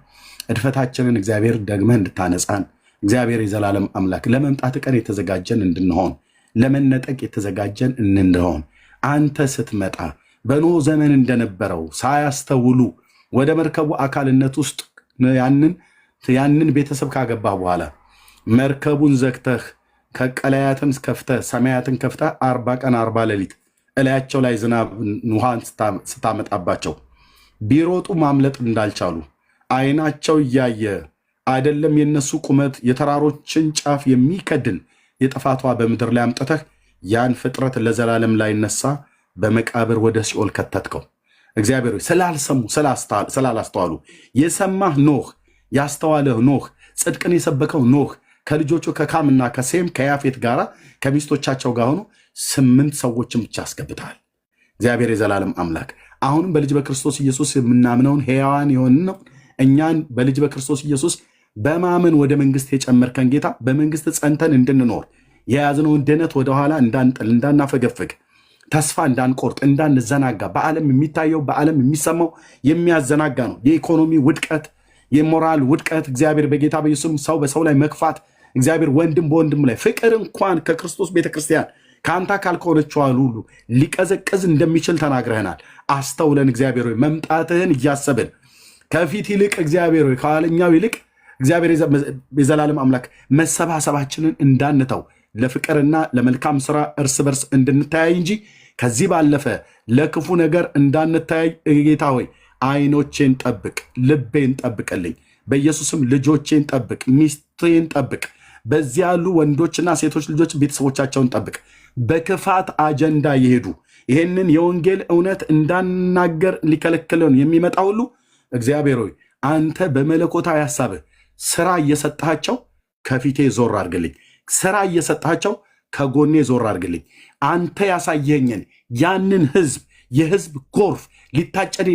እድፈታችንን እግዚአብሔር ደግመህ እንድታነጻን እግዚአብሔር የዘላለም አምላክ ለመምጣት ቀን የተዘጋጀን እንድንሆን ለመነጠቅ የተዘጋጀን እንድንሆን አንተ ስትመጣ በኖህ ዘመን እንደነበረው ሳያስተውሉ ወደ መርከቡ አካልነት ውስጥ ያንን ቤተሰብ ካገባ በኋላ መርከቡን ዘግተህ ከቀላያትን ከፍተህ ሰማያትን ከፍተህ 40 ቀን 40 ሌሊት እላያቸው ላይ ዝናብ ውሃን ስታመጣባቸው ቢሮጡ ማምለጥ እንዳልቻሉ አይናቸው እያየ አይደለም የነሱ ቁመት የተራሮችን ጫፍ የሚከድን የጥፋቷ በምድር ላይ አምጥተህ ያን ፍጥረት ለዘላለም ላይ ነሳ በመቃብር ወደ ሲኦል ከተትከው። እግዚአብሔር ስላልሰሙ ስላላስተዋሉ የሰማህ ኖህ ያስተዋለህ ኖህ ጽድቅን የሰበከው ኖህ ከልጆቹ ከካምና ከሴም ከያፌት ጋራ ከሚስቶቻቸው ጋር ሆኖ 8 ሰዎችን ብቻ አስገብተሃል። እግዚአብሔር የዘላለም አምላክ አሁንም በልጅ በክርስቶስ ኢየሱስ የምናምነውን ሕያዋን የሆንነው እኛን በልጅ በክርስቶስ ኢየሱስ በማመን ወደ መንግስት የጨመርከን ጌታ በመንግስት ጸንተን እንድንኖር የያዝነውን ድነት ወደኋላ እንዳንጥል እንዳናፈገፍግ ተስፋ እንዳንቆርጥ እንዳንዘናጋ በዓለም የሚታየው በዓለም የሚሰማው የሚያዘናጋ ነው። የኢኮኖሚ ውድቀት፣ የሞራል ውድቀት እግዚአብሔር በጌታ በኢየሱስ ሰው በሰው ላይ መክፋት እግዚአብሔር ወንድም በወንድም ላይ ፍቅር እንኳን ከክርስቶስ ቤተክርስቲያን ከአንተ አካል ከሆነችው ሁሉ ሊቀዘቅዝ እንደሚችል ተናግረህናል። አስተውለን እግዚአብሔር ሆይ መምጣትህን እያሰብን ከፊት ይልቅ እግዚአብሔር ሆይ ከኋለኛው ይልቅ እግዚአብሔር የዘላለም አምላክ መሰባሰባችንን እንዳንተው ለፍቅርና ለመልካም ስራ እርስ በርስ እንድንተያይ እንጂ ከዚህ ባለፈ ለክፉ ነገር እንዳንተያይ ጌታ ሆይ አይኖቼን ጠብቅ፣ ልቤን ጠብቅልኝ። በኢየሱስም ልጆቼን ጠብቅ፣ ሚስቴን ጠብቅ። በዚህ ያሉ ወንዶችና ሴቶች ልጆች ቤተሰቦቻቸውን ጠብቅ። በክፋት አጀንዳ የሄዱ ይህንን የወንጌል እውነት እንዳናገር ሊከለክለን የሚመጣ ሁሉ እግዚአብሔር ሆይ አንተ በመለኮታዊ ሐሳብህ ስራ እየሰጣቸው ከፊቴ ዞር አድርግልኝ። ስራ እየሰጣቸው ከጎኔ ዞር አድርግልኝ። አንተ ያሳየኝን ያንን የህዝብ ጎርፍ ሊታጨድ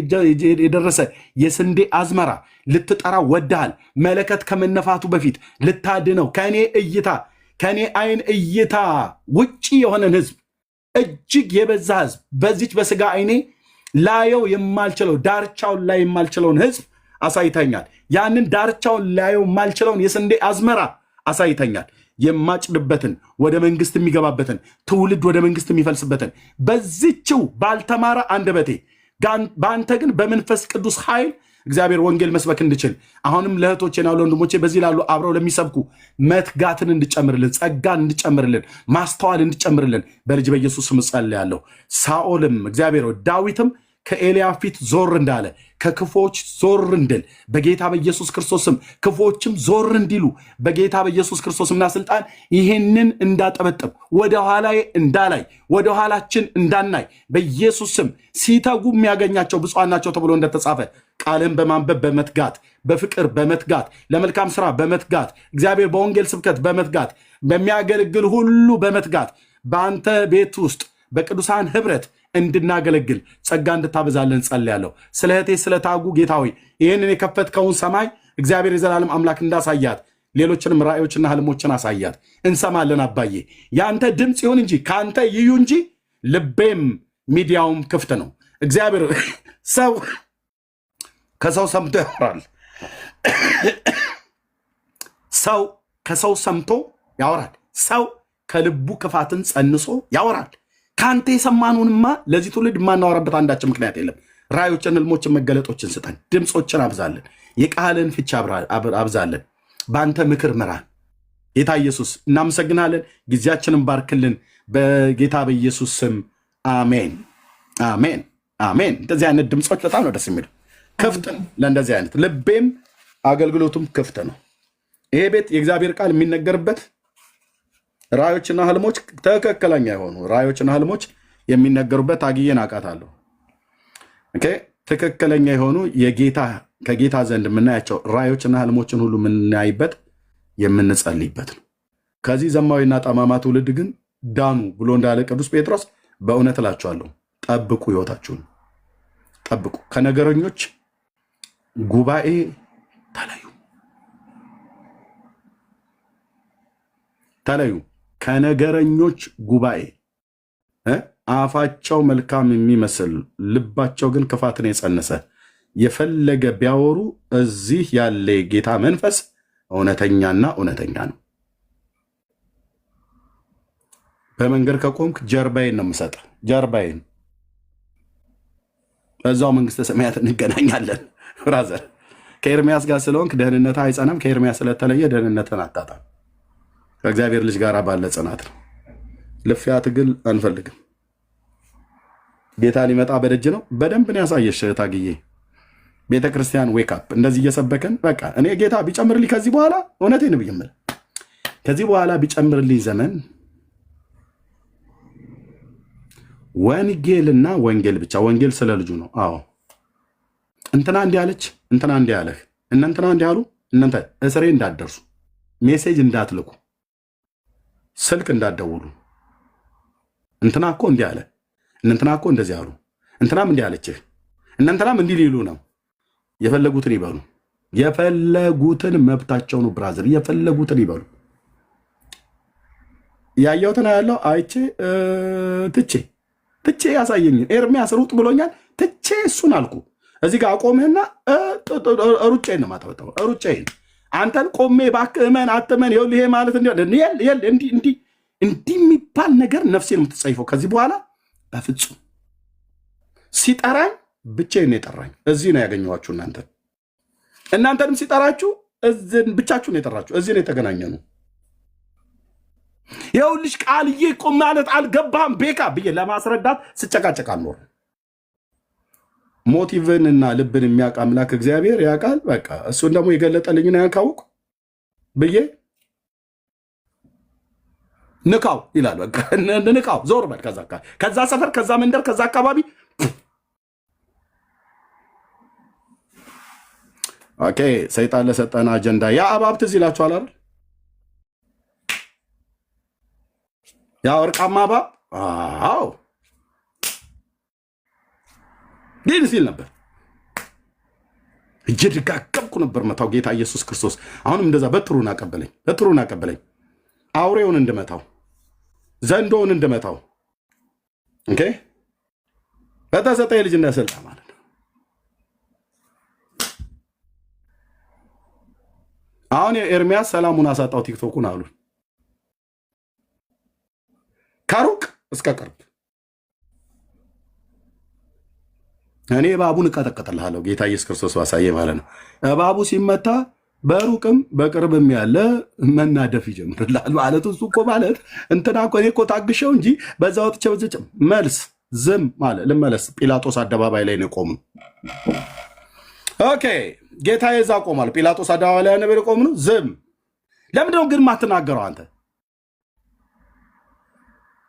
የደረሰ የስንዴ አዝመራ ልትጠራ ወድሃል። መለከት ከመነፋቱ በፊት ልታድነው ከኔ አይን እይታ ውጪ የሆነን ህዝብ እጅግ የበዛ ህዝብ በዚች በስጋ አይኔ ላየው የማልችለው ዳርቻውን ላይ የማልችለውን ህዝብ አሳይተኛል። ያንን ዳርቻውን ላየው የማልችለውን የስንዴ አዝመራ አሳይተኛል። የማጭድበትን ወደ መንግስት የሚገባበትን ትውልድ ወደ መንግስት የሚፈልስበትን በዚችው ባልተማረ አንደበቴ በአንተ ግን በመንፈስ ቅዱስ ኃይል እግዚአብሔር ወንጌል መስበክ እንድችል አሁንም ለእህቶቼና ለወንድሞቼ በዚህ ላሉ አብረው ለሚሰብኩ መትጋትን እንድጨምርልን፣ ጸጋን እንድጨምርልን፣ ማስተዋል እንድጨምርልን በልጅ በኢየሱስ ስም ጸልያለሁ። ሳኦልም እግዚአብሔር ዳዊትም ከኤልያብ ፊት ዞር እንዳለ ከክፎች ዞር እንድል በጌታ በኢየሱስ ክርስቶስም ክፎችም ዞር እንዲሉ በጌታ በኢየሱስ ክርስቶስምና ስልጣን ይህንን እንዳጠበጥብ ወደ ኋላዬ እንዳላይ ወደ ኋላችን እንዳናይ በኢየሱስ ስም ሲተጉ የሚያገኛቸው ብፁዓን ናቸው ተብሎ እንደተጻፈ ቃልን በማንበብ በመትጋት በፍቅር በመትጋት ለመልካም ስራ በመትጋት እግዚአብሔር በወንጌል ስብከት በመትጋት በሚያገለግል ሁሉ በመትጋት በአንተ ቤት ውስጥ በቅዱሳን ህብረት እንድናገለግል ጸጋ እንድታበዛልን ጸልያለሁ። ስለ እህቴ ስለታጉ ጌታ ሆይ ይህንን የከፈትከውን ሰማይ እግዚአብሔር የዘላለም አምላክ እንዳሳያት ሌሎችንም ራእዮችና ህልሞችን አሳያት። እንሰማለን አባዬ። የአንተ ድምፅ ይሁን እንጂ ከአንተ ይዩ እንጂ ልቤም ሚዲያውም ክፍት ነው። እግዚአብሔር ሰው ከሰው ሰምቶ ያወራል። ሰው ከሰው ሰምቶ ያወራል። ሰው ከልቡ ክፋትን ጸንሶ ያወራል። ከአንተ የሰማኑንማ ለዚህ ትውልድ የማናወራበት አንዳችን ምክንያት የለም። ራእዮችን፣ ህልሞችን፣ መገለጦችን ስጠን። ድምፆችን አብዛለን። የቃልን ፍቻ አብዛለን። በአንተ ምክር ምራን። ጌታ ኢየሱስ እናመሰግናለን። ጊዜያችንን ባርክልን። በጌታ በኢየሱስ ስም አሜን፣ አሜን፣ አሜን። እንደዚህ አይነት ድምፆች በጣም ነው ደስ የሚሉ። ክፍት ነው ለእንደዚህ አይነት ልቤም አገልግሎቱም ክፍት ነው። ይሄ ቤት የእግዚአብሔር ቃል የሚነገርበት ራእዮችና ህልሞች ትክክለኛ የሆኑ ራእዮችና ህልሞች የሚነገሩበት አግዬን አውቃታለሁ። ትክክለኛ የሆኑ ከጌታ ዘንድ የምናያቸው ራእዮችና ህልሞችን ሁሉ የምናይበት የምንጸልይበት ነው። ከዚህ ዘማዊና ጠማማ ትውልድ ግን ዳኑ ብሎ እንዳለ ቅዱስ ጴጥሮስ በእውነት እላችኋለሁ፣ ጠብቁ፣ ህይወታችሁን ጠብቁ። ከነገረኞች ጉባኤ ተለዩ። ከነገረኞች ጉባኤ አፋቸው መልካም የሚመስል ልባቸው ግን ክፋትን የጸነሰ የፈለገ ቢያወሩ እዚህ ያለ የጌታ መንፈስ እውነተኛና እውነተኛ ነው። በመንገድ ከቆምክ ጀርባዬን ነው የምሰጥ። ጀርባዬን በዛው መንግስተ ሰማያት እንገናኛለን። ብራዘር ከኤርሚያስ ጋር ስለሆንክ ደህንነት አይጸናም። ከኤርሚያስ ስለተለየ ደህንነትን አታጣም። ከእግዚአብሔር ልጅ ጋር ባለ ጽናት ነው። ልፊያ ትግል አንፈልግም። ጌታ ሊመጣ በደጅ ነው። በደንብ ነው ያሳየሽ ታግዬ። ቤተ ክርስቲያን ዌክ አፕ እንደዚህ እየሰበከን በቃ እኔ ጌታ ቢጨምርልኝ ከዚህ በኋላ እውነቴን ነው ብዬ ከዚህ በኋላ ቢጨምርልኝ ዘመን ወንጌልና ወንጌል ብቻ። ወንጌል ስለ ልጁ ነው። አዎ እንትና እንዲህ አለች፣ እንትና እንዲህ አለህ፣ እንትና እንዲህ አሉ፣ እናንተ እስሬ እንዳትደርሱ፣ ሜሴጅ እንዳትልኩ፣ ስልክ እንዳትደውሉ። እንትና እኮ እንዲህ አለ፣ እንትና እኮ እንደዚህ አሉ፣ እንትናም እንዲህ አለችህ፣ እናንተናም እንዲህ ሊሉ ነው። የፈለጉትን ይበሉ። የፈለጉትን መብታቸው ነው ብራዘር። የፈለጉትን ይበሉ። ያየሁትን ያለው አይቼ ትቼ ያሳየኝ። ኤርሚያስ ሩጥ ብሎኛል፣ ትቼ እሱን አልኩ። እዚህ ጋር አቆምህና ሩጬን ነው ማተበጣው። ሩጬን አንተን ቆሜ እባክህ እመን አትመን ይሄ ማለት እንዲህ የሚባል ነገር ነፍሴን የምትጸይፈው ከዚህ በኋላ በፍጹም። ሲጠራኝ ብቻዬን ነው የጠራኝ። እዚህ ነው ያገኘኋችሁ። እናንተንም ሲጠራችሁ ብቻችሁ ነው የጠራችሁ። እዚህ ነው የተገናኘ ነው። ይኸውልሽ ቃልዬ ቆም ማለት አልገባም ቤካ ብዬ ለማስረዳት ስጨቃጨቅ አልኖርም። ሞቲቭን እና ልብን የሚያውቅ አምላክ እግዚአብሔር ያውቃል። በቃ እሱን ደግሞ የገለጠልኝ ነው ያካውቅ ብዬ ንካው ይላል። በቃ ንካው፣ ዞር በል ከዛ ሰፈር፣ ከዛ መንደር፣ ከዛ አካባቢ። ኦኬ ሰይጣን ለሰጠን አጀንዳ ያ እባብ ትዝ ይላችኋል አይደል? ያ ወርቃማ እባብ አዎ ዲን ሲል ነበር። እየደጋገምኩ ነበር መታው ጌታ ኢየሱስ ክርስቶስ። አሁንም እንደዛ በትሩን አቀበለኝ። አውሬውን እንድመታው፣ ዘንዶውን እንድመታው ኦኬ በተሰጠ የልጅነት ስልጣን ማለት ነው። አሁን የኤርሚያስ ሰላሙን አሳጣው ቲክቶኩን አሉ። ከሩቅ እስከ ቅርብ እኔ እባቡን እቀጠቀጥልሃለሁ ጌታ ኢየሱስ ክርስቶስ ባሳየ ማለት ነው። እባቡ ሲመታ በሩቅም በቅርብም ያለ መናደፍ ይጀምርላል ማለት እሱ እኮ ማለት እንትና እኮ እኔ እኮ ታግሸው እንጂ በዛ ወጥቼ በዝጭ መልስ ዝም ማለት ልመለስ። ጲላጦስ አደባባይ ላይ ነው የቆምነው። ኦኬ ጌታ የዛ ቆሟል። ጲላጦስ አደባባይ ላይ ነበር የቆምነው። ዝም ለምንድነው ግን ማትናገረው አንተ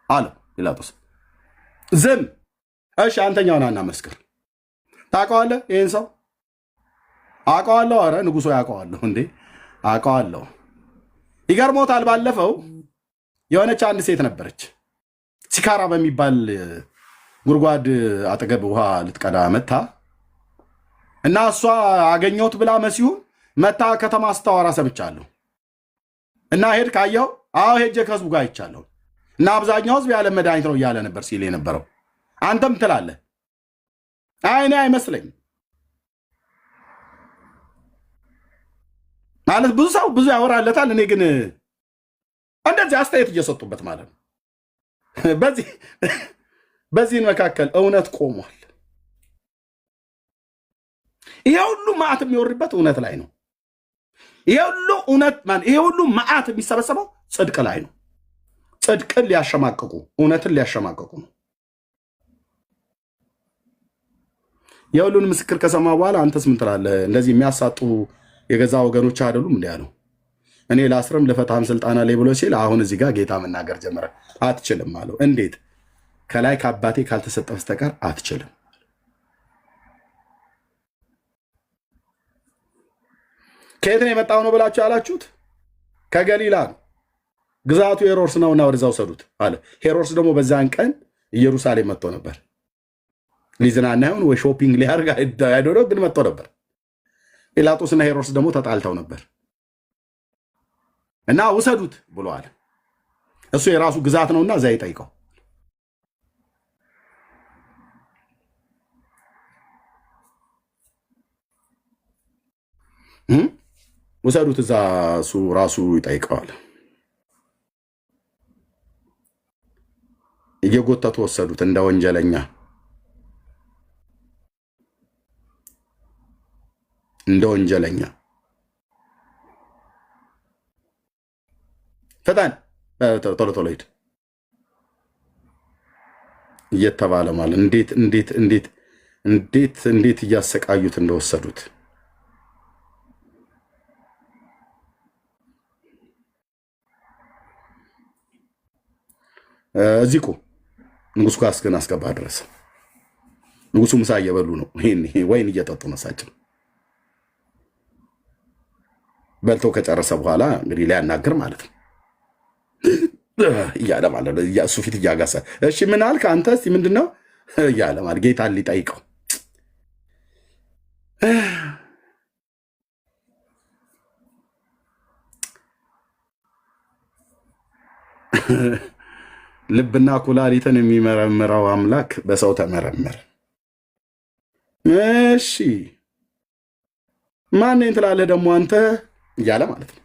አለ ጲላጦስ። ዝም እሺ አንተኛውን አናመስክር። ታውቀዋለህ ይህን ሰው? አውቀዋለሁ። ኧረ ንጉሶ ያውቀዋለሁ እንዴ? አውቀዋለሁ። ይገርሞታል። ባለፈው የሆነች አንድ ሴት ነበረች፣ ሲካራ በሚባል ጉድጓድ አጠገብ ውሃ ልትቀዳ መታ እና እሷ አገኘሁት ብላ መሲሁን መታ ከተማ ስታወራ ሰምቻለሁ። እና ሄድ ካየው? አዎ ሄጄ ከህዝቡ ጋር አይቻለሁ። እና አብዛኛው ህዝብ ያለ መድኃኒት ነው እያለ ነበር ሲል የነበረው። አንተም ትላለህ። አይ እኔ አይመስለኝም። ማለት ብዙ ሰው ብዙ ያወራለታል። እኔ ግን እንደዚህ አስተያየት እየሰጡበት ማለት ነው። በዚህን መካከል እውነት ቆሟል። ይሄ ሁሉ መዓት የሚወርድበት እውነት ላይ ነው። ይሄ ሁሉ መዓት የሚሰበሰበው ጽድቅ ላይ ነው። ጽድቅን ሊያሸማቅቁ እውነትን ሊያሸማቅቁ ነው። የሁሉን ምስክር ከሰማ በኋላ አንተስ ምን ትላለህ? እንደዚህ የሚያሳጡ የገዛ ወገኖች አይደሉም እንዴ ያለው? እኔ ላስርም ልፈታም ስልጣና ላይ ብሎ ሲል አሁን እዚህ ጋር ጌታ መናገር ጀመረ። አትችልም አለው። እንዴት? ከላይ ከአባቴ ካልተሰጠ በስተቀር አትችልም። ከየት ነው የመጣው ነው ብላችሁ ያላችሁት? ከገሊላ ነው። ግዛቱ ሄሮድስ ነውና ወደዛ ውሰዱት አለ። ሄሮድስ ደግሞ በዛን ቀን ኢየሩሳሌም መጥቶ ነበር። ሊዝናና ይሁን ወይ ሾፒንግ ሊያርግ አይዶዶ ግን መጥቶ ነበር። ጲላጦስና ሄሮድስ ደግሞ ተጣልተው ነበር እና ውሰዱት ብለዋል። እሱ የራሱ ግዛት ነውና እዛ ይጠይቀው። ውሰዱት እዛ እሱ ራሱ ይጠይቀዋል። እየጎተቱ ወሰዱት እንደ ወንጀለኛ ፈጣን ቶሎ ሂድ እየተባለ ማለት እንዴት እያሰቃዩት እንደወሰዱት እዚህ እኮ ንጉሱ ጋር ግን አስገባ ድረስ ንጉሱ ምሳ እየበሉ ነው። ወይን እየጠጡ ነሳቸው። በልቶ ከጨረሰ በኋላ እንግዲህ ሊያናግር ማለት ነው እያለ ማለት ነው። እሱ ፊት እያጋሰ እሺ ምን አልክ አንተ እስቲ ምንድን ነው እያለ ማለት ጌታን ሊጠይቀው ልብና ኩላሊትን የሚመረምረው አምላክ በሰው ተመረመረ። እሺ ማን ትላለህ ደግሞ አንተ እያለ ማለት ነው።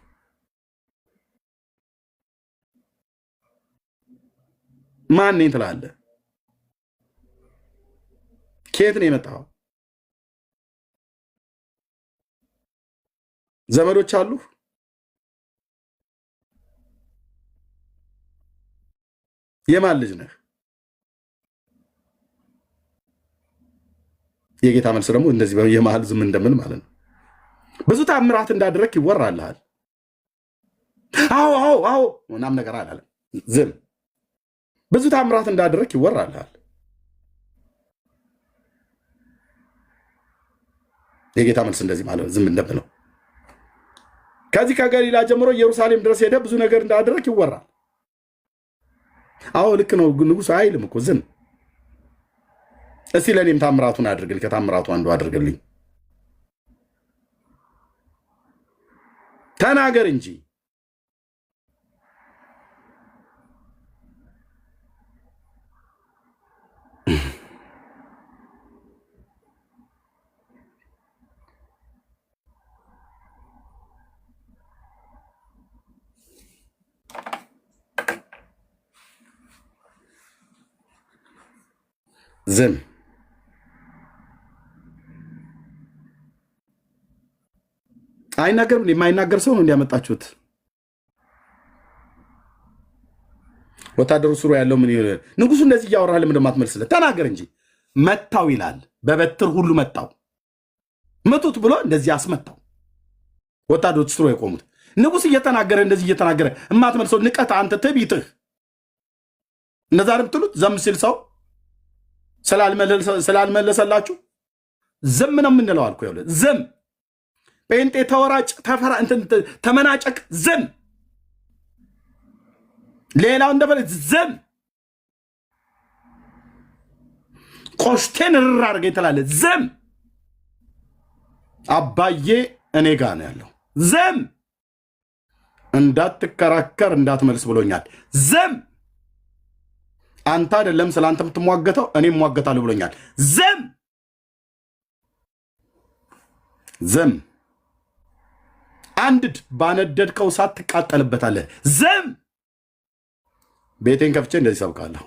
ማን ትላለህ? ከየት ነው የመጣው? ዘመዶች አሉ? የማን ልጅ ነህ? የጌታ መልስ ደግሞ እንደዚህ የመሃል ዝም እንደምን ማለት ነው። ብዙ ታምራት እንዳደረክ ይወራልሃል። አዎ ምናምን ነገር አላለም። ዝም ብዙ ታምራት እንዳደረክ ይወራልሃል። የጌታ መልስ እንደዚህ ማለት ዝም እንደምለው ከዚህ ከገሊላ ጀምሮ ኢየሩሳሌም ድረስ ሄደ ብዙ ነገር እንዳደረክ ይወራል። አዎ ልክ ነው ንጉሥ አይልም እኮ ዝም። እስቲ ለእኔም ታምራቱን አድርግልኝ፣ ከታምራቱ አንዱ አድርግልኝ ተናገር እንጂ። ዝም አይናገርም። የማይናገር ሰው ነው እንዲያመጣችሁት። ወታደሩ ስሩ ያለው ምን ይሆነ? ንጉሱ እንደዚህ እያወራህ ለምን እንደማትመልስለት ተናገር እንጂ። መታው ይላል፣ በበትር ሁሉ መታው። መቱት ብሎ እንደዚህ አስመታው። ወታደሮች ስሩ የቆሙት ንጉስ እየተናገረ እንደዚህ እየተናገረ የማትመልሰው ንቀት፣ አንተ ትዕቢትህ። እነዛ ብትሉት ዘም ሲል ሰው ስላልመለሰላችሁ ዝም ነው የምንለው አልኩ። ይኸውልህ ዝም ጴንጤ ተወራጭ ተመናጨቅ ዝም፣ ሌላው እንደበለ ዝም፣ ቆሽቴን ርር አድርገህ ትላለህ ዝም። አባዬ እኔ ጋ ነው ያለው ዝም። እንዳትከራከር እንዳትመልስ ብሎኛል ዝም። አንተ አይደለም ስለ አንተ የምትሟገተው እኔም ሟገታለሁ ብሎኛል ዝም። ዝም አንድድ ባነደድከው እሳት ትቃጠልበታለህ። ዝም። ቤቴን ከፍቼ እንደዚህ ሰብካለሁ።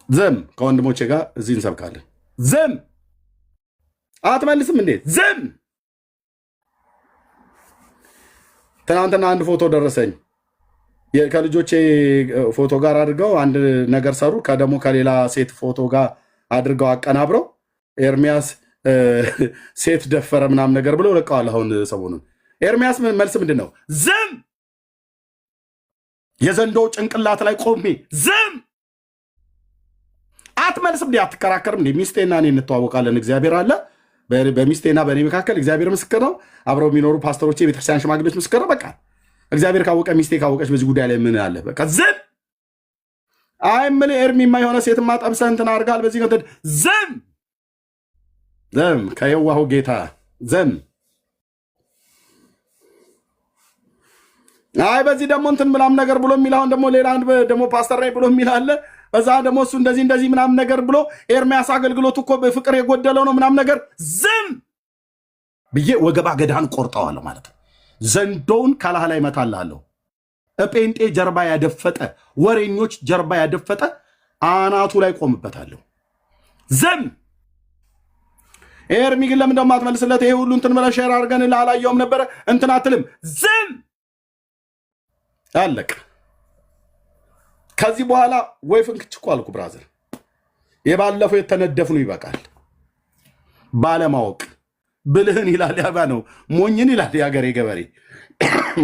ዝም። ከወንድሞቼ ጋር እዚህ እንሰብካለን። ዝም። አትመልስም እንዴ? ዝም። ትናንትና አንድ ፎቶ ደረሰኝ። ከልጆቼ ፎቶ ጋር አድርገው አንድ ነገር ሰሩ። ከደሞ ከሌላ ሴት ፎቶ ጋር አድርገው አቀናብረው ኤርሚያስ ሴት ደፈረ ምናምን ነገር ብለው ለቀዋል። አሁን ሰሞኑን ኤርሚያስ መልስ ምንድን ነው? ዝም። የዘንዶ ጭንቅላት ላይ ቆሜ ዝም። አትመልስም እንዴ? አትከራከርም እንዴ? ሚስቴና እኔ እንተዋወቃለን። እግዚአብሔር አለ በሚስቴና በእኔ መካከል። እግዚአብሔር ምስክር ነው። አብረው የሚኖሩ ፓስተሮች፣ የቤተክርስቲያን ሽማግሌዎች ምስክር ነው። በቃ እግዚአብሔር ካወቀ ሚስቴ ካወቀች በዚህ ጉዳይ ላይ ምን አለ? በቃ ዝም። አይ ምን ኤርሚማ የሆነ ሴት ማጠብሰህ እንትን አድርጋል በዚህ ነው። ዝም። ዝም። ከየዋሁ ጌታ ዝም። አይ በዚህ ደግሞ እንትን ምናምን ነገር ብሎ የሚል አሁን ደግሞ ሌላ አንድ ደግሞ ፓስተር ነኝ ብሎ የሚል አለ። በዛ ደግሞ እሱ እንደዚህ ምናምን ነገር ብሎ ኤርሚያስ አገልግሎቱ እኮ በፍቅር የጎደለው ነው ምናምን ነገር ዝም ብዬ ወገባ ገዳን ቆርጠዋለሁ ማለት ነው። ዘንዶውን ካላህ ላይ መታላለሁ። ጴንጤ ጀርባ ያደፈጠ ወሬኞች ጀርባ ያደፈጠ አናቱ ላይ ቆምበታለሁ። ዝም። ኤርሚ ግን ለምን ደሞ አትመልስለት? ይሄ ሁሉ እንትን ብለህ ሼር አድርገን ላላየውም ነበረ እንትን አትልም። ዝም። አለቅ። ከዚህ በኋላ ወይ ፍንክች እኮ አልኩ ብራዘር። የባለፈው የተነደፍኑ ይበቃል። ባለማወቅ ብልህን ይላል ያባ ነው። ሞኝን ይላል የሀገሬ ገበሬ።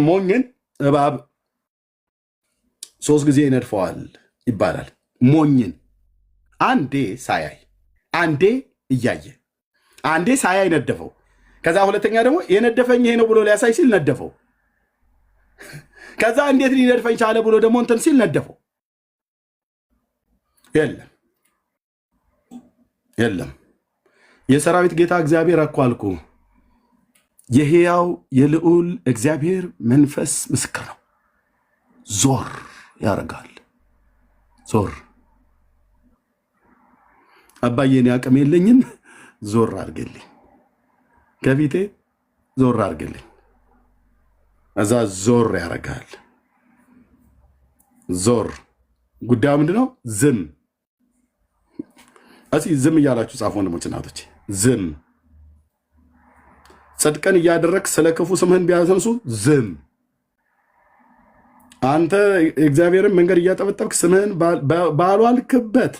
ሞኝን እባብ 3 ጊዜ ይነድፈዋል ይባላል። ሞኝን አንዴ ሳያይ አንዴ እያየ አንዴ ሳያይ ነደፈው። ከዛ ሁለተኛ ደግሞ የነደፈኝ ይሄ ነው ብሎ ሊያሳይ ሲል ነደፈው። ከዛ እንዴት ሊነድፈኝ ቻለ ብሎ ደግሞ እንትን ሲል ነደፈው። የለም የሰራዊት ጌታ እግዚአብሔር እኮ አልኩ፣ የሕያው የልዑል እግዚአብሔር መንፈስ ምስክር ነው። ዞር ያደርጋል። ዞር አባዬን አቅም የለኝም፣ ዞር አድርግልኝ፣ ከፊቴ ዞር አድርግልኝ። እዛ ዞር ያደርጋል። ዞር ጉዳዩ ምንድነው? ዝም። እስኪ ዝም እያላችሁ ጻፉ ወንድሞች እናቶች። ዝም። ጽድቅን እያደረግ ስለ ክፉ ስምህን ቢያሰምሱ ዝም። አንተ እግዚአብሔርን መንገድ እያጠበጠብክ ስምህን ባሏልክበት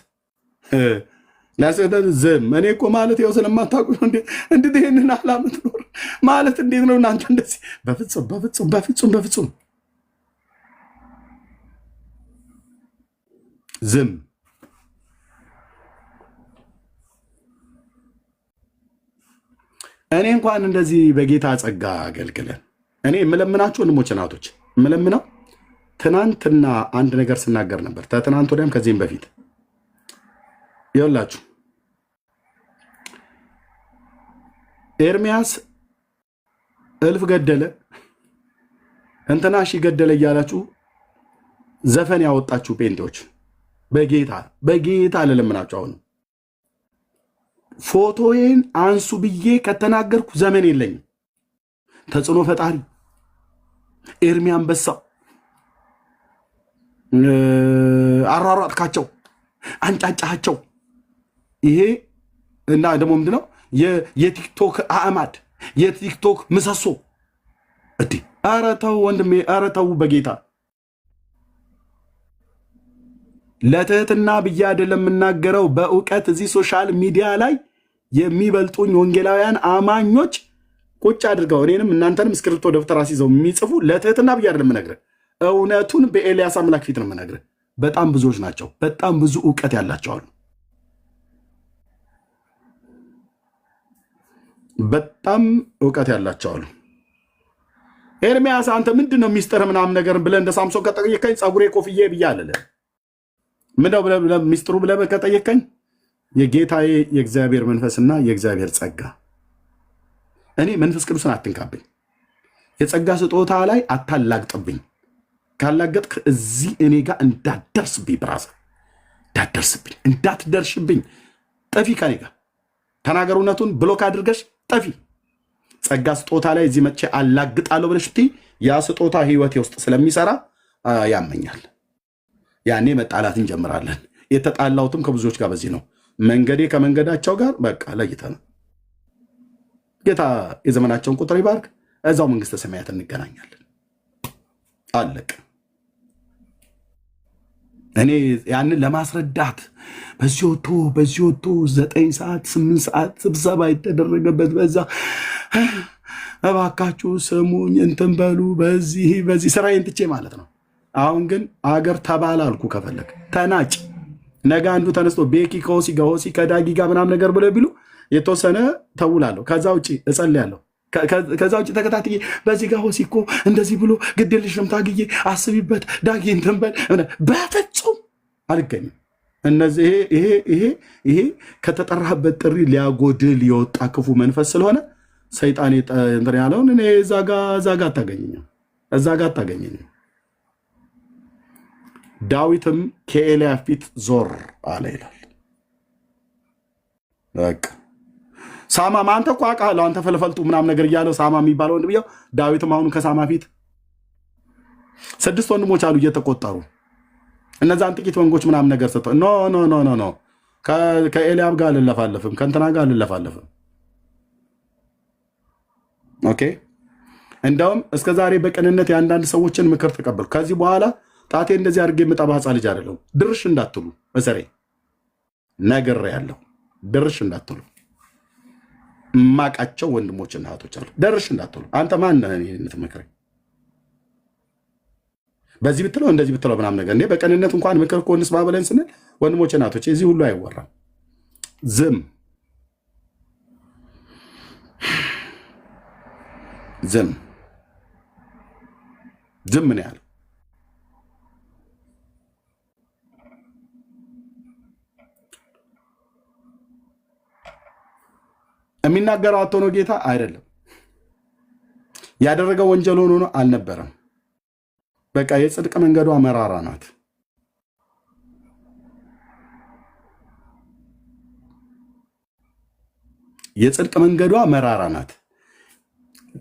ዝም። እኔ እኮ ማለት ይኸው ስለማታውቁ እንዴት ይህንን አላመት ኖር ማለት እንዴት ነው እናንተ እንደዚህ? በፍጹም ዝም። እኔ እንኳን እንደዚህ በጌታ ጸጋ አገልግለን እኔ የምለምናችሁ ወንድሞች እናቶች የምለምነው ትናንትና አንድ ነገር ስናገር ነበር። ትናንት ወዲያም ከዚህም በፊት ይኸውላችሁ ኤርሚያስ እልፍ ገደለ እንትና ሺህ ገደለ እያላችሁ ዘፈን ያወጣችሁ ጴንጤዎች በጌታ ልለምናችሁ አሁን ፎቶዬን አንሱ ብዬ ከተናገርኩ ዘመን የለኝም። ተጽዕኖ ፈጣሪ ኤርሚ አንበሳው አሯሯጥካቸው፣ አንጫጫቸው። ይሄ እና ደግሞ ምንድነው የቲክቶክ አዕማድ የቲክቶክ ምሰሶ እዲ ኧረ ተው ወንድሜ፣ ኧረ ተው በጌታ ለትህትና ብዬ አይደለም የምናገረው። በእውቀት እዚህ ሶሻል ሚዲያ ላይ የሚበልጡኝ ወንጌላውያን አማኞች ቁጭ አድርገው እኔንም እናንተንም እስክሪብቶ ደብተር አስይዘው የሚጽፉ ለትህትና ብዬ አይደለም የምነግርህ፣ እውነቱን በኤልያስ አምላክ ፊት ነው የምነግርህ። በጣም ብዙዎች ናቸው። በጣም ብዙ እውቀት ያላቸው አሉ። በጣም እውቀት ያላቸው አሉ። ኤርሚያስ አንተ ምንድን ነው ሚስጥር ምናምን ነገር ብለህ እንደ ሳምሶን ከጠየቀኝ ፀጉሬ ኮፍዬ ብዬ አለለ ምንድነው ብለህ ሚስጥሩ ብለህ ከጠየቀኝ የጌታዬ የእግዚአብሔር መንፈስና የእግዚአብሔር ጸጋ። እኔ መንፈስ ቅዱስን አትንካብኝ፣ የጸጋ ስጦታ ላይ አታላግጥብኝ። ካላገጥክ እዚህ እኔ ጋር እንዳትደርስብኝ፣ ብራዘር እንዳትደርሽብኝ። ጠፊ ከኔ ጋር ተናገር፣ እውነቱን ብሎክ አድርገሽ ጠፊ። ጸጋ ስጦታ ላይ እዚህ መጥቼ አላግጣለሁ ብለሽ ብትይ ያ ስጦታ ህይወቴ ውስጥ ስለሚሰራ ያመኛል። ያኔ መጣላት እንጀምራለን። የተጣላሁትም ከብዙዎች ጋር በዚህ ነው። መንገዴ ከመንገዳቸው ጋር በቃ ለይተን ጌታ የዘመናቸውን ቁጥር ይባርክ። እዛው መንግስተ ሰማያት እንገናኛለን። አለቅ እኔ ያንን ለማስረዳት በዚህ ወጥቶ 9 ሰዓት 8 ሰዓት ስብሰባ የተደረገበት በዛ እባካችሁ ስሙኝ እንትን በሉ በዚህ ስራዬን ትቼ ማለት ነው። አሁን ግን አገር ተባላልኩ ከፈለክ ተናጭ ነገ አንዱ ተነስቶ ቤኪ ከሆሲ ከዳጊ ጋር ምናምን ነገር ብሎ ቢሉ የተወሰነ ተውላለሁ። ከዛ ውጭ እጸልያለሁ። ከዛ ውጭ ተከታትዬ በዚህ ጋር ሆሲ እኮ እንደዚህ ብሎ ግድልሽም ታግዬ አስቢበት ዳጊ እንትን በል በፍጹም አልገኝም። እነዚህ ይሄ ከተጠራህበት ጥሪ ሊያጎድል የወጣ ክፉ መንፈስ ስለሆነ ሰይጣን እንትን ያለውን እኔ እዛ ጋር አታገኘኝም። ዳዊትም ከኤልያብ ፊት ዞር አለ ይላል። በቃ ሳማ አንተ እኮ አውቃለሁ አንተ ፈልፈልጡ ምናምን ነገር እያለው ሳማ የሚባለው ወንድ ብያው ዳዊትም አሁን ከሳማ ፊት 6 ወንድሞች አሉ እየተቆጠሩ እነዛን ጥቂት ወንጎች ምናምን ነገር ሰጠው። ኖ ከኤልያብ ጋር አልለፋለፍም፣ ከእንትና ጋር አልለፋለፍም። ኦኬ እንደውም እስከዛሬ በቅንነት የአንዳንድ ሰዎችን ምክር ተቀበልኩ። ከዚህ በኋላ ጣቴ እንደዚህ አድርጌ የምጠባ ሕፃን ልጅ አይደለሁም። ድርሽ እንዳትሉ መሰሬ ነገር ያለው ድርሽ እንዳትሉ ማቃቸው ወንድሞችና እህቶች አሉ። ድርሽ እንዳትሉ። አንተ ማን ነህ የምትመክረኝ? በዚህ ብትለው እንደዚህ ብትለው ምናምን ነገር እንዴ በቅንነት እንኳን ምክር እኮ እንስማ ብለን ስንል ወንድሞችና እህቶች እዚህ ሁሉ አይወራም። ዝም ነው ያለው። የሚናገረው አቶ ነው ጌታ አይደለም። ያደረገው ወንጀል ሆኖ ነው አልነበረም። በቃ የጽድቅ መንገዷ መራራ ናት። የጽድቅ መንገዷ መራራ ናት።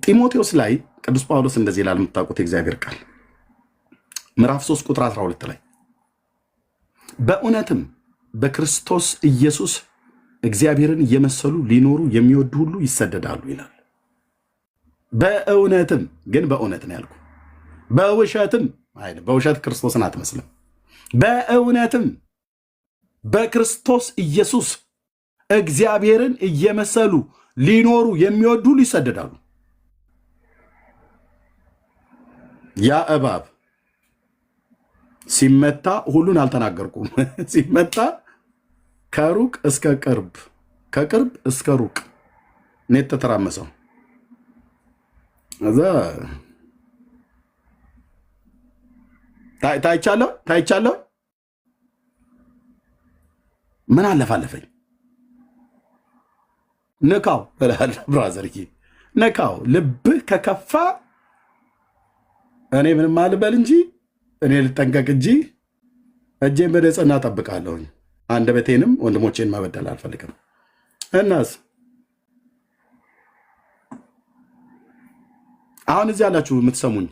ጢሞቴዎስ ላይ ቅዱስ ጳውሎስ እንደዚህ ይላል። የምታውቁት የእግዚአብሔር ቃል ምዕራፍ 3 ቁጥር 12 ላይ በእውነትም በክርስቶስ ኢየሱስ እግዚአብሔርን እየመሰሉ ሊኖሩ የሚወዱ ሁሉ ይሰደዳሉ ይላል። በእውነትም ግን በእውነት ነው ያልኩ፣ በውሸትም አይደል። በውሸት ክርስቶስን አትመስልም። በእውነትም በክርስቶስ ኢየሱስ እግዚአብሔርን እየመሰሉ ሊኖሩ የሚወዱ ሁሉ ይሰደዳሉ። ያ እባብ ሲመታ ሁሉን አልተናገርኩም። ሲመታ ከሩቅ እስከ ቅርብ ከቅርብ እስከ ሩቅ ነው የተተራመሰው። እዛ ታይቻለሁ። ምን አለፋለፈኝ? ንካው እላለሁ ብራዘር፣ ንካው። ልብህ ከከፋ እኔ ምንም አልበል እንጂ እኔ ልጠንቀቅ እንጂ እጄን በንጽህና እጠብቃለሁኝ። አንደበቴንም ወንድሞቼን ማበደል አልፈልግም። እናስ አሁን እዚህ ያላችሁ የምትሰሙኝ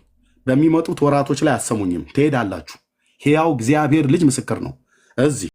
በሚመጡት ወራቶች ላይ አሰሙኝም፣ ትሄዳላችሁ። ሕያው እግዚአብሔር ልጅ ምስክር ነው። እዚህ